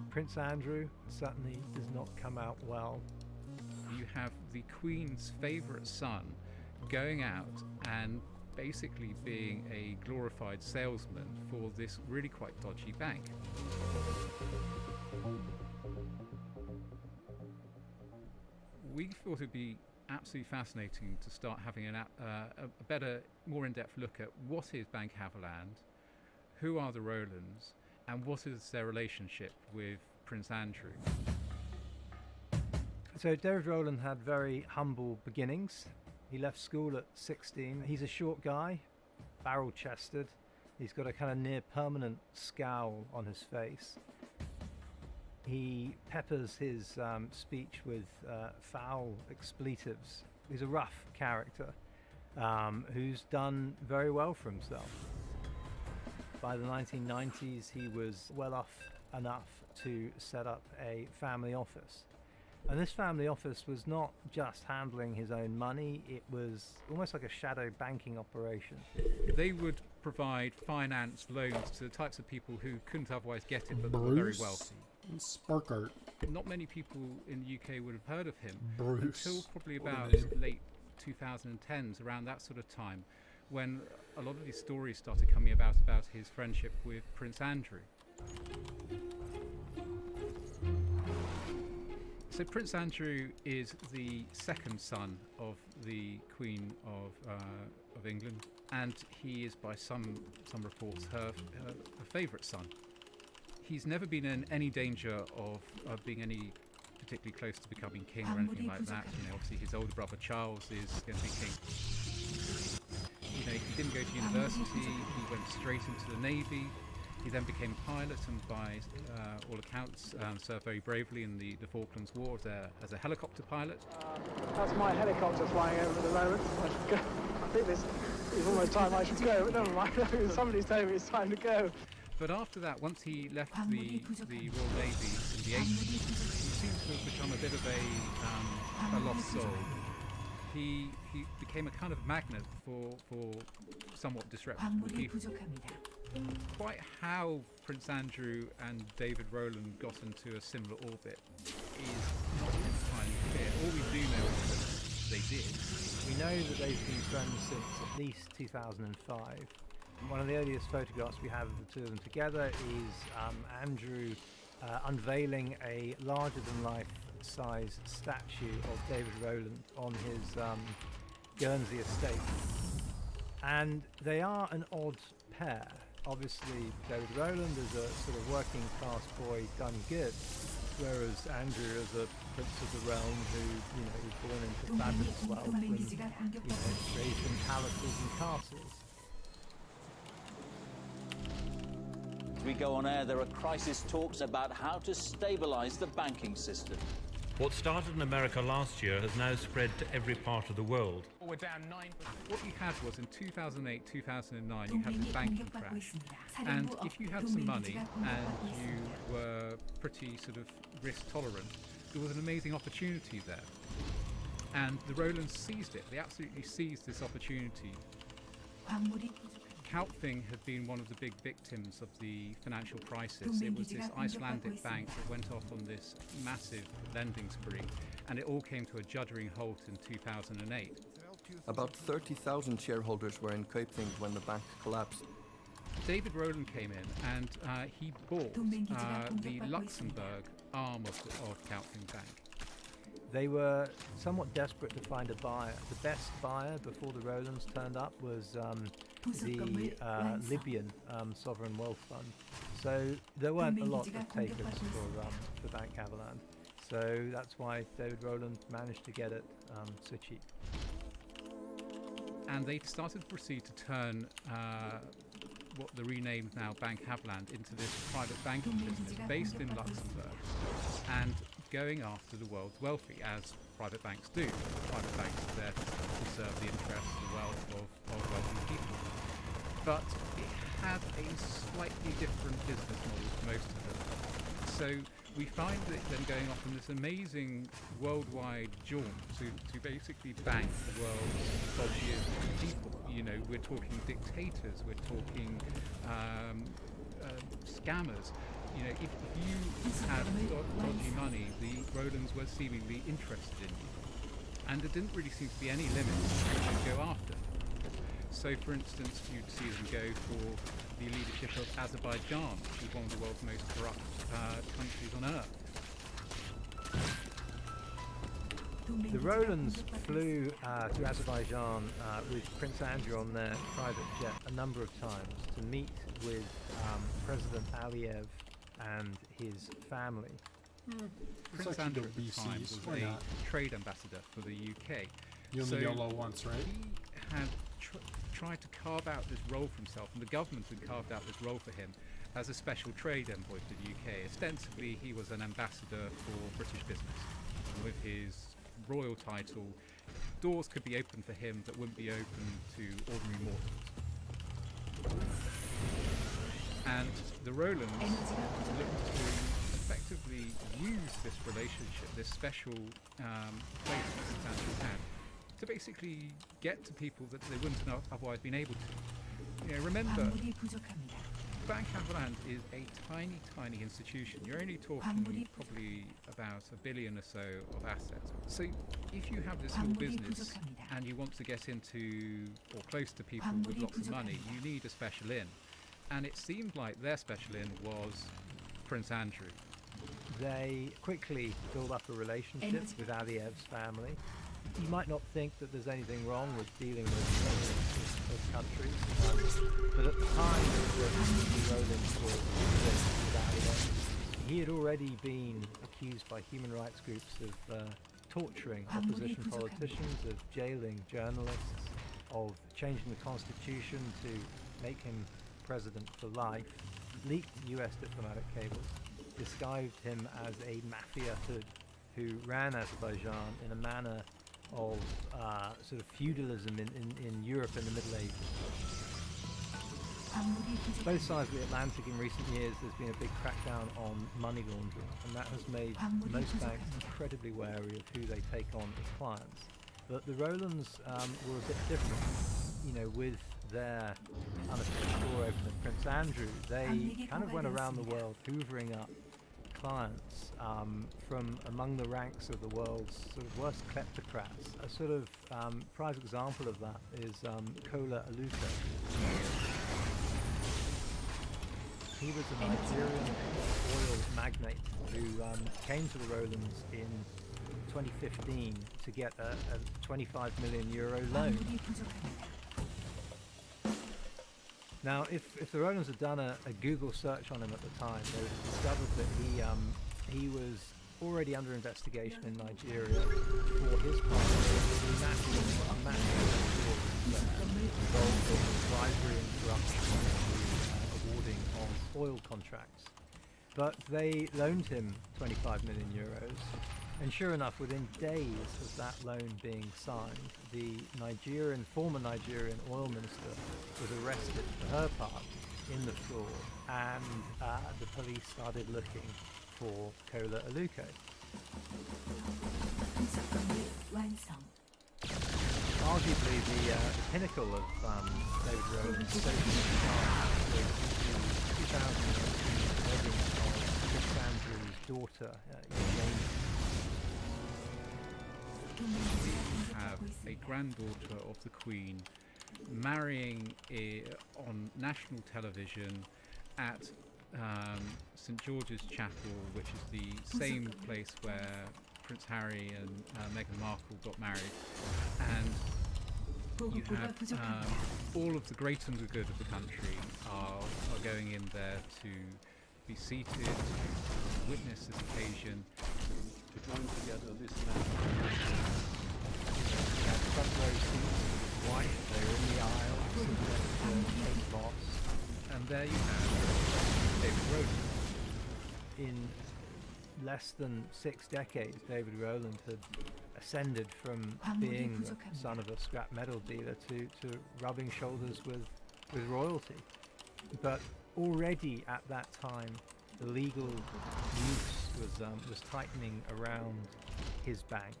Prince Andrew certainly does not come out well. You have the Queen's favourite son going out and basically being a glorified salesman for this really quite dodgy bank. We thought it'd be absolutely fascinating to start having a better, more in-depth look at what is Bank Haveland, who are the Rowlands, and what is their relationship with Prince Andrew. So David Rowland had very humble beginnings. He left school at 16. He's a short guy, barrel-chested. He's got a kind of near-permanent scowl on his face. He peppers his speech with foul expletives. He's a rough character who's done very well for himself. By the 1990s, he was well off enough to set up a family office. And this family office was not just handling his own money, it was almost like a shadow banking operation. They would provide finance loans to the types of people who couldn't otherwise get it, but that were very wealthy. Sparkart. Not many people in the UK would have heard of him Bruce. until probably about late 2010s, around that sort of time, when a lot of these stories started coming about his friendship with Prince Andrew. So Prince Andrew is the second son of the Queen of England, and he is, by some reports, her favourite son. He's never been in any danger of being any particularly close to becoming king or anything like that. Obviously his older brother Charles is going to be king. He didn't go to university. He went straight into the Navy. He then became a pilot and by all accounts served very bravely in the Falklands War as a helicopter pilot. That's my helicopter flying over at the moment. I think this is almost time I should go, but never mind. Somebody's telling me it's time to go. But after that, once he left the Royal Navy in the 80s, he seems to have become a bit of a lost soul. He became a kind of magnet for somewhat disreputable people. Quite how Prince Andrew and David Rowland got into a similar orbit is not entirely clear. All we do know is that they did. We know that they've been friends since at least 2005. One of the earliest photographs we have of the two of them together is Andrew unveiling a larger-than-life size statue of David Rowland on his Guernsey estate. And they are an odd pair. Obviously, David Rowland is a sort of working class boy done good, whereas Andrew is a prince of the realm who, was born into fabulous wealth and, raised in palaces and castles. As we go on air, there are crisis talks about how to stabilize the banking system. What started in America last year has now spread to every part of the world. We're down 9%. What you had was in 2008, 2009, you had this banking crash. And if you had some money and you were pretty sort of risk tolerant, there was an amazing opportunity there. And the Rowlands seized it. They absolutely seized this opportunity. Kaupthing had been one of the big victims of the financial crisis. It was this Icelandic bank that went off on this massive lending spree, and it all came to a juddering halt in 2008. About 30,000 shareholders were in Kaupthing when the bank collapsed. David Rowland came in and he bought the Luxembourg arm of Kaupthing Bank. They were somewhat desperate to find a buyer. The best buyer before the Rowlands turned up was the Libyan Sovereign Wealth Fund. So there weren't a lot of takers for Bank Haveland. So that's why David Rowland managed to get it so cheap. And they started to proceed to turn what the renamed now Bank Haveland into this private banking business based in Luxembourg and going after the world's wealthy, as private banks do. Private banks are there to serve the interests and the wealth of wealthy people. But it had a slightly different business model to most of them. So we find it then going off on this amazing worldwide jaunt to basically bank the world's dodgiest people. We're talking dictators, we're talking scammers. If you had dodgy money, the Rowlands were seemingly interested in you. And there didn't really seem to be any limits to what you'd go after. So, for instance, you'd see them go for the leadership of Azerbaijan, which is one of the world's most corrupt countries on earth. The Rowlands flew to Azerbaijan with Prince Andrew on their private jet a number of times to meet with President Aliyev and his family. Prince Andrew at the time was a trade ambassador for the UK. You only YOLO once, right? He had tried to carve out this role for himself, and the government had carved out this role for him as a special trade envoy for the UK. Ostensibly, he was an ambassador for British business. And with his royal title, doors could be open for him that wouldn't be open to ordinary mortals. And the Rowlands looked to effectively use this relationship, this special place that St Andrews had, to basically get to people that they wouldn't have otherwise been able to. Remember, Bank Haveland is a tiny, tiny institution. You're only talking probably about $1 billion or so of assets. So if you have this small business and you want to get into or close to people with lots of money, you need a special in. And it seemed like their special in was Prince Andrew. They quickly build up a relationship with Aliyev's family. You might not think that there's anything wrong with dealing with countries, but at the time that the Rowlands were with Aliyev, he had already been accused by human rights groups of torturing opposition politicians, of jailing journalists, of changing the constitution to make him president for life, leaked US diplomatic cables, disguised him as a mafia hood who ran Azerbaijan in a manner of sort of feudalism in Europe in the Middle Ages. Both sides of the Atlantic in recent years, there's been a big crackdown on money laundering, and that has made most banks incredibly wary of who they take on as clients. But the Rowlands were a bit different. With their unofficial door opener, Prince Andrew, they kind of went around the world hoovering up clients from among the ranks of the world's sort of worst kleptocrats. A sort of prime example of that is Kola Aluko. He was a Nigerian oil magnate who came to the Rowlands in 2015 to get a €25 million loan. Now, if the Rowlands had done a Google search on him at the time, they would have discovered that he was already under investigation in Nigeria for his part in massive involved in bribery and corruption awarding of oil contracts. But they loaned him 25 million euros, and sure enough, within days of that loan being signed, the former Nigerian oil minister was arrested for her part in the fraud, and the police started looking for Kola Aluko. Arguably the pinnacle of David Rowland's social charm was the 2018 wedding of Prince Andrew's daughter, Eugenie. We have a granddaughter of the Queen marrying on national television at St George's Chapel, which is the same place where Prince Harry and Meghan Markle got married, and you have all of the great and the good of the country are going in there to be seated, to witness this occasion, to join together this front row seats, white, they're in the aisle, Kate Moss, and there you have David Rowland. In less than 6 decades, David Rowland had ascended from being the son of a scrap metal dealer to rubbing shoulders with royalty. But already at that time, the legal noose was tightening around his bank.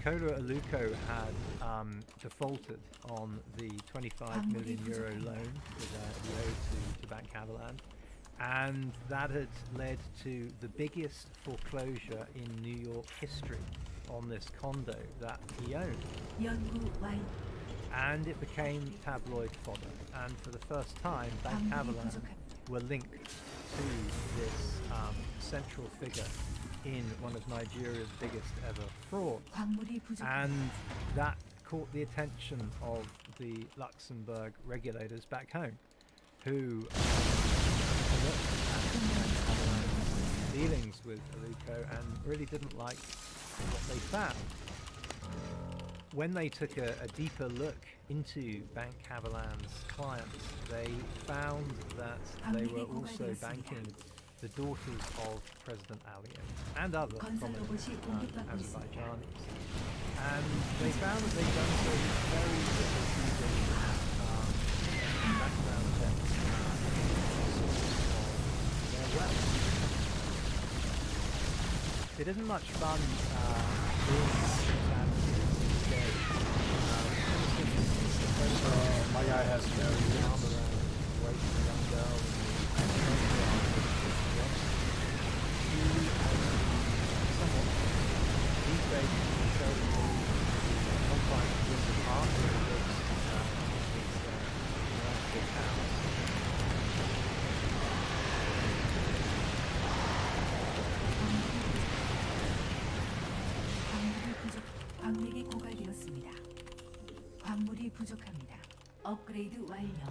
Kola Aluko had defaulted on the 25 million euro loan that he owed to Bank Haveland, and that had led to the biggest foreclosure in New York history on this condo that he owned. And it became tabloid fodder, and for the first time Bank Haveland were linked to this central figure in one of Nigeria's biggest ever frauds, and that caught the attention of the Luxembourg regulators back home, who looked at dealings with Aluko and really didn't like what they found. When they took a deeper look into Bank Haveland's clients, they found that they were also banking the daughters of President Aliyev and other prominent Azerbaijanis. And they found that they'd done some very different background checks of their wealth. It isn't much fun being these days. My guy has very around waiting for a young girl. These days, you show them confines of Windsor Park, where he lives in his big house. 광맥이 고갈되었습니다. 광물이 부족합니다. 업그레이드 완료.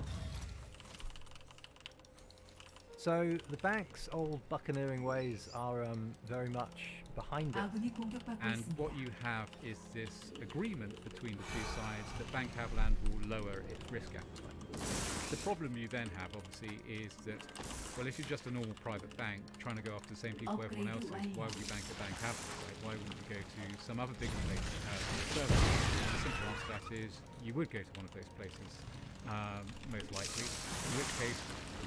So the bank's old buccaneering ways are very much behind it. And what you have is this agreement between the two sides that Bank Haveland will lower its risk appetite. The problem you then have, obviously, is that, well, if you're just a normal private bank trying to go after the same people everyone else is, why would you bank at Bank Haveland? Right? Why wouldn't you go to some other big place that has service? The simple answer to that is you would go to one of those places, most likely, in which case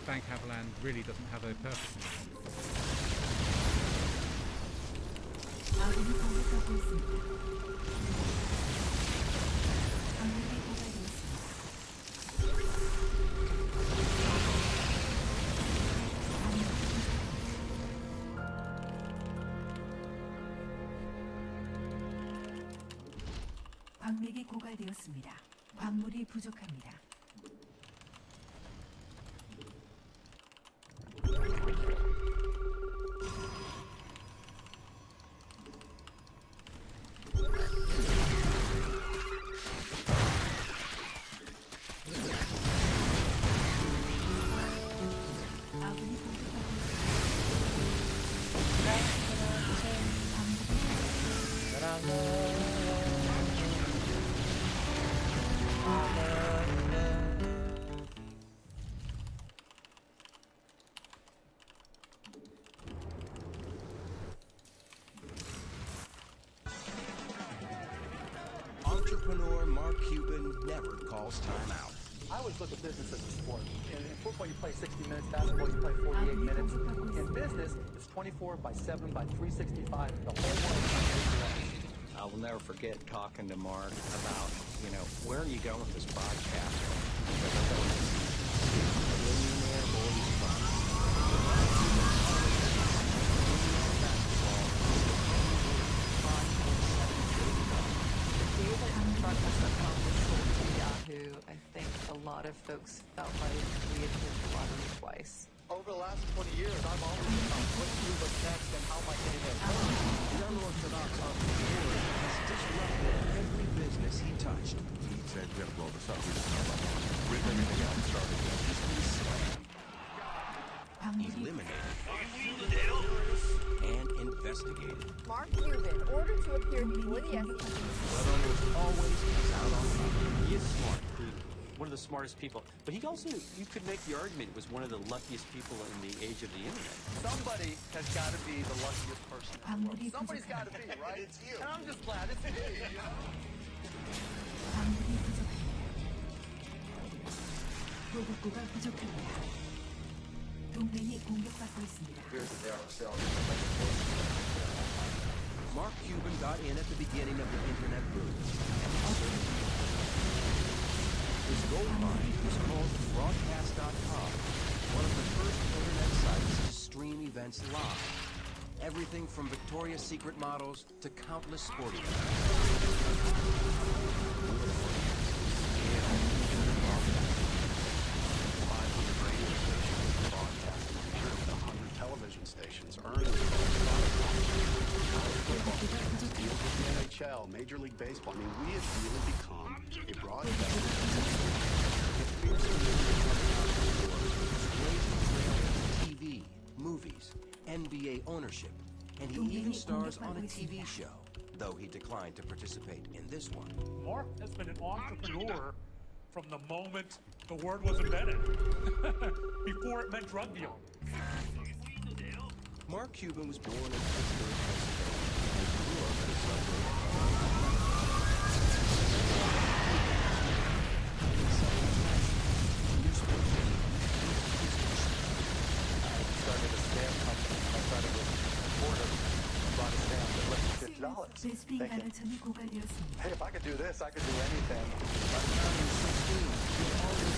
Bank Haveland really doesn't have a purpose anymore. 광맥이 고갈되었습니다. 광물이 부족합니다. Entrepreneur Mark Cuban never calls time out. I always look at business as a sport. In football, you play 60 minutes. Basketball, you play 48 minutes. In business, it's 24/7 by 365. The whole world is I will never forget talking to Mark about, where are you going with this podcast? Because I thought it was Millionaire Boys Fun. The day that Breakfast.com was sold to Yahoo, I think a lot of folks felt like we had hit the lottery twice. Over the last 20 years, I've always thought, what's new, what's next, and how am I getting it? The unorthodox entrepreneur has disrupted every business he touched. He said, we have to blow this up. We just rip everything out and start again. He's been slammed, eliminated, and investigated. Mark Cuban, ordered to appear before the SEC. But always comes out on top. He is smart. One of the smartest people. But he also, you could make the argument, was one of the luckiest people in the age of the internet. Somebody has got to be the luckiest person in the world. Somebody's got to be, right? It's you. And I'm just glad it's me, 보급고가 부족합니다. 동맹이 공격받고 있습니다. Mark Cuban got in at the beginning of the internet boom. His gold mine was called Broadcast.com, one of the first internet sites to stream events live. Everything from Victoria's Secret models to countless sporting television stations, earning NHL, Major League Baseball. I mean, we have really become a broadcast. TV, movies, NBA ownership, and he even stars on a TV show, though he declined to participate in this one. Mark has been an entrepreneur from the moment the word was invented, before it meant drug deal. Mark Cuban was born in Pittsburgh, Pennsylvania, and grew up in a suburb. Started a stamp company. I started with a quarter, bought a stamp that left me $50. 베스핀 가루천이 고갈되었습니다. Hey, if I could do this, I could do anything. By the time he was 16, he already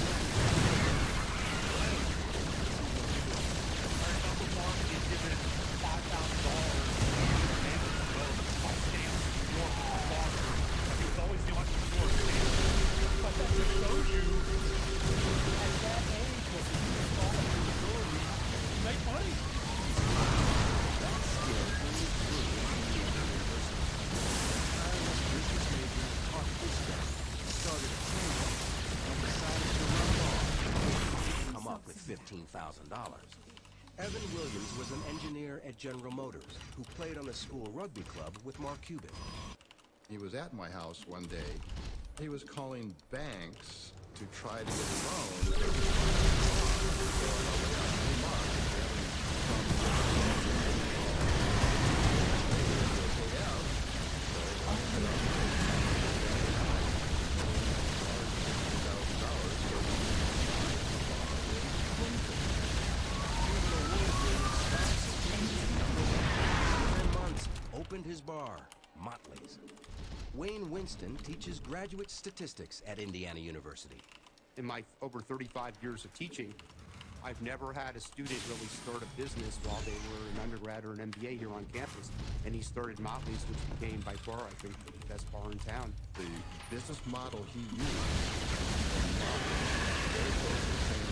$15,000. Evan Williams was an engineer at General Motors who played on a school rugby club with Mark Cuban. He was at my house one day. He was calling banks to try to get a loan. Opened his bar, Motley's. Wayne Winston teaches graduate statistics at Indiana University. In my over 35 years of teaching, I've never had a student really start a business while they were an undergrad or an MBA here on campus. And he started Motley's, which became by far, I think, the best bar in town. The business model he used, very close to the same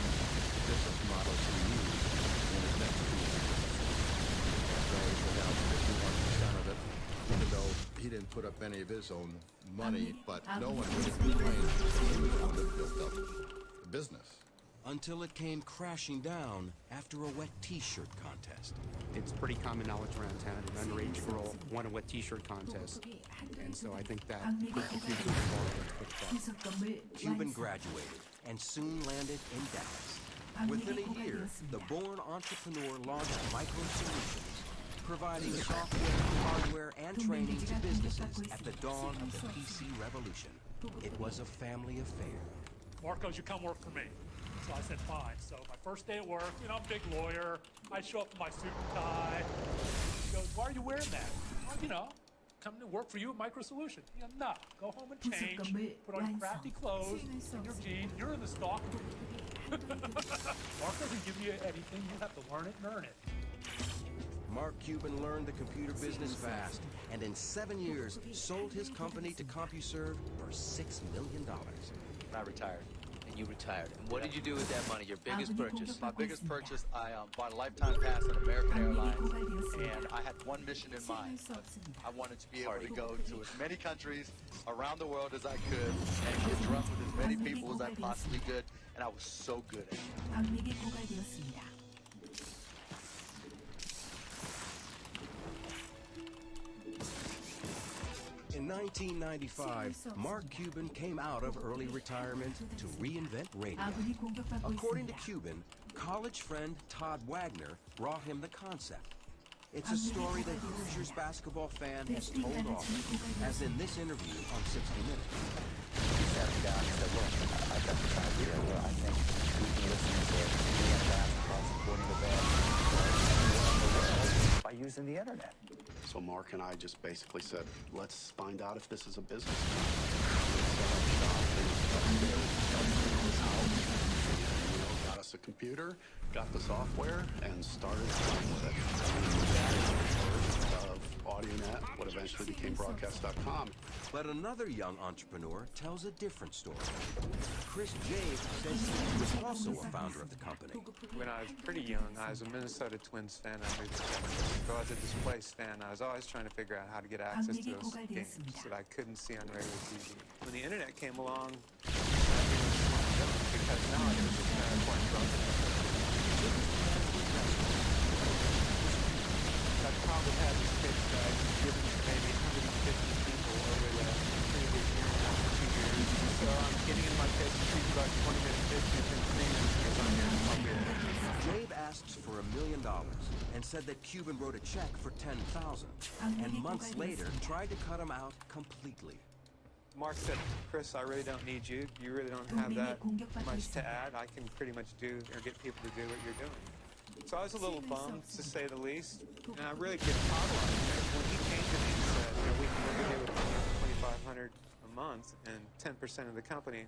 business model he used in his next two businesses. So he put out 51% of it, even though he didn't put up any of his own money, but no one really complained. He was the one that built up the business. Until it came crashing down after a wet T-shirt contest. It's pretty common knowledge around town. An underage girl won a wet T-shirt contest, and so I think that Cuban graduated and soon landed in Dallas. Within a year, the born entrepreneur launched Micro Solutions, providing software, hardware, and training to businesses at the dawn of the PC revolution. It was a family affair. Marcos, you come work for me. So I said, fine. So my first day at work, you know, I'm a big lawyer. I show up in my suit and tie. He goes, why are you wearing that? Well, you know, coming to work for you at MicroSolution. You know, no, go home and change, put on your crafty clothes, and your jeans. You're in the stock. Mark doesn't give you anything. You have to learn it and earn it. Mark Cuban learned the computer business fast, and in 7 years, sold his company to CompuServe for $6 million. I retired, and you retired. And what did you do with that money, your biggest purchase? My biggest purchase, I bought a lifetime pass on American Airlines, and I had one mission in mind. I wanted to be able to go to as many countries around the world as I could and get drunk with as many people as I possibly could, and I was so good at it. In 1995, Mark Cuban came out of early retirement to reinvent radio. According to Cuban, college friend Todd Wagner brought him the concept. It's a story the Hoosiers basketball fan has told often, as in this interview on 60 Minutes. He sat me down and said, look, I've got this idea where I think we can listen to Indiana basketball supporting the band around the world by using the internet. So Mark and I just basically said, let's find out if this is a business. Got us a computer, got the software, and started playing with it. Of AudioNet, what eventually became Broadcast.com. But another young entrepreneur tells a different story. Chris James says he was also a founder of the company. When I was pretty young, I was a Minnesota Twins fan. I moved to San Francisco. I was a displaced fan. I was always trying to figure out how to get access to those games that I couldn't see on regular TV. When the internet came along, I didn't because now it was just kind of important I probably had this pitch that I'd given to maybe 150 people over the previous year and a half, 2 years. So I'm getting in my pitch and she's about 20-minute pitches and 3 minutes because I'm here to help you. Jabe asked for $1 million and said that Cuban wrote a check for $10,000, and months later tried to cut him out completely. Mark said, Chris, I really don't need you. You really don't have that much to add. I can pretty much do or get people to do what you're doing. So I was a little bummed, to say the least, and I really get Todd on it. When he came to me and said, you know, we can look at it with $2,500 a month and 10% of the company,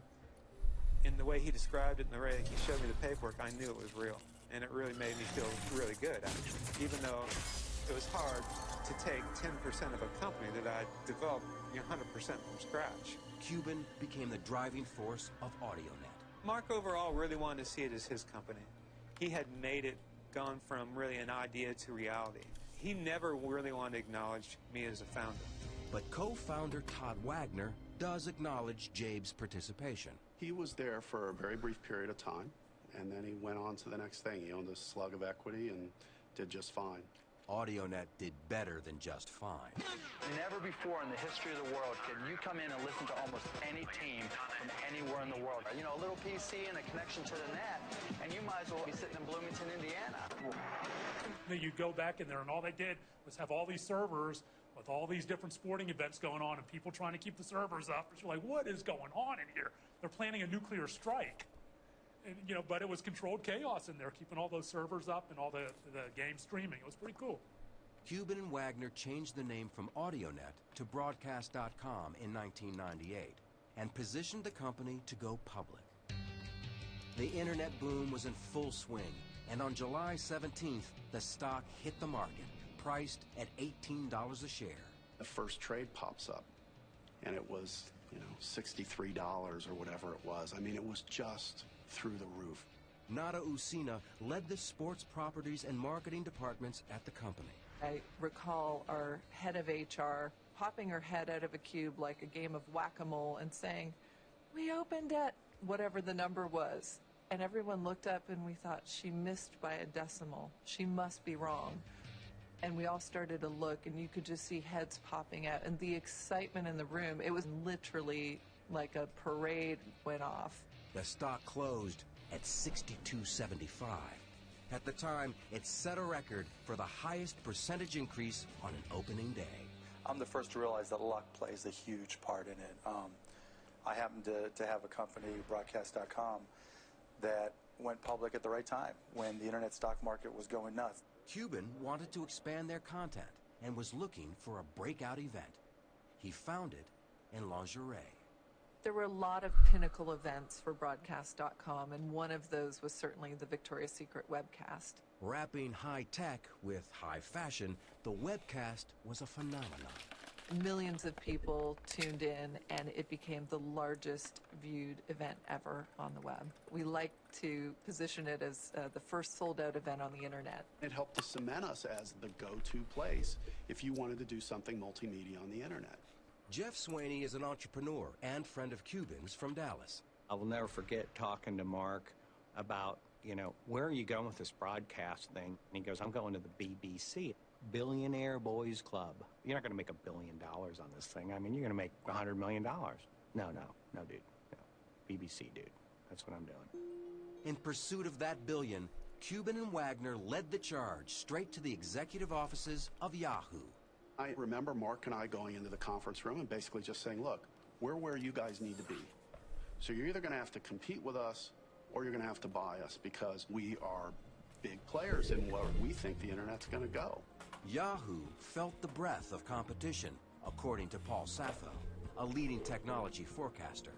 in the way he described it and the way he showed me the paperwork, I knew it was real. And it really made me feel really good, actually. Even though it was hard to take 10% of a company that I'd developed 100% from scratch. Cuban became the driving force of AudioNet. Mark overall really wanted to see it as his company. He had made it gone from really an idea to reality. He never really wanted to acknowledge me as a founder. But co-founder Todd Wagner does acknowledge Jabe's participation. He was there for a very brief period of time, and then he went on to the next thing. He owned a slug of equity and did just fine. AudioNet did better than just fine. Never before in the history of the world can you come in and listen to almost any team from anywhere in the world. You know, a little PC and a connection to the net, and you might as well be sitting in Bloomington, Indiana. You go back in there, and all they did was have all these servers with all these different sporting events going on, and people trying to keep the servers up. You're like, what is going on in here? They're planning a nuclear strike. And, you know, but it was controlled chaos in there, keeping all those servers up and all the game streaming. It was pretty cool. Cuban and Wagner changed the name from AudioNet to Broadcast.com in 1998 and positioned the company to go public. The internet boom was in full swing, and on July 17th, the stock hit the market, priced at $18 a share. The first trade pops up, and it was, you know, $63 or whatever it was. I mean, it was just through the roof. Nada Usina led the sports properties and marketing departments at the company. I recall our head of HR popping her head out of a cube like a game of whack-a-mole and saying, "We opened at," whatever the number was. And everyone looked up and we thought, she missed by a decimal. She must be wrong. And we all started to look, and you could just see heads popping out. And the excitement in the room, it was literally like a parade went off. The stock closed at $62.75. At the time, it set a record for the highest percentage increase on an opening day. I'm the first to realize that luck plays a huge part in it. I happen to have a company, Broadcast.com, that went public at the right time when the internet stock market was going nuts. Cuban wanted to expand their content and was looking for a breakout event. He found it in lingerie. There were a lot of pinnacle events for Broadcast.com, and one of those was certainly the Victoria's Secret webcast. Wrapping high tech with high fashion, the webcast was a phenomenon. Millions of people tuned in, and it became the largest viewed event ever on the web. We like to position it as the first sold-out event on the internet. It helped to cement us as the go-to place if you wanted to do something multimedia on the internet. Jeff Swaney is an entrepreneur and friend of Cuban's from Dallas. I will never forget talking to Mark about, where are you going with this broadcast thing? And he goes, I'm going to the BBC, Billionaire Boys Club. You're not going to make $1 billion on this thing. I mean, you're going to make $100 million. No, dude. No. BBC, dude. That's what I'm doing. In pursuit of that billion, Cuban and Wagner led the charge straight to the executive offices of Yahoo. I remember Mark and I going into the conference room and basically just saying, look, we're where you guys need to be. So you're either going to have to compete with us or you're going to have to buy us because we are big players in where we think the internet's going to go. Yahoo felt the breath of competition, according to Paul Saffo, a leading technology forecaster.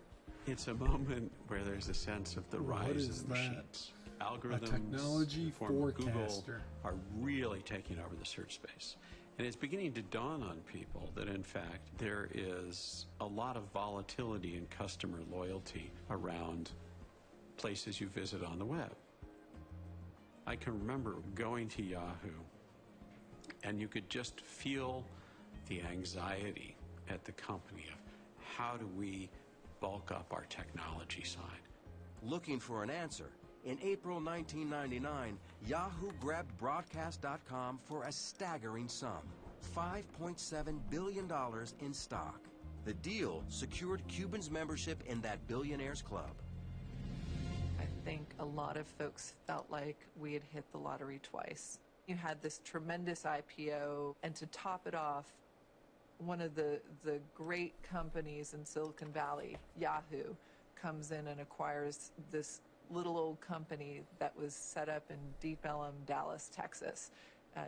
It's a moment where there's a sense of the rise of the machines. Algorithms, a technology Google forecaster, are really taking over the search space. And it's beginning to dawn on people that, in fact, there is a lot of volatility in customer loyalty around places you visit on the web. I can remember going to Yahoo, and you could just feel the anxiety at the company of how do we bulk up our technology side. Looking for an answer, in April 1999, Yahoo grabbed Broadcast.com for a staggering sum, $5.7 billion in stock. The deal secured Cuban's membership in that billionaires club. I think a lot of folks felt like we had hit the lottery twice. You had this tremendous IPO, and to top it off, one of the great companies in Silicon Valley, Yahoo, comes in and acquires this little old company that was set up in Deep Ellum, Dallas, Texas.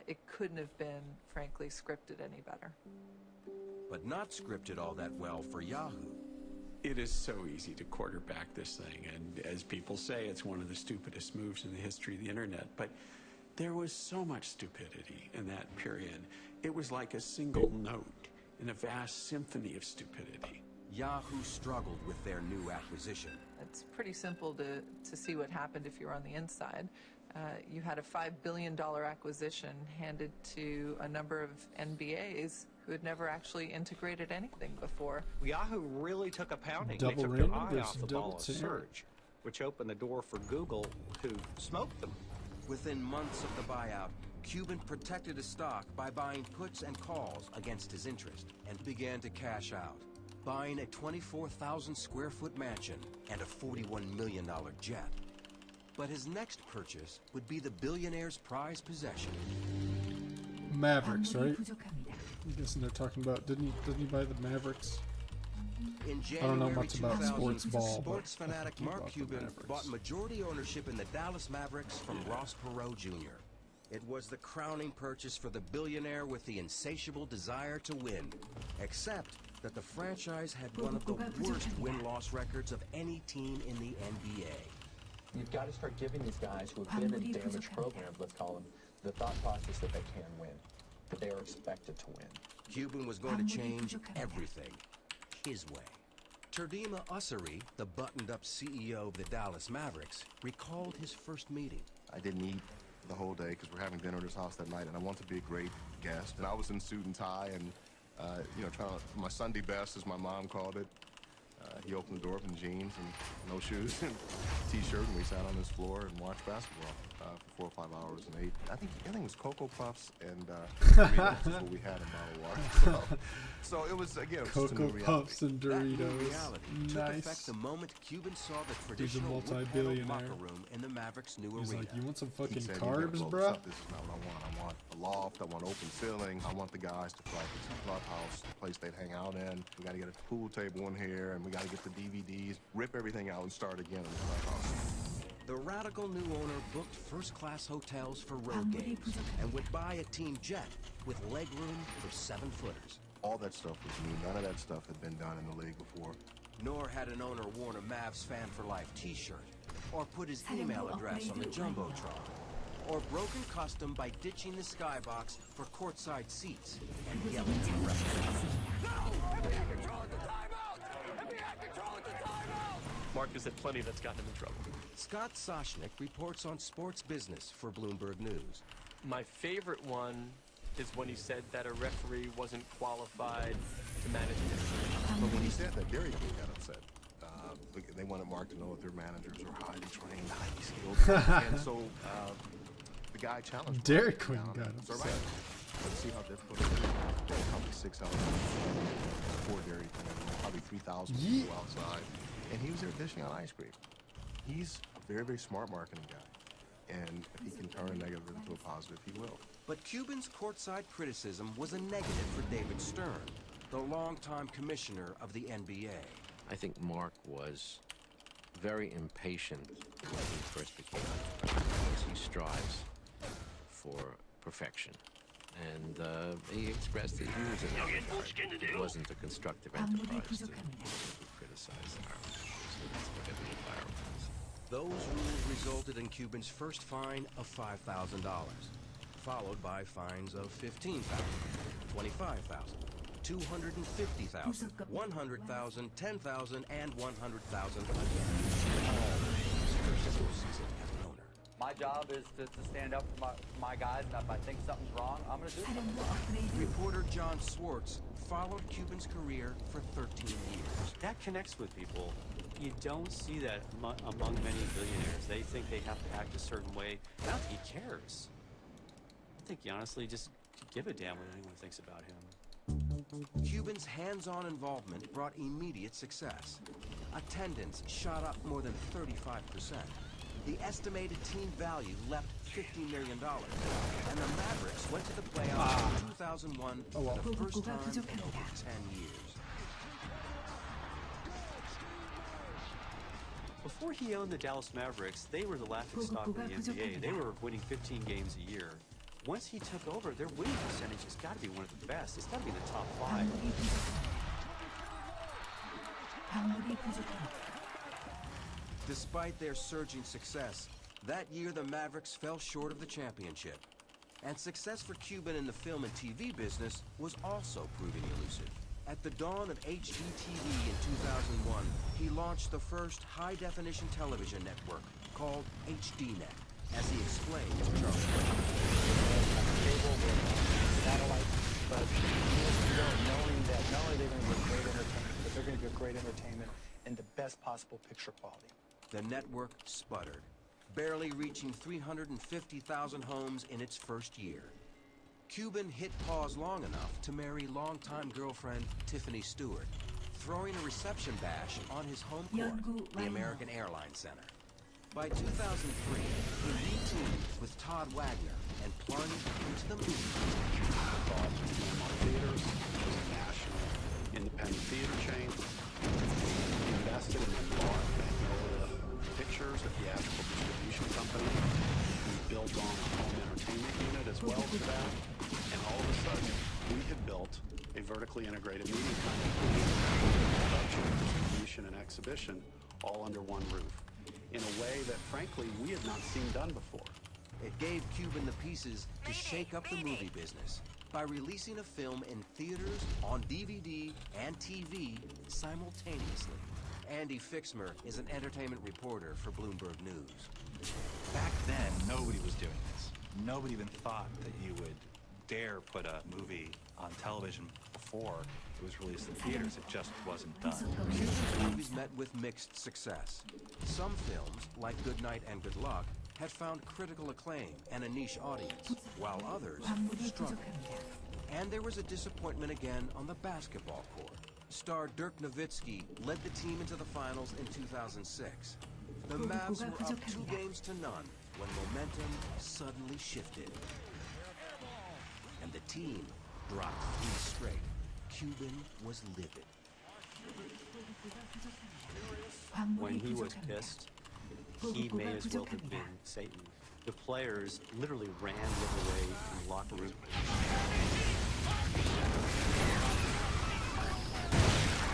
It couldn't have been, frankly, scripted any better. But not scripted all that well for Yahoo. It is so easy to quarterback this thing, and as people say, it's one of the stupidest moves in the history of the internet. But there was so much stupidity in that period. It was like a single note in a vast symphony of stupidity. Yahoo struggled with their new acquisition. It's pretty simple to see what happened if you're on the inside. You had a $5 billion acquisition handed to a number of NBAs who had never actually integrated anything before. Yahoo really took a pounding. Double they took random their eye versus off the double ball of team. search, which opened the door for Google to smoke them. Within months of the buyout, Cuban protected his stock by buying puts and calls against his interest and began to cash out, buying a 24,000 square foot mansion and a $41 million jet. But his next purchase would be the billionaire's prized possession. Mavericks, right? I'm guessing they're talking about, didn't he buy the Mavericks? In I don't know January much about 2000, sports ball, sports but I fanatic think he Mark bought the Cuban Mavericks. bought majority ownership in the Dallas Mavericks from Ross Perot Jr. It was the crowning purchase for the billionaire with the insatiable desire to win, except that the franchise had one of the worst win-loss records of any team in the NBA. You've got to start giving these guys who have been in damage programs, let's call them, the thought process that they can win, that they are expected to win. Cuban was going to change everything his way. Terdema Ussery, the buttoned-up CEO of the Dallas Mavericks, recalled his first meeting. I didn't eat the whole day because we're having dinner at his house that night, and I want to be a great guest. And I was in suit and tie and, trying to, my Sunday best, as my mom called it. He opened the door up in jeans and no shoes and t-shirt, and we sat on his floor and watched basketball for 4 or 5 hours and ate. I think it was Cocoa Puffs and Doritos is what we had in bottled water. So it was, again, it was just a new Cocoa reality. Puffs and That new Doritos. reality took Nice. effect the moment Cuban saw the He's a traditional wood-paneled multi-billionaire. locker room in the Mavericks' new He's arena. like, you want some He fucking said, "You gotta carbs, blow this bro? up. This is not what I want. I want a loft. I want open ceiling. I want the guys to practice in the clubhouse, the place they'd hang out in. We got to get a pool table in here, and we got to get the DVDs, rip everything out, and start again in the clubhouse." The radical new owner booked first-class hotels for road games and would buy a team jet with legroom for 7-footers. All that stuff was new. None of that stuff had been done in the league before. Nor had an owner worn a Mavs Fan for Life t-shirt, or put his email address on the Jumbotron, or broken custom by ditching the skybox for courtside seats and yelling at the referee. Marcus had plenty that's gotten him in trouble. Scott Soshnick reports on sports business for Bloomberg News. My favorite one is when he said that a referee wasn't qualified to manage him. But when he said that, Dairy Queen got upset. They wanted Mark to know that their managers are highly trained, highly skilled. And so the guy challenged Dairy Mark Queen down. got So, upset. let's see how difficult it is. Probably 6 hours before Dairy Queen. Probably 3,000 people outside. And he was there dishing out ice cream. He's a very, very smart marketing guy. And if he can turn a negative into a positive, he will. But Cuban's courtside criticism was a negative for David Stern, the longtime commissioner of the NBA. I think Mark was very impatient when he first became because he strives for perfection. And he expressed his views in that regard. It wasn't a constructive enterprise to criticize our prohibited firearms. Those rules resulted in Cuban's first fine of $5,000, followed by fines of $15,000, $25,000, $250,000, $100,000, $10,000, and $100,000 again. All his first full season as an owner. My job is to stand up for my guys, and if I think something's wrong, I'm going to do something. Reporter John Swartz followed Cuban's career for 13 years. That connects with people. You don't see that among many billionaires. They think they have to act a certain way. I don't think he cares. I think he honestly just could give a damn what anyone thinks about him. Cuban's hands-on involvement brought immediate success. Attendance shot up more than 35%. The estimated team value leapt $50 million. And the Mavericks went to the playoffs in 2001 for the first time in over 10 years. Before he owned the Dallas Mavericks, they were the laughingstock of the NBA. They were winning 15 games a year. Once he took over, their winning percentage has got to be one of the best. It's got to be in the top 5. Despite their surging success, that year the Mavericks fell short of the championship. And success for Cuban in the film and TV business was also proving elusive. At the dawn of HGTV in 2001, he launched the first high-definition television network called HDNet, as he explained to Charles Cable with satellite, but knowing that not only are they going to get great entertainment, but they're going to get great entertainment in the best possible picture quality. The network sputtered, barely reaching 350,000 homes in its first year. Cuban hit pause long enough to marry longtime girlfriend Tiffany Stewart, throwing a reception bash on his home court, the American Airlines Center. By 2003, he re-teamed with Todd Wagner and plunged into the movie. Theaters was a national independent theater chain. He invested in the bar Magnolia Pictures, a theatrical distribution company. We built on a home entertainment unit as well for that. And all of a sudden, we had built a vertically integrated media company. Production, distribution, and exhibition all under one roof, in a way that, frankly, we had not seen done before. It gave Cuban the pieces to shake up the movie business by releasing a film in theaters, on DVD, and TV simultaneously. Andy Fixmer is an entertainment reporter for Bloomberg News. Back then, nobody was doing this. Nobody even thought that you would dare put a movie on television before it was released in theaters. It just wasn't done. Cuban's movies met with mixed success. Some films, like Good Night and Good Luck, had found critical acclaim and a niche audience, while others struggled. And there was a disappointment again on the basketball court. Star Dirk Nowitzki led the team into the finals in 2006. The Mavs were up 2 games to none when momentum suddenly shifted. And the team dropped 3 straight. Cuban was livid. When he was pissed, he may as well have been Satan. The players literally ran the other way in the locker room.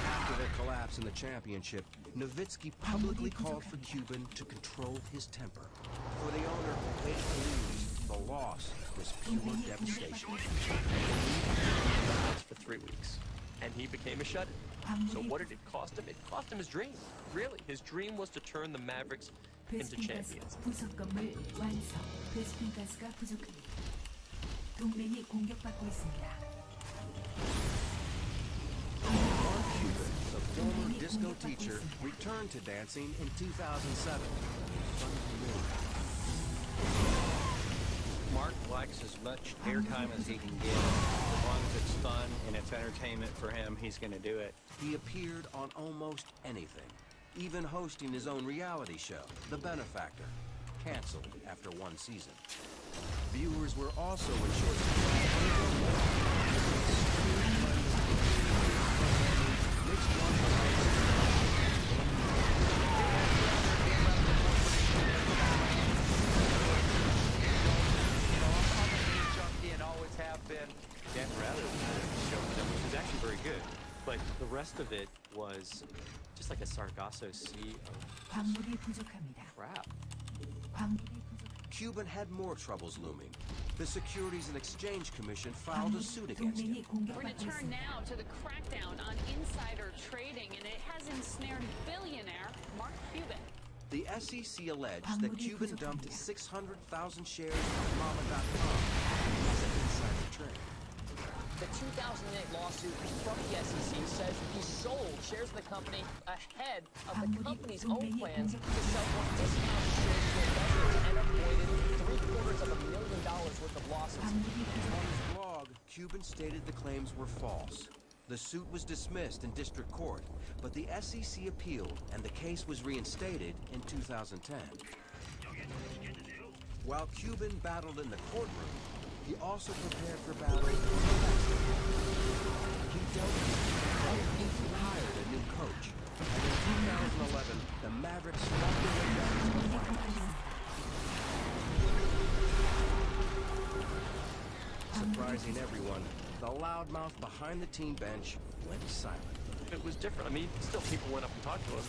After their collapse in the championship, Nowitzki publicly called for Cuban to control his temper. For the owner who hated to lose, the loss was pure devastation. For 3 weeks, and he became a shut-in. So what did it cost him? It cost him his dream. Really, his dream was to turn the Mavericks into champions. 부속 건물 완성. 베스핀 가스가 부족합니다. 동맹이 공격받고 있습니다. Mark Cuban, the former disco teacher, returned to dancing in 2007. Mark likes as much airtime as he can get. As long as it's fun and it's entertainment for him, he's going to do it. He appeared on almost anything, even hosting his own reality show, The Benefactor, canceled after 1 season. Viewers were also assured and always have been. Yeah, rather than the show, which was actually very good. But the rest of it was just like a Sargasso Sea of 광물이 부족합니다. crap. Cuban had more troubles looming. The Securities and Exchange Commission filed a suit against him. We're going to turn now to the crackdown on insider trading, and it has ensnared billionaire Mark Cuban. The SEC alleged that Cuban dumped 600,000 shares of Mama.com as an insider trade. The 2008 lawsuit from the SEC says he sold shares of the company ahead of the company's own plans to sell more discounted shares to investors and avoided $750,000 worth of losses. On his blog, Cuban stated the claims were false. The suit was dismissed in district court, but the SEC appealed and the case was reinstated in 2010. While Cuban battled in the courtroom, he also prepared for battle. He dealt with he hired a new coach, and in 2011, the Mavericks walked away from the finals. Surprising everyone, the loudmouth behind the team bench went silent. It was different. I mean, still people went up and talked to him,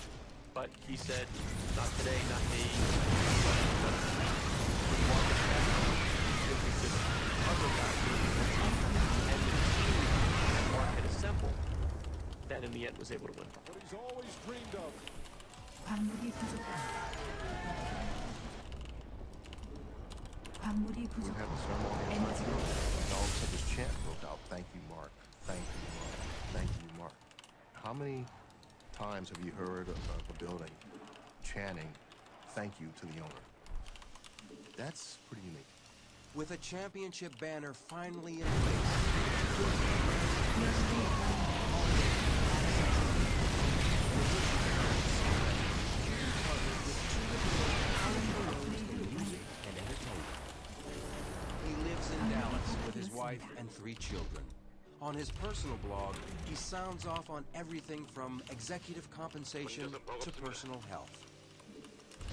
but he said, not today, not me. And the team that Mark had assembled, that in the end was able to win. What he's always dreamed of. 광물이 부족합니다. 광물이 We had 부족합니다. a ceremony in Montreal, and all of a sudden this chant broke out. Thank you, Mark. Thank you, Mark. Thank you, Mark. How many times have you heard of a building chanting thank you to the owner? That's pretty unique. With a championship banner finally in place, he lives in Dallas with his wife and 3 children. On his personal blog, he sounds off on everything from executive compensation to personal health.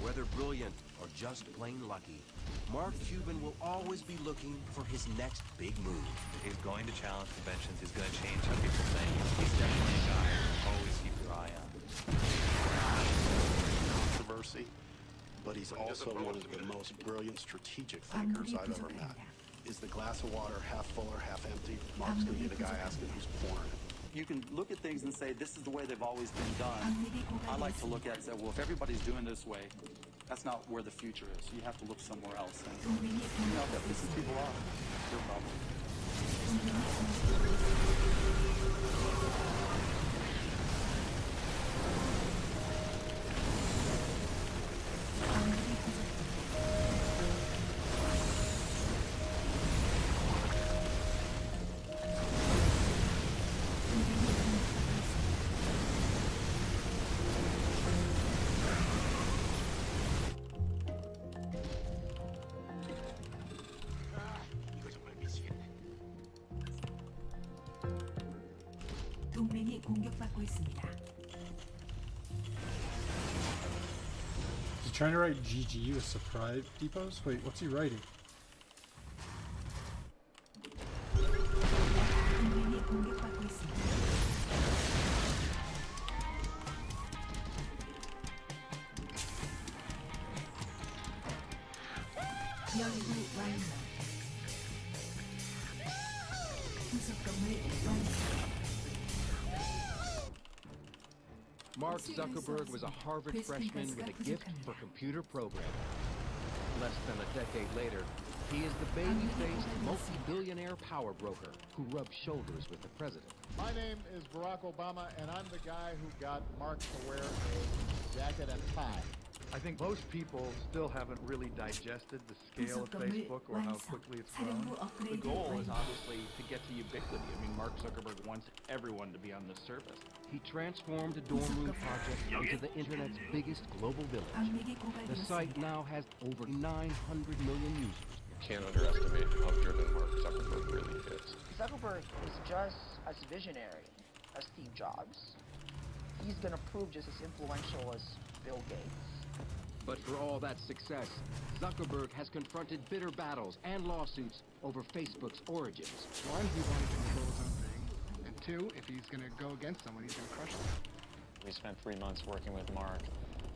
Whether brilliant or just plain lucky, Mark Cuban will always be looking for his next big move. He's going to challenge conventions. He's going to change how people think. He's definitely a guy to always keep your eye on. Controversy, but he's also one of the most brilliant strategic thinkers I've ever met. Is the glass of water half full or half empty? Mark's going to be the guy asking who's pouring it. You can look at things and say, this is the way they've always been done. I like to look at it and say, well, if everybody's doing this way, that's not where the future is. You have to look somewhere else. And, you know, if that pisses people off, it's your problem. 공격받고 있습니다. He's trying to write GG with surprise depots? Wait, what's he writing? 동맹이 공격받고 있습니다. 연구 완료. 부속 건물 완성. Mark Zuckerberg was a Harvard freshman with a gift for computer programming. Less than a decade later, he is the baby-faced, multi-billionaire power broker who rubs shoulders with the president. My name is Barack Obama, and I'm the guy who got Mark to wear a jacket and tie. I think most people still haven't really digested the scale of Facebook or how quickly it's grown. The goal is obviously to get to ubiquity. I mean, Mark Zuckerberg wants everyone to be on this service. He transformed a dorm room project into the internet's biggest global village. The site now has over 900 million users. You can't underestimate how driven Mark Zuckerberg really is. Zuckerberg is just as visionary as Steve Jobs. He's going to prove just as influential as Bill Gates. But for all that success, Zuckerberg has confronted bitter battles and lawsuits over Facebook's origins. One, he wanted to control his own thing. And two, if he's going to go against someone, he's going to crush them. We spent 3 months working with Mark,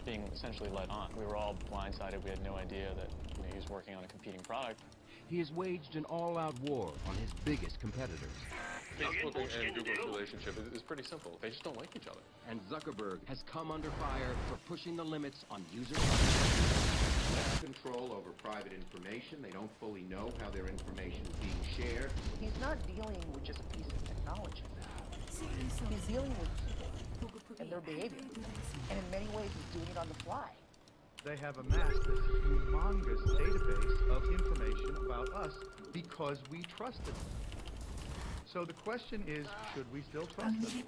being essentially led on. We were all blindsided. We had no idea that he was working on a competing product. He has waged an all-out war on his biggest competitors. Facebook and Google's relationship is pretty simple. They just don't like each other. And Zuckerberg has come under fire for pushing the limits on user control over private information. They don't fully know how their information is being shared. He's not dealing with just a piece of technology. He's dealing with people and their behavior. And in many ways, he's doing it on the fly. They have amassed this humongous database of information about us because we trusted them. So the question is, should we still trust them?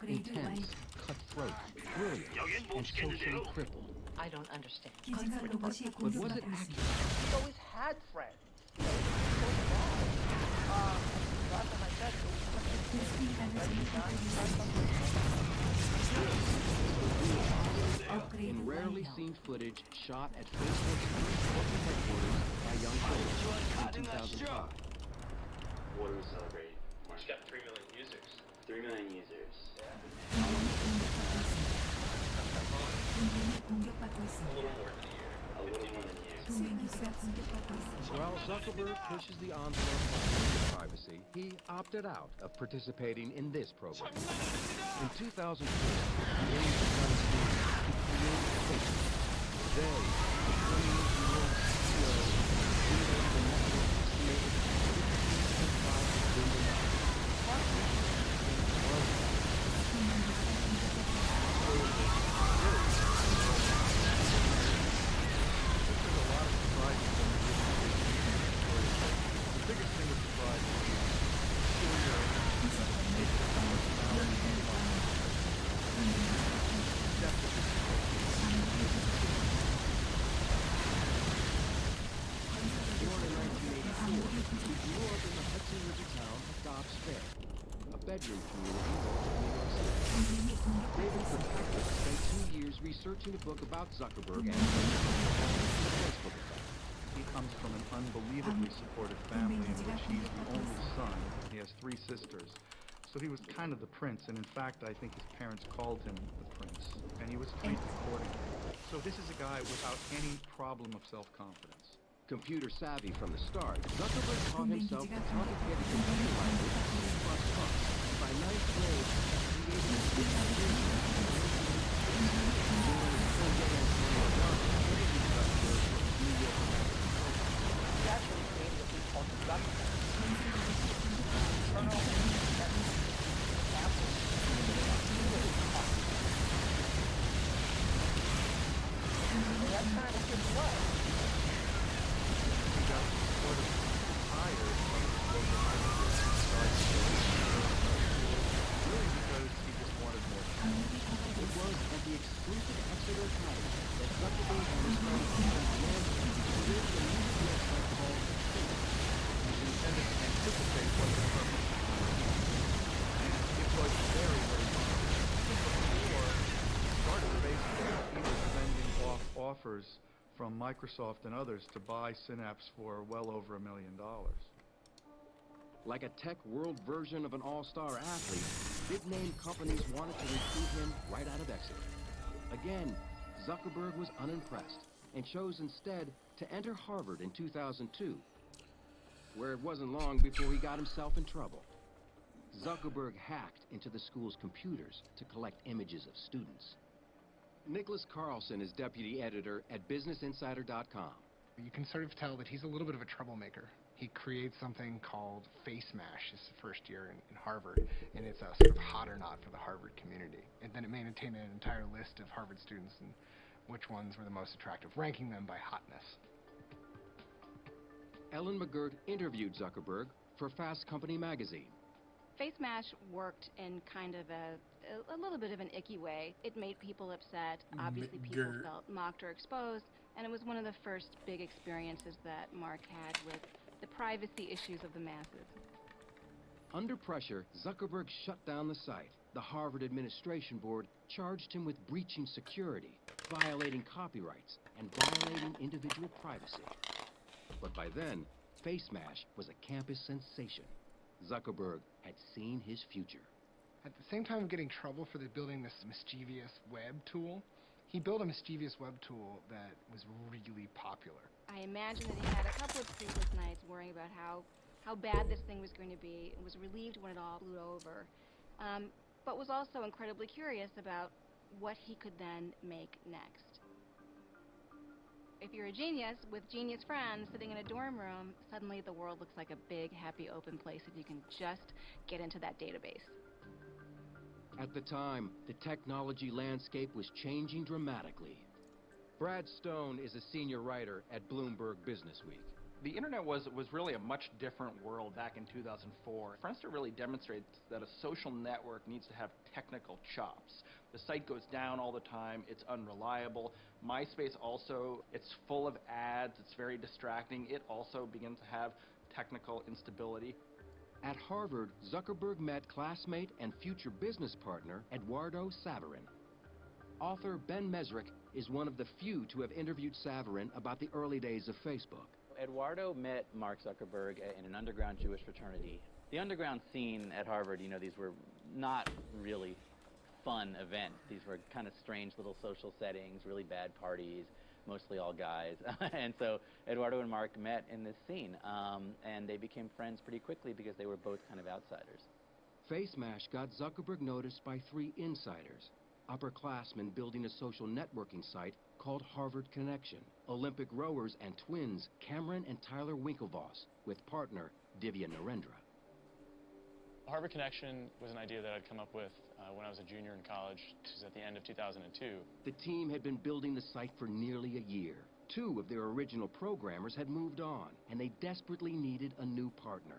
Intense, cutthroat, brilliant, and socially crippled. I don't understand. But was it accurate? He's always had friends. Last time I checked, in rarely seen footage shot at Facebook's corporate headquarters by young Phillips in 2005. What are we celebrating? Mark's got 3 million users. 3 million users. While Zuckerberg pushes the envelope of privacy, he opted out of participating in this program. In 2004, he aimed to create Facebook. Today, the 28-year-old CEO created the network estimated at $15.5 billion. Bedroom community in New York City. David Kirkpatrick spent 2 years researching a book about Zuckerberg and Facebook effect. He comes from an unbelievably supportive family in which he's the only son. He has 3 sisters. So he was kind of the prince, and in fact, I think his parents called him the prince, and he was treated accordingly. So this is a guy without any problem of self-confidence. Computer savvy from the start, Zuckerberg taught himself the complicated computer language C++. By 9th grade, he created He actually created a thing called the Zuckerberg. what? He got sort of tired of his local high school and started really because he just wanted more time. It was at the exclusive Exeter Academy that Zuckerberg and his friends began to build a new website called Facebook, which was intended to anticipate what the purpose of the and it was very, very hard. Before he started Facebook, he was sending off offers from Microsoft and others to buy Synapse for well over $1 million. Like a tech world version of an all-star athlete, big-name companies wanted to recruit him right out of Exeter. Again, Zuckerberg was unimpressed and chose instead to enter Harvard in 2002, where it wasn't long before he got himself in trouble. Zuckerberg hacked into the school's computers to collect images of students. Nicholas Carlson is deputy editor at BusinessInsider.com. You can sort of tell that he's a little bit of a troublemaker. He creates something called FaceMash his first year in Harvard, and it's a sort of hot or not for the Harvard community. And then it maintained an entire list of Harvard students and which ones were the most attractive, ranking them by hotness. Ellen McGirt interviewed Zuckerberg for Fast Company magazine. FaceMash worked in kind of a little bit of an icky way. It made people upset. Obviously, people felt mocked or exposed, and it was one of the first big experiences that Mark had with the privacy issues of the masses. Under pressure, Zuckerberg shut down the site. The Harvard Administration Board charged him with breaching security, violating copyrights, and violating individual privacy. But by then, FaceMash was a campus sensation. Zuckerberg had seen his future. At the same time of getting trouble for building this mischievous web tool, he built a mischievous web tool that was really popular. I imagine that he had a couple of sleepless nights worrying about how bad this thing was going to be, and was relieved when it all blew over, but was also incredibly curious about what he could then make next. If you're a genius with genius friends sitting in a dorm room, suddenly the world looks like a big, happy, open place if you can just get into that database. At the time, the technology landscape was changing dramatically. Brad Stone is a senior writer at Bloomberg Businessweek. The internet was really a much different world back in 2004. Friendster really demonstrates that a social network needs to have technical chops. The site goes down all the time, it's unreliable. MySpace also, it's full of ads, it's very distracting. It also begins to have technical instability. At Harvard, Zuckerberg met classmate and future business partner Eduardo Saverin. Author Ben Mesrick is one of the few to have interviewed Saverin about the early days of Facebook. Eduardo met Mark Zuckerberg in an underground Jewish fraternity. The underground scene at Harvard, you know, these were not really fun events. These were kind of strange little social settings, really bad parties, mostly all guys. And so Eduardo and Mark met in this scene, and they became friends pretty quickly because they were both kind of outsiders. FaceMash got Zuckerberg noticed by three insiders, upperclassmen building a social networking site called Harvard Connection, Olympic rowers and twins Cameron and Tyler Winklevoss, with partner Divya Narendra. Harvard Connection was an idea that I'd come up with when I was a junior in college. This was at the end of 2002. The team had been building the site for nearly a year. Two of their original programmers had moved on, and they desperately needed a new partner.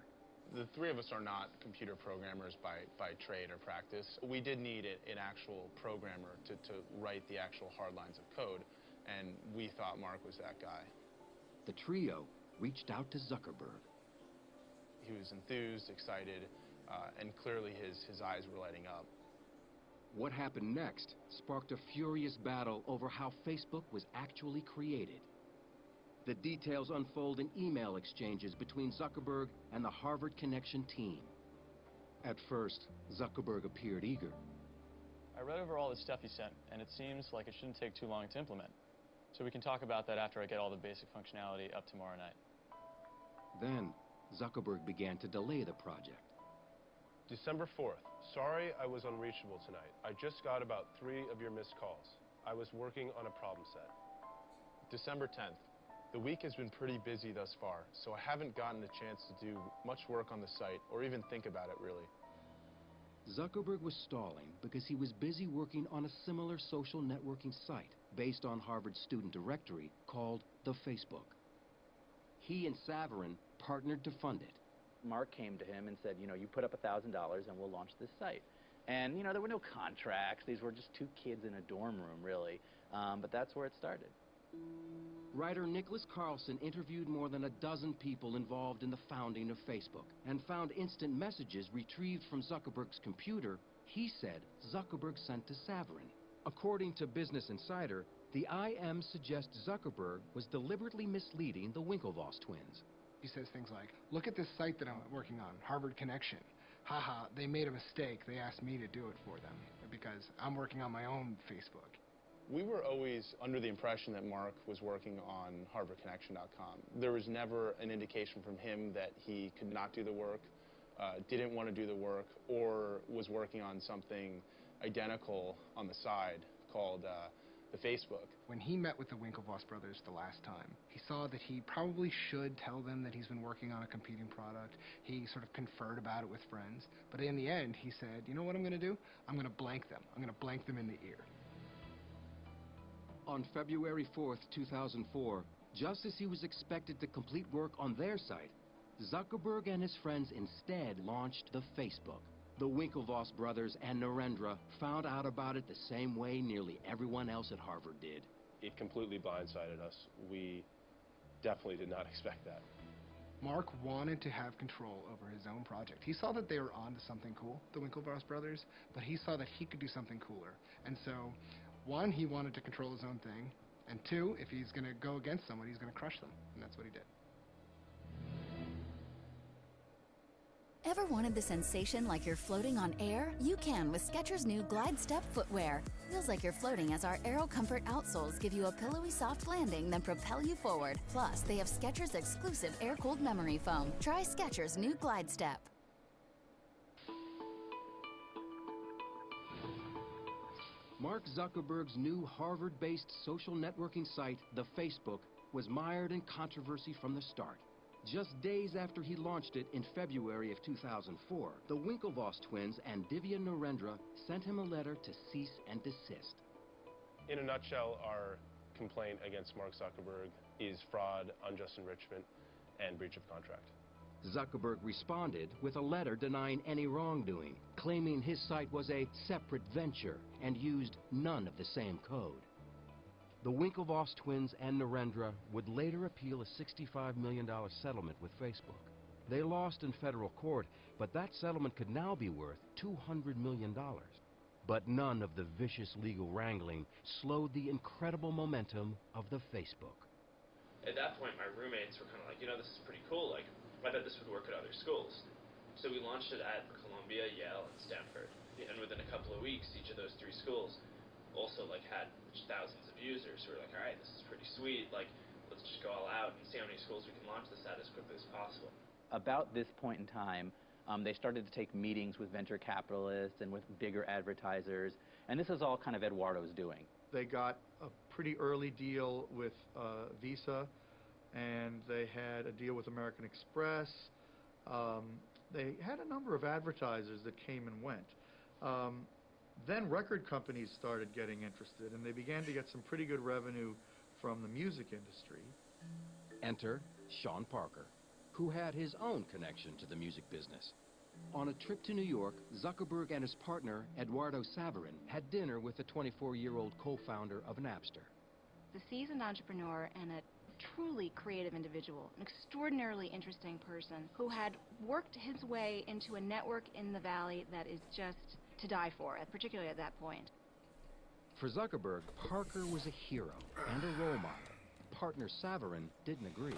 The three of us are not computer programmers by trade or practice. We did need an actual programmer to write the actual hard lines of code, and we thought Mark was that guy. The trio reached out to Zuckerberg. He was enthused, excited, and clearly his eyes were lighting up. What happened next sparked a furious battle over how Facebook was actually created. The details unfold in email exchanges between Zuckerberg and the Harvard Connection team. At first, Zuckerberg appeared eager. I read over all the stuff you sent, and it seems like it shouldn't take too long to implement. So we can talk about that after I get all the basic functionality up tomorrow night. Then, Zuckerberg began to delay the project. December 4th. Sorry I was unreachable tonight. I just got about 3 of your missed calls. I was working on a problem set. December 10th. The week has been pretty busy thus far, so I haven't gotten a chance to do much work on the site or even think about it really. Zuckerberg was stalling because he was busy working on a similar social networking site, based on Harvard's student directory called the Facebook. He and Savarin partnered to fund it. Mark came to him and said, you know, you put up $1,000 and we'll launch this site. And, you know, there were no contracts. These were just two kids in a dorm room, really. But that's where it started. Writer Nicholas Carlson interviewed more than a dozen people involved in the founding of Facebook and found instant messages retrieved from Zuckerberg's computer he said Zuckerberg sent to Savarin. According to Business Insider, the IM suggests Zuckerberg was deliberately misleading the Winklevoss twins. He says things like, look at this site that I'm working on, Harvard Connection. Haha, they made a mistake. They asked me to do it for them because I'm working on my own Facebook. We were always under the impression that Mark was working on HarvardConnection.com. There was never an indication from him that he could not do the work, didn't want to do the work, or was working on something identical on the side called the Facebook. When he met with the Winklevoss brothers the last time, he saw that he probably should tell them that he's been working on a competing product. He sort of conferred about it with friends. But in the end, he said, you know what I'm going to do? I'm going to blank them. I'm going to blank them in the ear. On February 4th, 2004, just as he was expected to complete work on their site, Zuckerberg and his friends instead launched the Facebook. The Winklevoss brothers and Narendra found out about it the same way nearly everyone else at Harvard did. It completely blindsided us. We definitely did not expect that. Mark wanted to have control over his own project. He saw that they were onto something cool, the Winklevoss brothers, but he saw that he could do something cooler. And so, one, he wanted to control his own thing, and two, if he's going to go against someone, he's going to crush them, and that's what he did. Ever wanted the sensation like you're floating on air? You can with Skechers' new Glide Step footwear. Feels like you're floating as our Aero Comfort outsoles give you a pillowy soft landing, then propel you forward. Plus, they have Skechers' exclusive air-cooled memory foam. Try Skechers' new Glide Step. Mark Zuckerberg's new Harvard-based social networking site, the Facebook, was mired in controversy from the start. Just days after he launched it in February of 2004, the Winklevoss twins and Divya Narendra sent him a letter to cease and desist. In a nutshell, our complaint against Mark Zuckerberg is fraud, unjust enrichment, and breach of contract. Zuckerberg responded with a letter denying any wrongdoing, claiming his site was a separate venture and used none of the same code. The Winklevoss twins and Narendra would later appeal a $65 million settlement with Facebook. They lost in federal court, but that settlement could now be worth $200 million. But none of the vicious legal wrangling slowed the incredible momentum of the Facebook. At that point, my roommates were kind of like, you know, this is pretty cool. Like, I bet this would work at other schools. So we launched it at Columbia, Yale, and Stanford. And within a couple of weeks, each of those three schools also had thousands of users who were like, all right, this is pretty sweet. Like, let's just go all out and see how many schools we can launch this at as quickly as possible. About this point in time, they started to take meetings with venture capitalists and with bigger advertisers, and this is all kind of Eduardo's doing. They got a pretty early deal with Visa, and they had a deal with American Express. They had a number of advertisers that came and went. Then record companies started getting interested, and they began to get some pretty good revenue from the music industry. Enter Sean Parker, who had his own connection to the music business. On a trip to New York, Zuckerberg and his partner, Eduardo Savarin, had dinner with the 24-year-old co-founder of Napster. The seasoned entrepreneur and a truly creative individual, an extraordinarily interesting person who had worked his way into a network in the Valley that is just to die for, particularly at that point. For Zuckerberg, Parker was a hero and a role model. Partner Savarin didn't agree.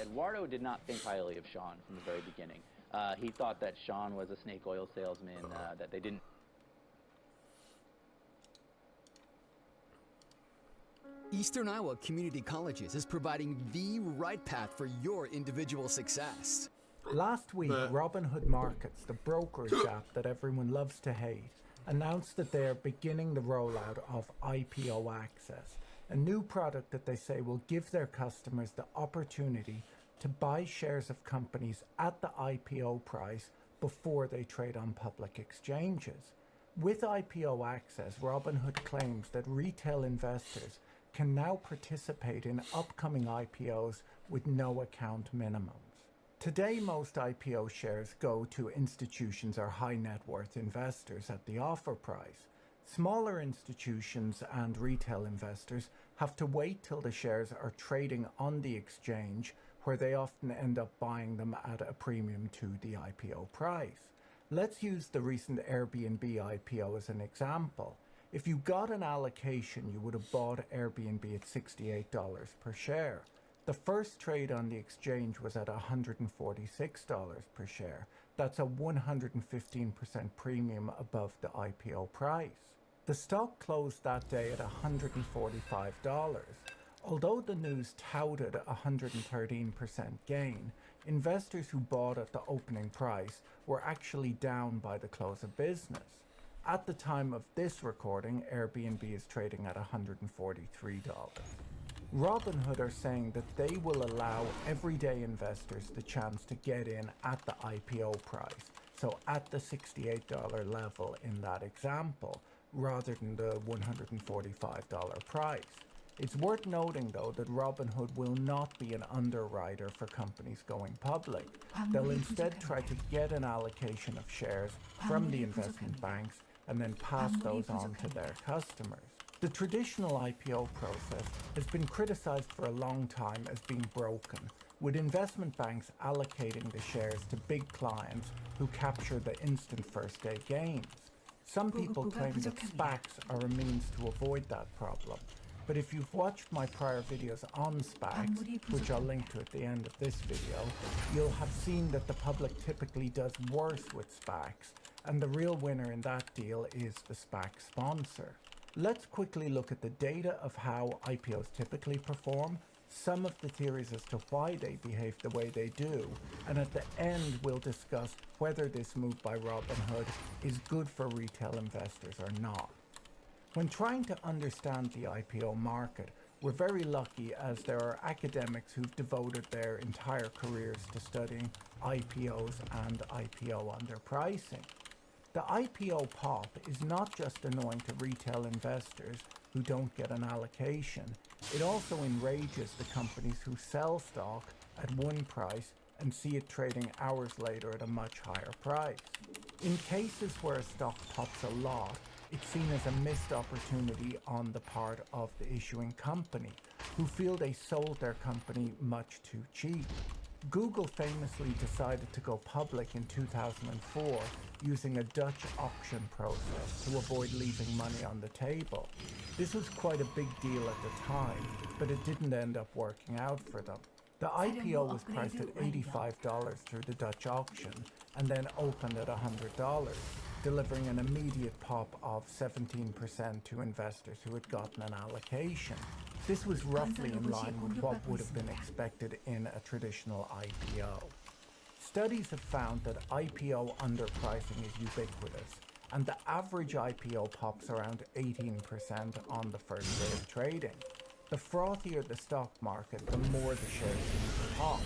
Eduardo did not think highly of Sean from the very beginning. He thought that Sean was a snake oil salesman, that they didn't... Eastern Iowa Community Colleges is providing the right path for your individual success. Last week, Robinhood Markets, the brokerage app that everyone loves to hate, announced that they are beginning the rollout of IPO Access, a new product that they say will give their customers the opportunity to buy shares of companies at the IPO price before they trade on public exchanges. With IPO Access, Robinhood claims that retail investors can now participate in upcoming IPOs with no account minimums. Today, most IPO shares go to institutions or high net worth investors at the offer price. Smaller institutions and retail investors have to wait till the shares are trading on the exchange, where they often end up buying them at a premium to the IPO price. Let's use the recent Airbnb IPO as an example. If you got an allocation, you would have bought Airbnb at $68 per share. The first trade on the exchange was at $146 per share. That's a 115% premium above the IPO price. The stock closed that day at $145. Although the news touted a 113% gain, investors who bought at the opening price were actually down by the close of business. At the time of this recording, Airbnb is trading at $143. Robinhood are saying that they will allow everyday investors the chance to get in at the IPO price, so at the $68 level in that example, rather than the $145 price. It's worth noting, though, that Robinhood will not be an underwriter for companies going public. They'll instead try to get an allocation of shares from the investment banks and then pass those on to their customers. The traditional IPO process has been criticized for a long time as being broken, with investment banks allocating the shares to big clients who capture the instant first-day gains. Some people claim that SPACs are a means to avoid that problem. But if you've watched my prior videos on SPACs, which I'll link to at the end of this video, you'll have seen that the public typically does worse with SPACs, and the real winner in that deal is the SPAC sponsor. Let's quickly look at the data of how IPOs typically perform, some of the theories as to why they behave the way they do, and at the end we'll discuss whether this move by Robinhood is good for retail investors or not. When trying to understand the IPO market, we're very lucky as there are academics who've devoted their entire careers to studying IPOs and IPO underpricing. The IPO pop is not just annoying to retail investors who don't get an allocation, it also enrages the companies who sell stock at one price and see it trading hours later at a much higher price. In cases where a stock pops a lot, it's seen as a missed opportunity on the part of the issuing company, who feel they sold their company much too cheap. Google famously decided to go public in 2004 using a Dutch auction process to avoid leaving money on the table. This was quite a big deal at the time, but it didn't end up working out for them. The IPO was priced at $85 through the Dutch auction and then opened at $100, delivering an immediate pop of 17% to investors who had gotten an allocation. This was roughly in line with what would have been expected in a traditional IPO. Studies have found that IPO underpricing is ubiquitous, and the average IPO pops around 18% on the first day of trading. The frothier the stock market, the more the shares seem to pop.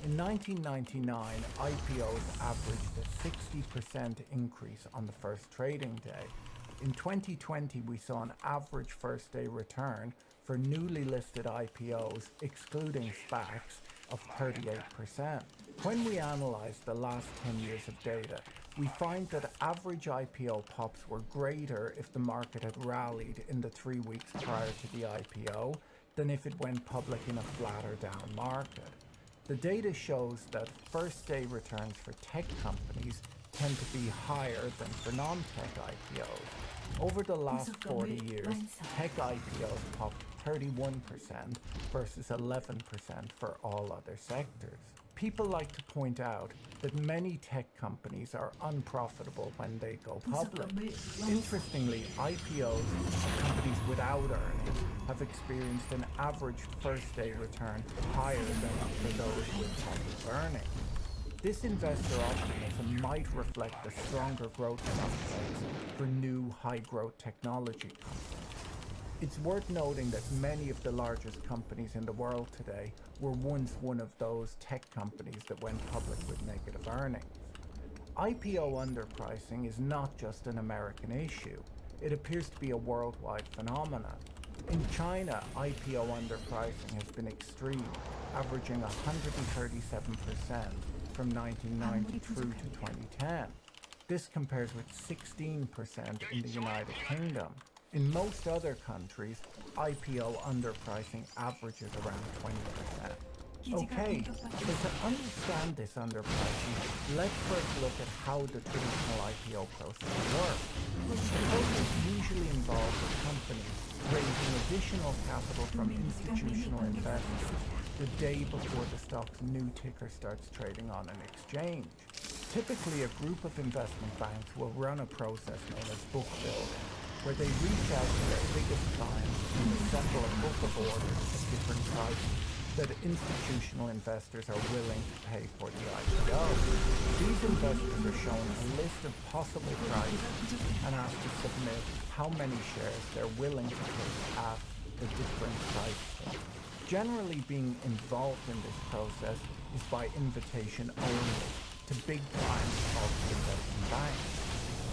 In 1999, IPOs averaged a 60% increase on the first trading day. In 2020, we saw an average first-day return for newly listed IPOs, excluding SPACs, of 38%. When we analyze the last 10 years of data, we find that average IPO pops were greater if the market had rallied in the 3 weeks prior to the IPO than if it went public in a flat or down market. The data shows that first-day returns for tech companies tend to be higher than for non-tech IPOs. Over the last 40 years, tech IPOs popped 31% versus 11% for all other sectors. People like to point out that many tech companies are unprofitable when they go public. Interestingly, IPOs of companies without earnings have experienced an average first-day return higher than for those with public earnings. This investor optimism might reflect the stronger growth prospects for new high-growth technology companies. It's worth noting that many of the largest companies in the world today were once one of those tech companies that went public with negative earnings. IPO underpricing is not just an American issue. It appears to be a worldwide phenomenon. In China, IPO underpricing has been extreme, averaging 137% from 1990 through to 2010. This compares with 16% in the United Kingdom. In most other countries, IPO underpricing averages around 20%. Okay, so to understand this underpricing, let's first look at how the traditional IPO process works. The process usually involves a company raising additional capital from institutional investors the day before the stock's new ticker starts trading on an exchange. Typically, a group of investment banks will run a process known as book building, where they reach out to their biggest clients and assemble a book of orders at different prices that institutional investors are willing to pay for the IPO. These investors are shown a list of possible prices and asked to submit how many shares they're willing to take at the different price points. Generally, being involved in this process is by invitation only to big clients of the investment bank.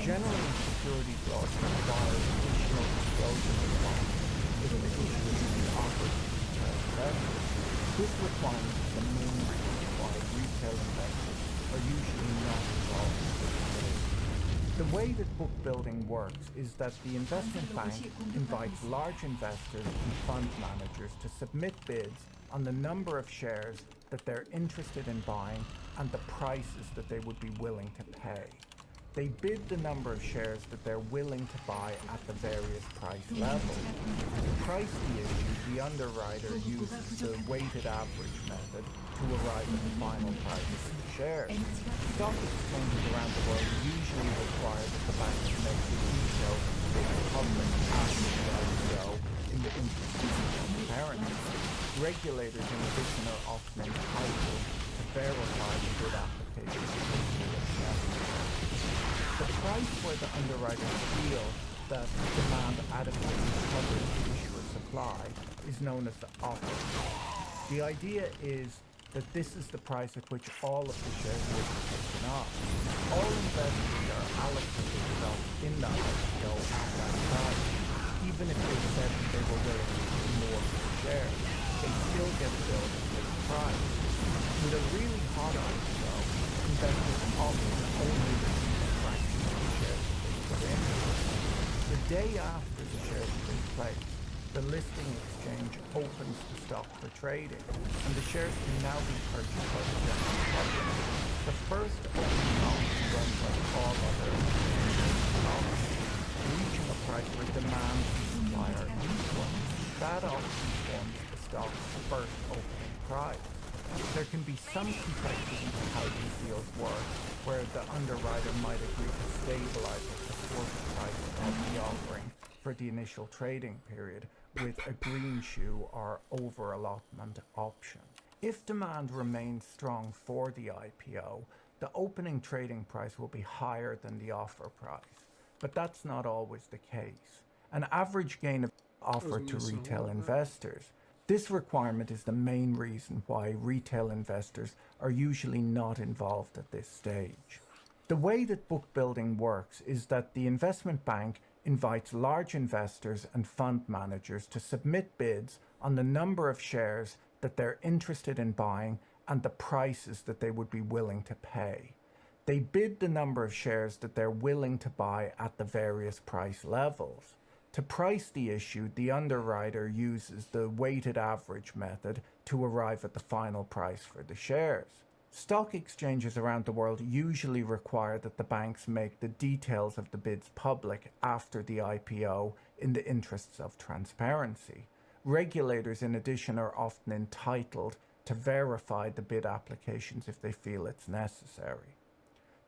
Generally, securities laws require additional disclosure requirements if the issuance is offered to retail investors. This requirement is the main reason why retail investors are usually not involved in this trade. The way that book building works is that the investment bank invites large investors and fund managers to submit bids on the number of shares that they're interested in buying and the prices that they would be willing to pay. They bid the number of shares that they're willing to buy at the various price levels. To price the issue, the underwriter uses the weighted average method to arrive at the final price of the shares. Stock exchanges around the world usually require that the banks make the details of the bid public after the IPO in the interest of transparency. Regulators, in addition, are often entitled to verify the bid application if necessary. The price where the underwriters feel that demand adequately covers the issuer supply is known as the offer price. The idea is that this is the price at which all of the shares will be taken off. All investors are allocated stock in the IPO at that price. Even if they said that they were willing to pay more for the shares, they still get billed at this price. With a really hot IPO, investors often only receive the day after the shares have been placed, the listing exchange opens the stock for trading, and the shares can now be purchased by the general public. The first opening auction runs like all other auctions, reaching a price where demand and supply are equal. That auction forms the stock's first opening price. There can be some complexity to how these deals work, where the underwriter might agree to stabilize or support the price of the offering for the initial trading period with a greenshoe or over-allotment option. If demand remains strong for the IPO, the opening trading price will be higher than the offer price, but that's not always the case. An average gain of offer to retail investors. This requirement is the main reason why retail investors are usually not involved at this stage. The way that book building works is that the investment bank invites large investors and fund managers to submit bids on the number of shares that they're interested in buying and the prices that they would be willing to pay. They bid the number of shares that they're willing to buy at the various price levels. To price the issue, the underwriter uses the weighted average method to arrive at the final price for the shares. Stock exchanges around the world usually require that the banks make the details of the bids public after the IPO in the interests of transparency. Regulators, in addition, are often entitled to verify the bid applications if they feel it's necessary.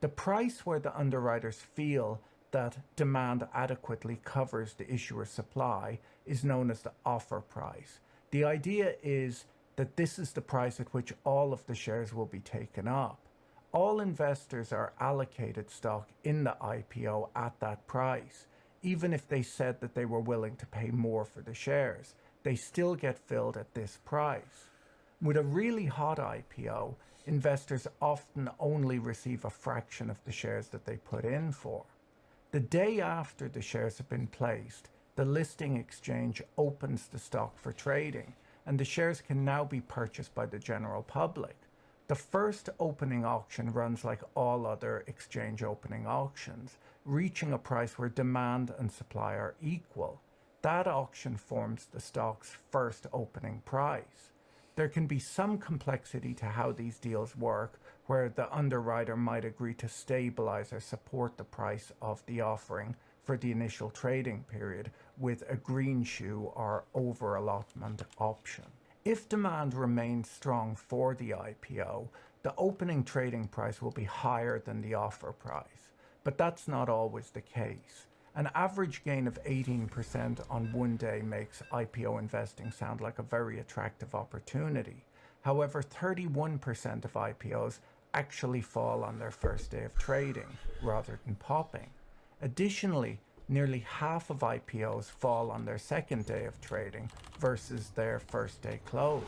The price where the underwriters feel that demand adequately covers the issuer's supply is known as the offer price. The idea is that this is the price at which all of the shares will be taken up. All investors are allocated stock in the IPO at that price. Even if they said that they were willing to pay more for the shares, they still get filled at this price. With a really hot IPO, investors often only receive a fraction of the shares that they put in for. The day after the shares have been placed, the listing exchange opens the stock for trading, and the shares can now be purchased by the general public. The first opening auction runs like all other exchange opening auctions, reaching a price where demand and supply are equal. That auction forms the stock's first opening price. There can be some complexity to how these deals work, where the underwriter might agree to stabilize or support the price of the offering for the initial trading period with a greenshoe or over-allotment option. If demand remains strong for the IPO, the opening trading price will be higher than the offer price, but that's not always the case. An average gain of 18% on one day makes IPO investing sound like a very attractive opportunity. However, 31% of IPOs actually fall on their first day of trading rather than popping. Additionally, nearly half of IPOs fall on their second day of trading versus their first day close.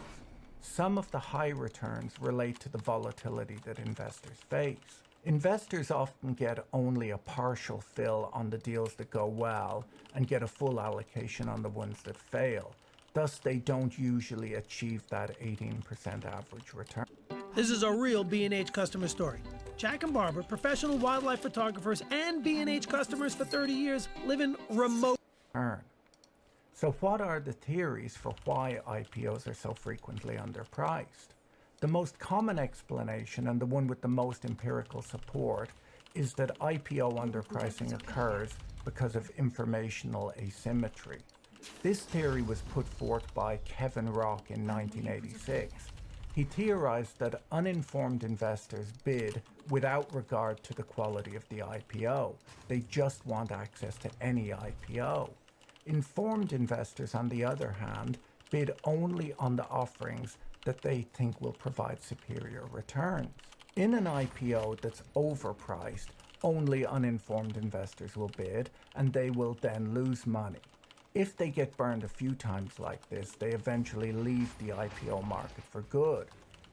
Some of the high returns relate to the volatility that investors face. Investors often get only a partial fill on the deals that go well and get a full allocation on the ones that fail. Thus, they don't usually achieve that 18% average return. This is a real B&H customer story. Jack and Barbara, professional wildlife photographers and B&H customers for 30 years, live in remote... So what are the theories for why IPOs are so frequently underpriced? The most common explanation, and the one with the most empirical support, is that IPO underpricing occurs because of informational asymmetry. This theory was put forth by Kevin Rock in 1986. He theorized that uninformed investors bid without regard to the quality of the IPO. They just want access to any IPO. Informed investors, on the other hand, bid only on the offerings that they think will provide superior returns. In an IPO that's overpriced, only uninformed investors will bid, and they will then lose money. If they get burned a few times like this, they eventually leave the IPO market for good.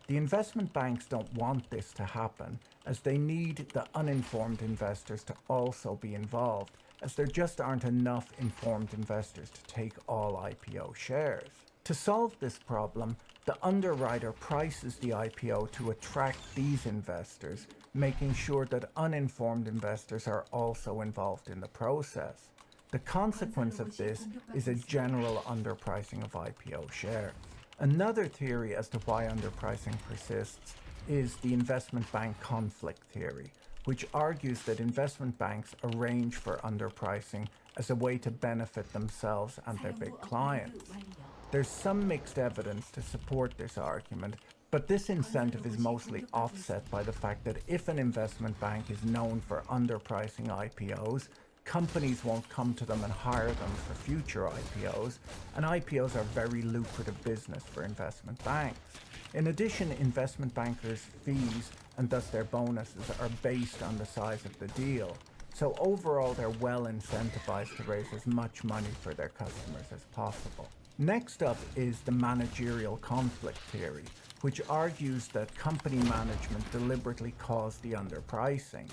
The investment banks don't want this to happen, as they need the uninformed investors to also be involved, as there just aren't enough informed investors to take all IPO shares. To solve this problem, the underwriter prices the IPO to attract these investors, making sure that uninformed investors are also involved in the process. The consequence of this is a general underpricing of IPO shares. Another theory as to why underpricing persists is the investment bank conflict theory, which argues that investment banks arrange for underpricing as a way to benefit themselves and their big clients. There's some mixed evidence to support this argument, but this incentive is mostly offset by the fact that if an investment bank is known for underpricing IPOs, companies won't come to them and hire them for future IPOs, and IPOs are very lucrative business for investment banks. In addition, investment bankers' fees, and thus their bonuses, are based on the size of the deal. So overall, they're well incentivized to raise as much money for their customers as possible. Next up is the managerial conflict theory, which argues that company management deliberately caused the underpricing.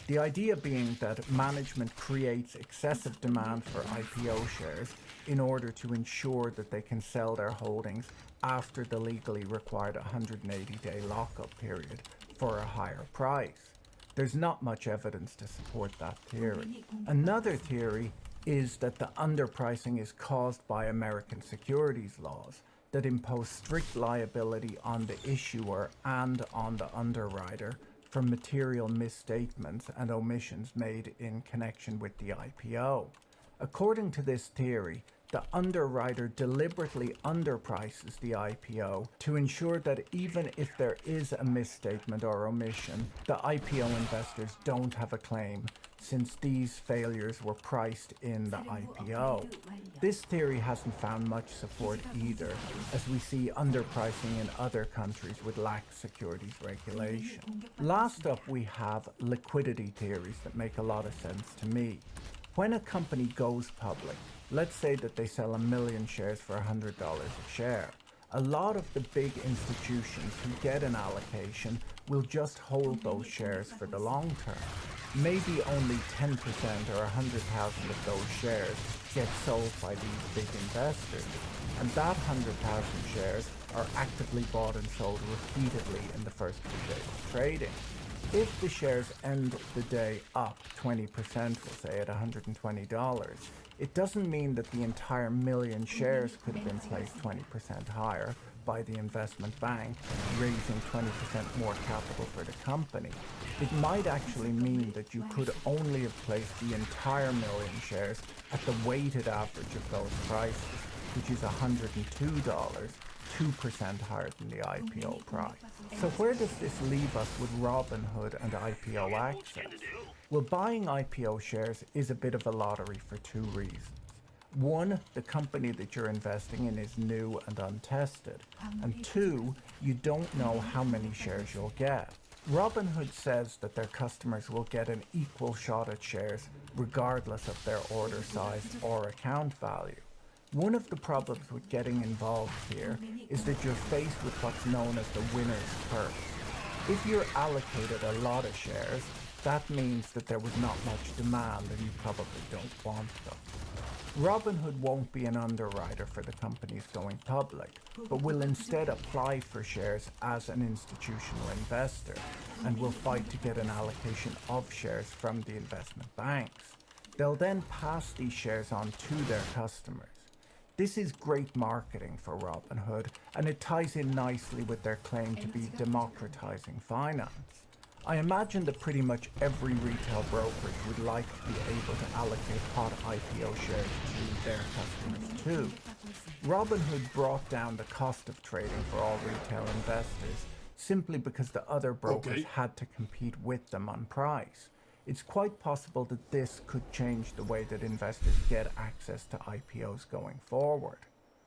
The idea being that management creates excessive demand for IPO shares in order to ensure that they can sell their holdings after the legally required 180-day lockup period for a higher price. There's not much evidence to support that theory. Another theory is that the underpricing is caused by American securities laws that impose strict liability on the issuer and on the underwriter for material misstatements and omissions made in connection with the IPO. According to this theory, the underwriter deliberately underprices the IPO to ensure that even if there is a misstatement or omission, the IPO investors don't have a claim, since these failures were priced in the IPO. This theory hasn't found much support either, as we see underpricing in other countries with lax securities regulation. Last up, we have liquidity theories that make a lot of sense to me. When a company goes public, let's say that they sell 1 million shares for $100 a share. A lot of the big institutions who get an allocation will just hold those shares for the long term. Maybe only 10% or 100,000 of those shares get sold by these big investors, and that 100,000 shares are actively bought and sold repeatedly in the first few days of trading. If the shares end the day up 20%, we'll say at $120, it doesn't mean that the entire million shares could have been placed 20% higher by the investment bank, raising 20% more capital for the company. It might actually mean that you could only have placed the entire million shares at the weighted average of those prices, which is $102, 2% higher than the IPO price. So where does this leave us with Robinhood and IPO access? Well, buying IPO shares is a bit of a lottery for two reasons. One, the company that you're investing in is new and untested. And two, you don't know how many shares you'll get. Robinhood says that their customers will get an equal shot at shares regardless of their order size or account value. One of the problems with getting involved here is that you're faced with what's known as the winner's curse. If you're allocated a lot of shares, that means that there was not much demand and you probably don't want them. Robinhood won't be an underwriter for the companies going public, but will instead apply for shares as an institutional investor and will fight to get an allocation of shares from the investment banks. They'll then pass these shares on to their customers. This is great marketing for Robinhood, and it ties in nicely with their claim to be democratizing finance. I imagine that pretty much every retail brokerage would like to be able to allocate hot IPO shares to their customers too. Robinhood brought down the cost of trading for all retail investors simply because the other brokers had to compete with them on price. It's quite possible that this could change the way that investors get access to IPOs going forward.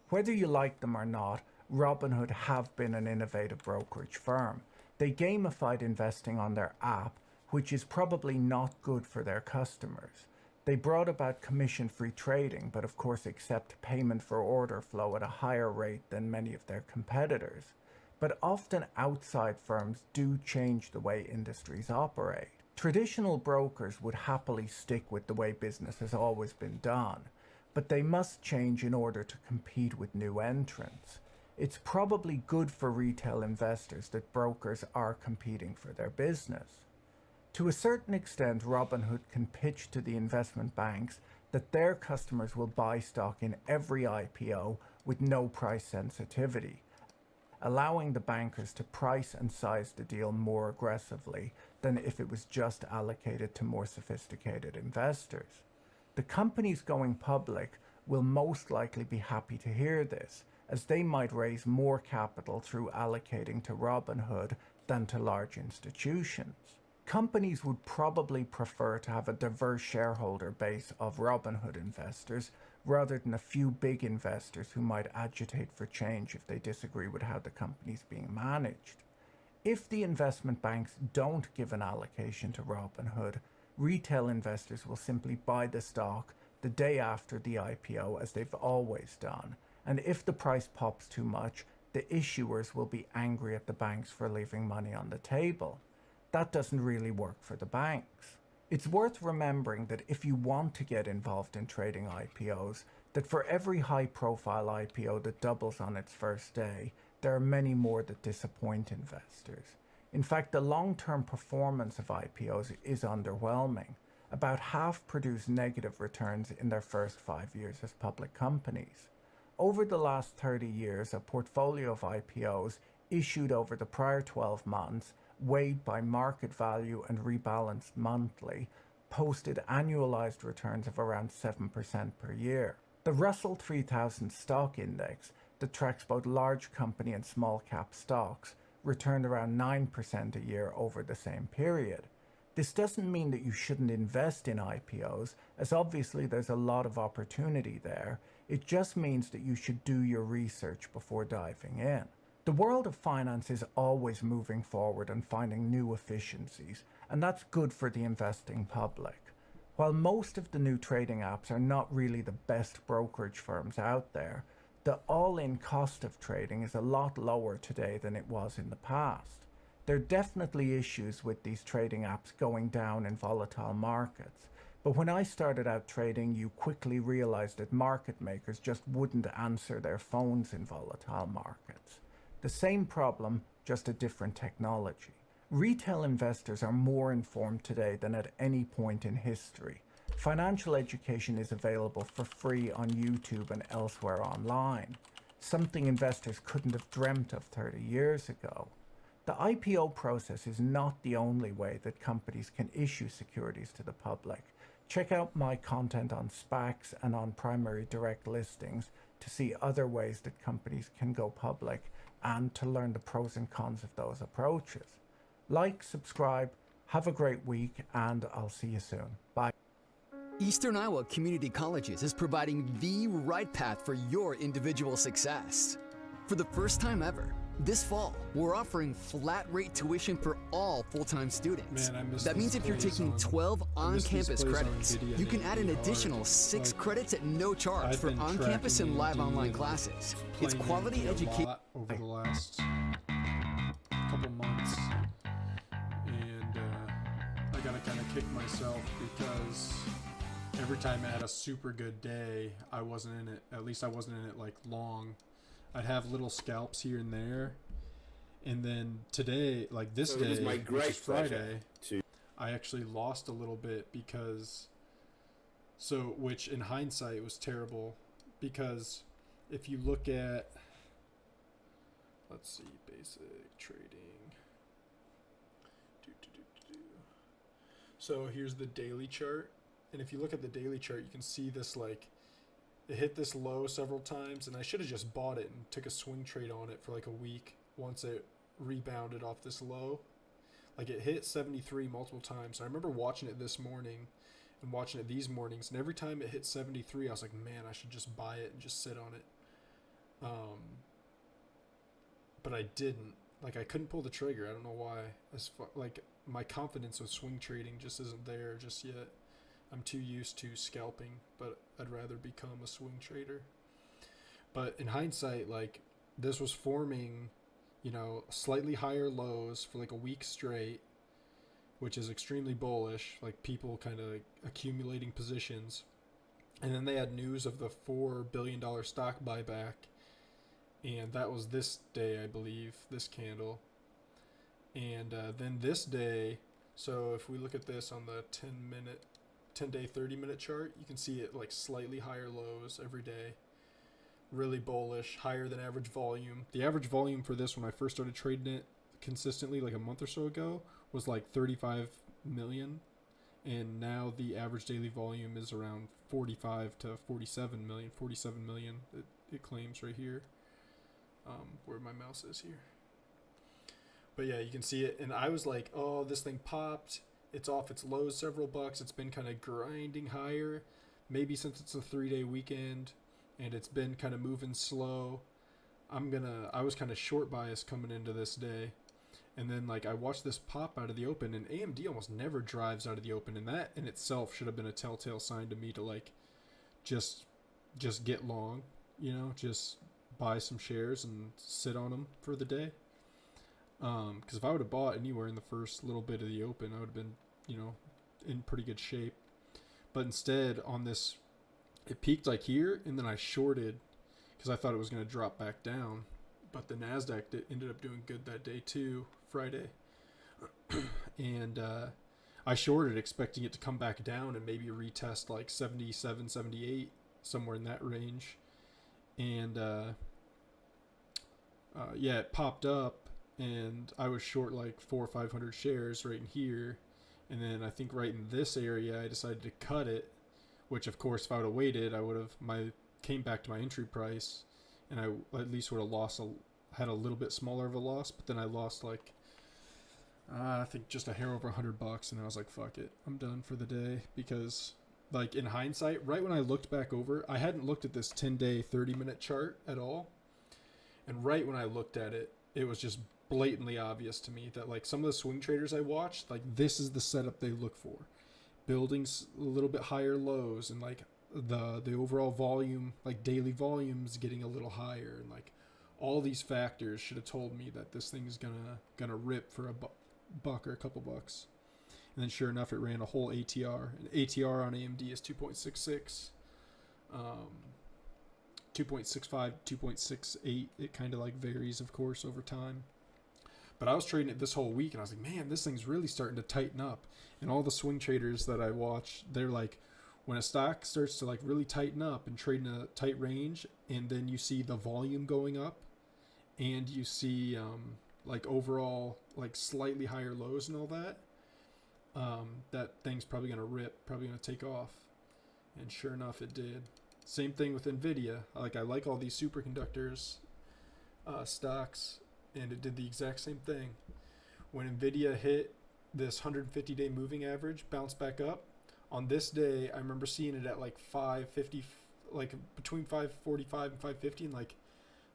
Whether you like them or not, Robinhood have been an innovative brokerage firm. They gamified investing on their app, which is probably not good for their customers. They brought about commission-free trading, but of course accept payment for order flow at a higher rate than many of their competitors. But often outside firms do change the way industries operate. Traditional brokers would happily stick with the way business has always been done, but they must change in order to compete with new entrants. It's probably good for retail investors that brokers are competing for their business. To a certain extent, Robinhood can pitch to the investment banks that their customers will buy stock in every IPO with no price sensitivity, allowing the bankers to price and size the deal more aggressively than if it was just allocated to more sophisticated investors. The companies going public will most likely be happy to hear this, as they might raise more capital through allocating to Robinhood than to large institutions. Companies would probably prefer to have a diverse shareholder base of Robinhood investors rather than a few big investors who might agitate for change if they disagree with how the company's being managed. If the investment banks don't give an allocation to Robinhood, retail investors will simply buy the stock the day after the IPO, as they've always done. And if the price pops too much, the issuers will be angry at the banks for leaving money on the table. That doesn't really work for the banks. It's worth remembering that if you want to get involved in trading IPOs, that for every high-profile IPO that doubles on its first day, there are many more that disappoint investors. In fact, the long-term performance of IPOs is underwhelming. About half produce negative returns in their first 5 years as public companies. Over the last 30 years, a portfolio of IPOs issued over the prior 12 months, weighed by market value and rebalanced monthly, posted annualized returns of around 7% per year. The Russell 3000 stock index, that tracks both large company and small cap stocks, returned around 9% a year over the same period. This doesn't mean that you shouldn't invest in IPOs, as obviously there's a lot of opportunity there. It just means that you should do your research before diving in. The world of finance is always moving forward and finding new efficiencies, and that's good for the investing public. While most of the new trading apps are not really the best brokerage firms out there, The all-in cost of trading is a lot lower today than it was in the past. There are definitely issues with these trading apps going down in volatile markets, but when I started out trading, you quickly realized that market makers just wouldn't answer their phones in volatile markets. The same problem, just a different technology. Retail investors are more informed today than at any point in history. Financial education is available for free on YouTube and elsewhere online, something investors couldn't have dreamt of 30 years ago. The IPO process is not the only way that companies can issue securities to the public. Check out my content on SPACs and on primary direct listings to see other ways that companies can go public and to learn the pros and cons of those approaches. Like, subscribe, have a great week, and I'll see you soon. Bye. Eastern Iowa Community Colleges is providing the right path for your individual success. For the first time ever, this fall, we're offering flat rate tuition for all full-time students. Man, I missed that means if you're taking 12 on-campus credits, you can add an additional 6 credits at no charge for on-campus and live online classes. It's quality education over the last couple months, and I gotta kind of kick myself because every time I had a super good day, I wasn't in it. At least I wasn't in it like long. I'd have little scalps here and there, and then today, like this day, which is Friday, I actually lost a little bit because, which in hindsight was terrible, because if you look at, let's see, basic trading, so here's the daily chart, and if you look at the daily chart, you can see this like, it hit this low several times, and I should have just bought it and took a swing trade on it for like a week once it rebounded off this low. Like it hit 73 multiple times. I remember watching it this morning and watching it these mornings, and every time it hit 73, I was like, man, I should just buy it and just sit on it. But I didn't. Like I couldn't pull the trigger. I don't know why. Like my confidence with swing trading just isn't there just yet. I'm too used to scalping, but I'd rather become a swing trader. But in hindsight, like this was forming, you know, slightly higher lows for like a week straight, which is extremely bullish, like people kind of accumulating positions. And then they had news of the $4 billion stock buyback, and that was this day, I believe, this candle. And then this day, so if we look at this on the 10-day, 30-minute chart, you can see it like slightly higher lows every day. Really bullish, higher than average volume. The average volume for this when I first started trading it consistently like a month or so ago was like 35 million. And now the average daily volume is around 45 to 47 million. 47 million, it claims right here. Where my mouse is here. But yeah, you can see it. And I was like, oh, this thing popped. It's off its lows several bucks. It's been kind of grinding higher, maybe since it's a 3-day weekend, and it's been kind of moving slow. I was kind of short bias coming into this day, and then like I watched this pop out of the open, and AMD almost never drives out of the open, and that in itself should have been a telltale sign to me to like just get long, you know, just buy some shares and sit on them for the day. Because if I would have bought anywhere in the first little bit of the open, I would have been, you know, in pretty good shape. But instead, on this, it peaked like here, and then I shorted because I thought it was going to drop back down. But the NASDAQ ended up doing good that day too, Friday. And I shorted expecting it to come back down and maybe retest like 77, 78, somewhere in that range. And yeah, it popped up. And I was short like 400 or 500 shares right in here, and then I think right in this area I decided to cut it, which of course if I would have waited I would have came back to my entry price, and I at least would have had a little bit smaller of a loss. But then I lost like I think just a hair over $100, and I was like, fuck it, I'm done for the day. Because like in hindsight, right when I looked back over, I hadn't looked at this 10-day 30-minute chart at all, and right when I looked at it, it was just blatantly obvious to me that like some of the swing traders I watched, like this is the setup they look for. Building a little bit higher lows and like the overall volume, like daily volumes, getting a little higher, and like all these factors should have told me that this thing is gonna rip for a buck or a couple bucks. And then sure enough, it ran a whole ATR. And ATR on AMD is 2.66, 2.65, 2.68. It kind of like varies, of course, over time. But I was trading it this whole week, and I was like, man, this thing's really starting to tighten up. And all the swing traders that I watch, they're like, when a stock starts to like really tighten up and trade in a tight range, and then you see the volume going up, and you see like overall like slightly higher lows and all that, that thing's probably going to rip, probably going to take off. And sure enough, it did. Same thing with NVIDIA. Like, I like all these superconductors stocks, and it did the exact same thing. When NVIDIA hit this 150-day moving average, bounced back up, on this day, I remember seeing it at like 550, like between 545 and 550, and like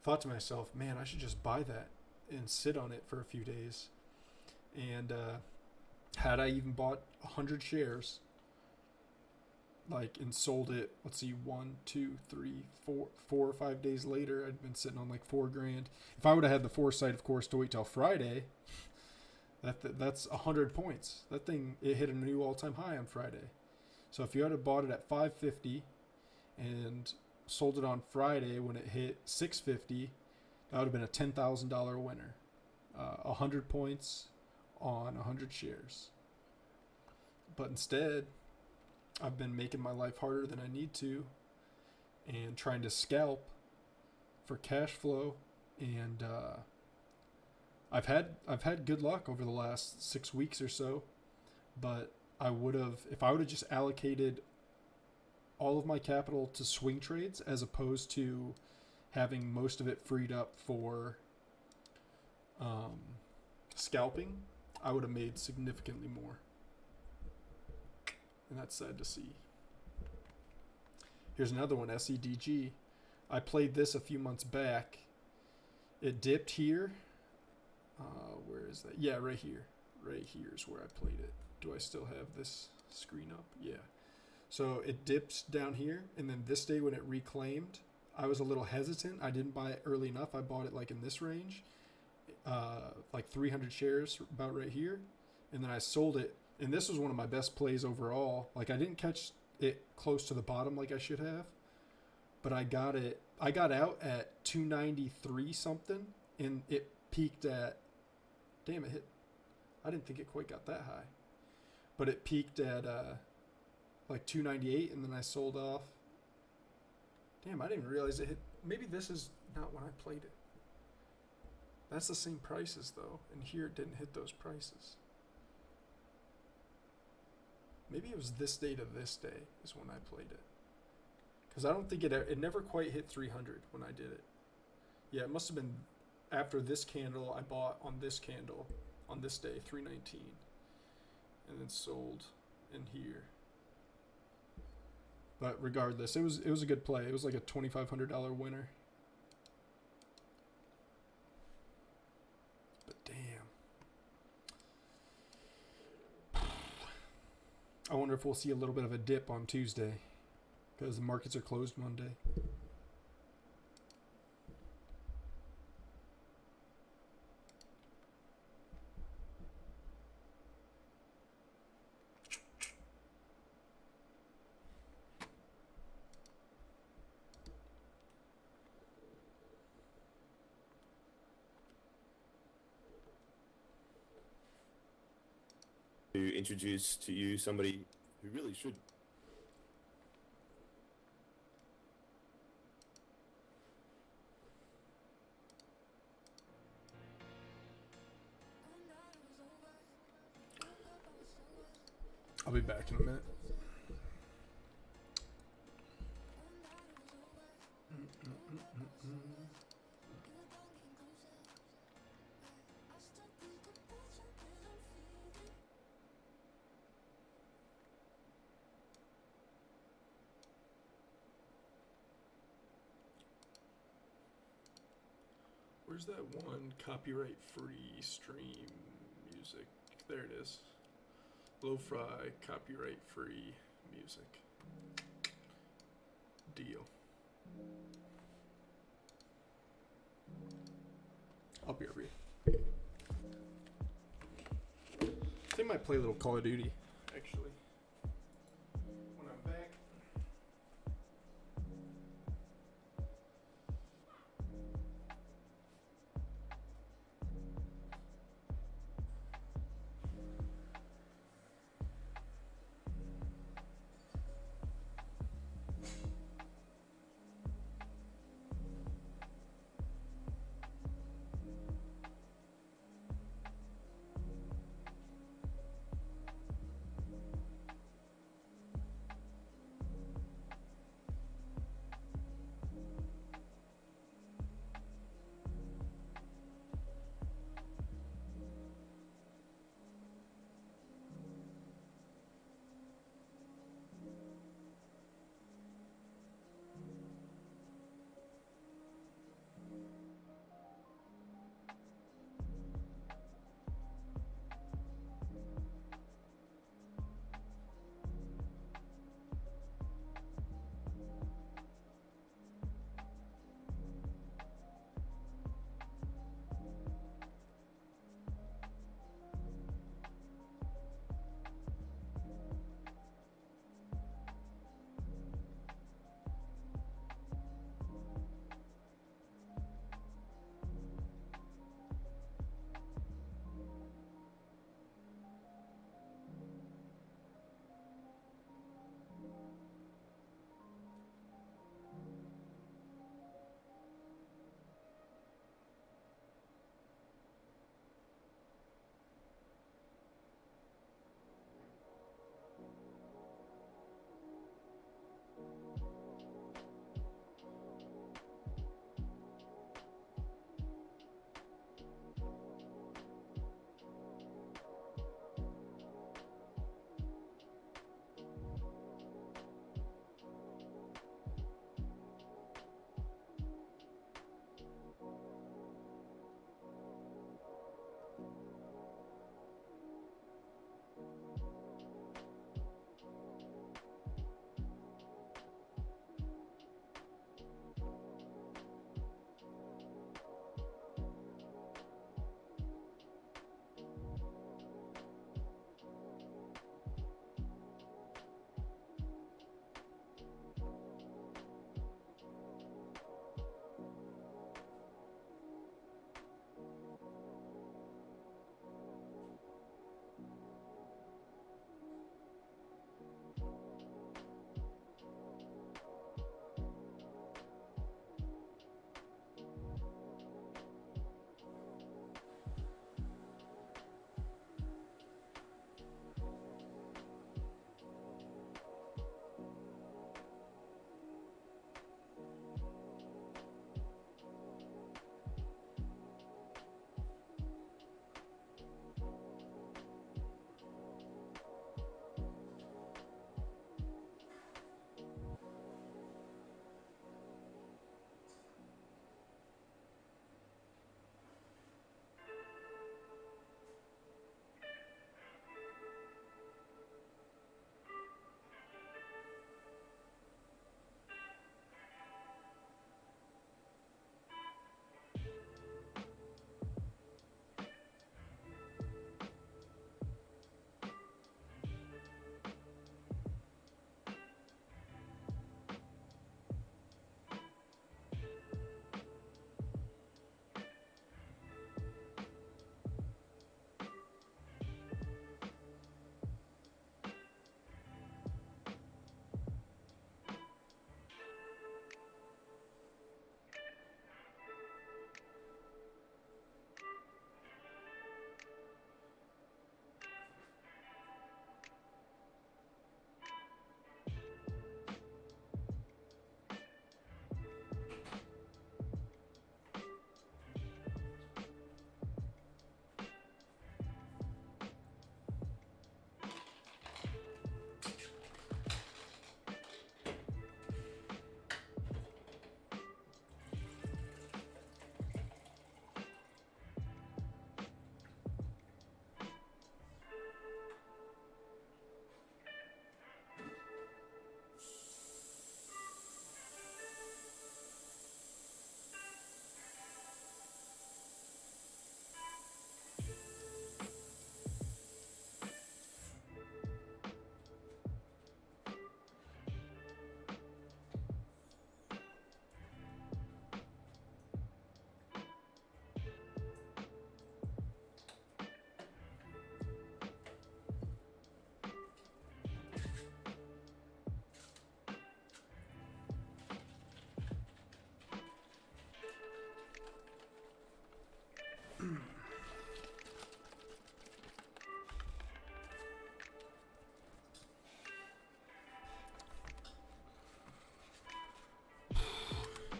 thought to myself, man, I should just buy that and sit on it for a few days. And had I even bought 100 shares, like, and sold it, let's see, 1, 2, 3, 4 or 5 days later, I'd been sitting on like $4,000. If I would have had the foresight, of course, to wait till Friday, that's 100 points. That thing, it hit a new all-time high on Friday. So if you had bought it at 550 and sold it on Friday when it hit 650, that would have been a $10,000 winner. 100 points on 100 shares. But instead, I've been making my life harder than I need to, and trying to scalp for cash flow. And I've had good luck over the last 6 weeks or so, but I would have, if I would have just allocated all of my capital to swing trades as opposed to having most of it freed up for scalping, I would have made significantly more. And that's sad to see. Here's another one, SEDG. I played this a few months back. It dipped here. Where is that? Yeah, right here. Right here is where I played it. Do I still have this screen up? Yeah. So it dipped down here, and then this day when it reclaimed, I was a little hesitant. I didn't buy it early enough. I bought it like in this range, like 300 shares about right here, and then I sold it. And this was one of my best plays overall. Like, I didn't catch it close to the bottom like I should have, but I got out at 293 something, and it peaked at, damn, it hit, I didn't think it quite got that high, but it peaked at like 298, and then I sold off. Damn, I didn't even realize it hit. Maybe this is not when I played it. That's the same prices though, and here it didn't hit those prices. Maybe it was this day to this day is when I played it, because I don't think it never quite hit 300 when I did it. Yeah, it must have been after this candle. I bought on this candle on this day, 319, and then sold in here. But regardless, it was a good play. It was like a $2,500 winner. But damn. I wonder if we'll see a little bit of a dip on Tuesday, because the markets are closed Monday. To introduce to you somebody who really should. I'll be back in a minute. Where's that one copyright-free stream music? There it is. Lo-fi copyright-free music. deal. I'll be over here. They might play a little Call of Duty, actually. When I'm back.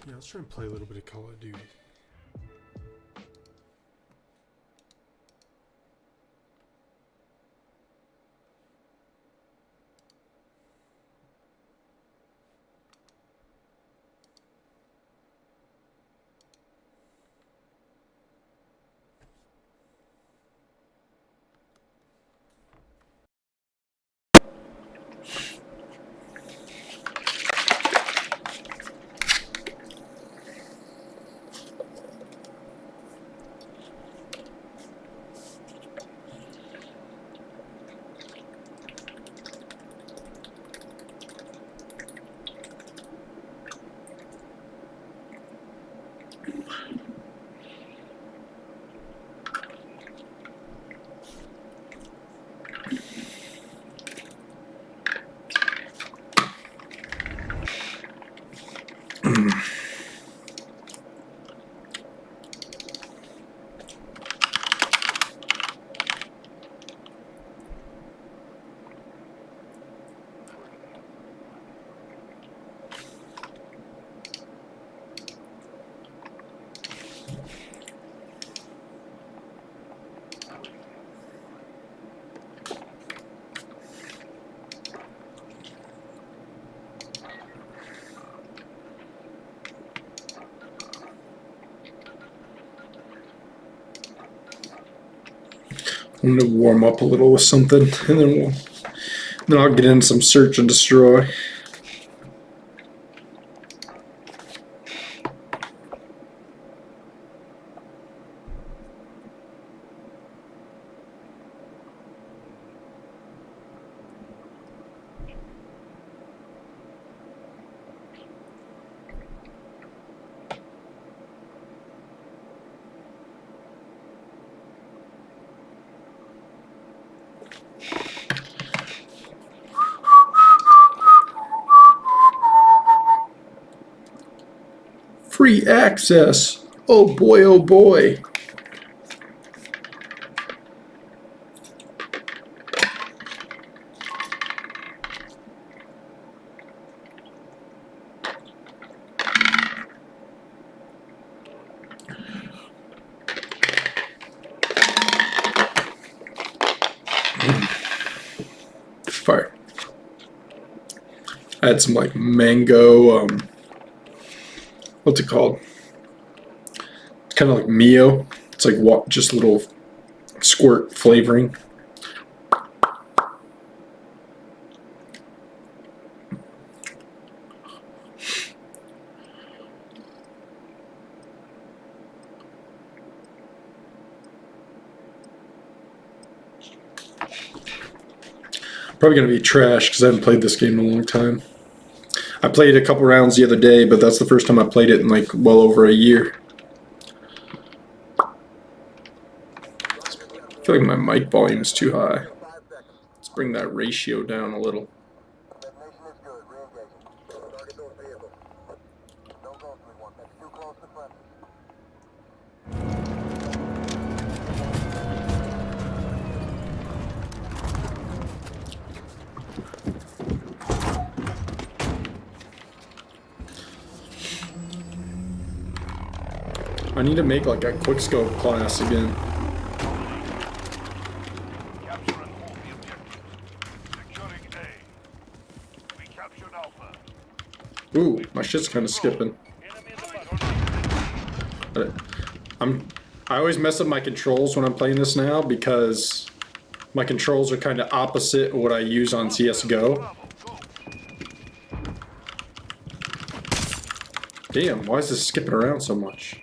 Yeah, let's try and play a little bit of Call of Duty. I'm gonna warm up a little with something, and then I'll get in some search and destroy. Free access. Oh boy, oh boy. Fire. I had some like mango, what's it called? Kind of like Mio. It's like just a little squirt flavoring. Probably going to be trash because I haven't played this game in a long time. I played a couple rounds the other day, but that's the first time I played it in like well over a year. I feel like my mic volume is too high. Let's bring that ratio down a little. I need to make like a quickscope class again. Ooh, my shit's kind of skipping. I always mess up my controls when I'm playing this now because my controls are kind of opposite of what I use on CSGO. Damn, why is this skipping around so much?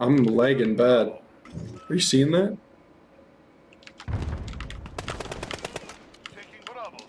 I'm lagging bad. Are you seeing that?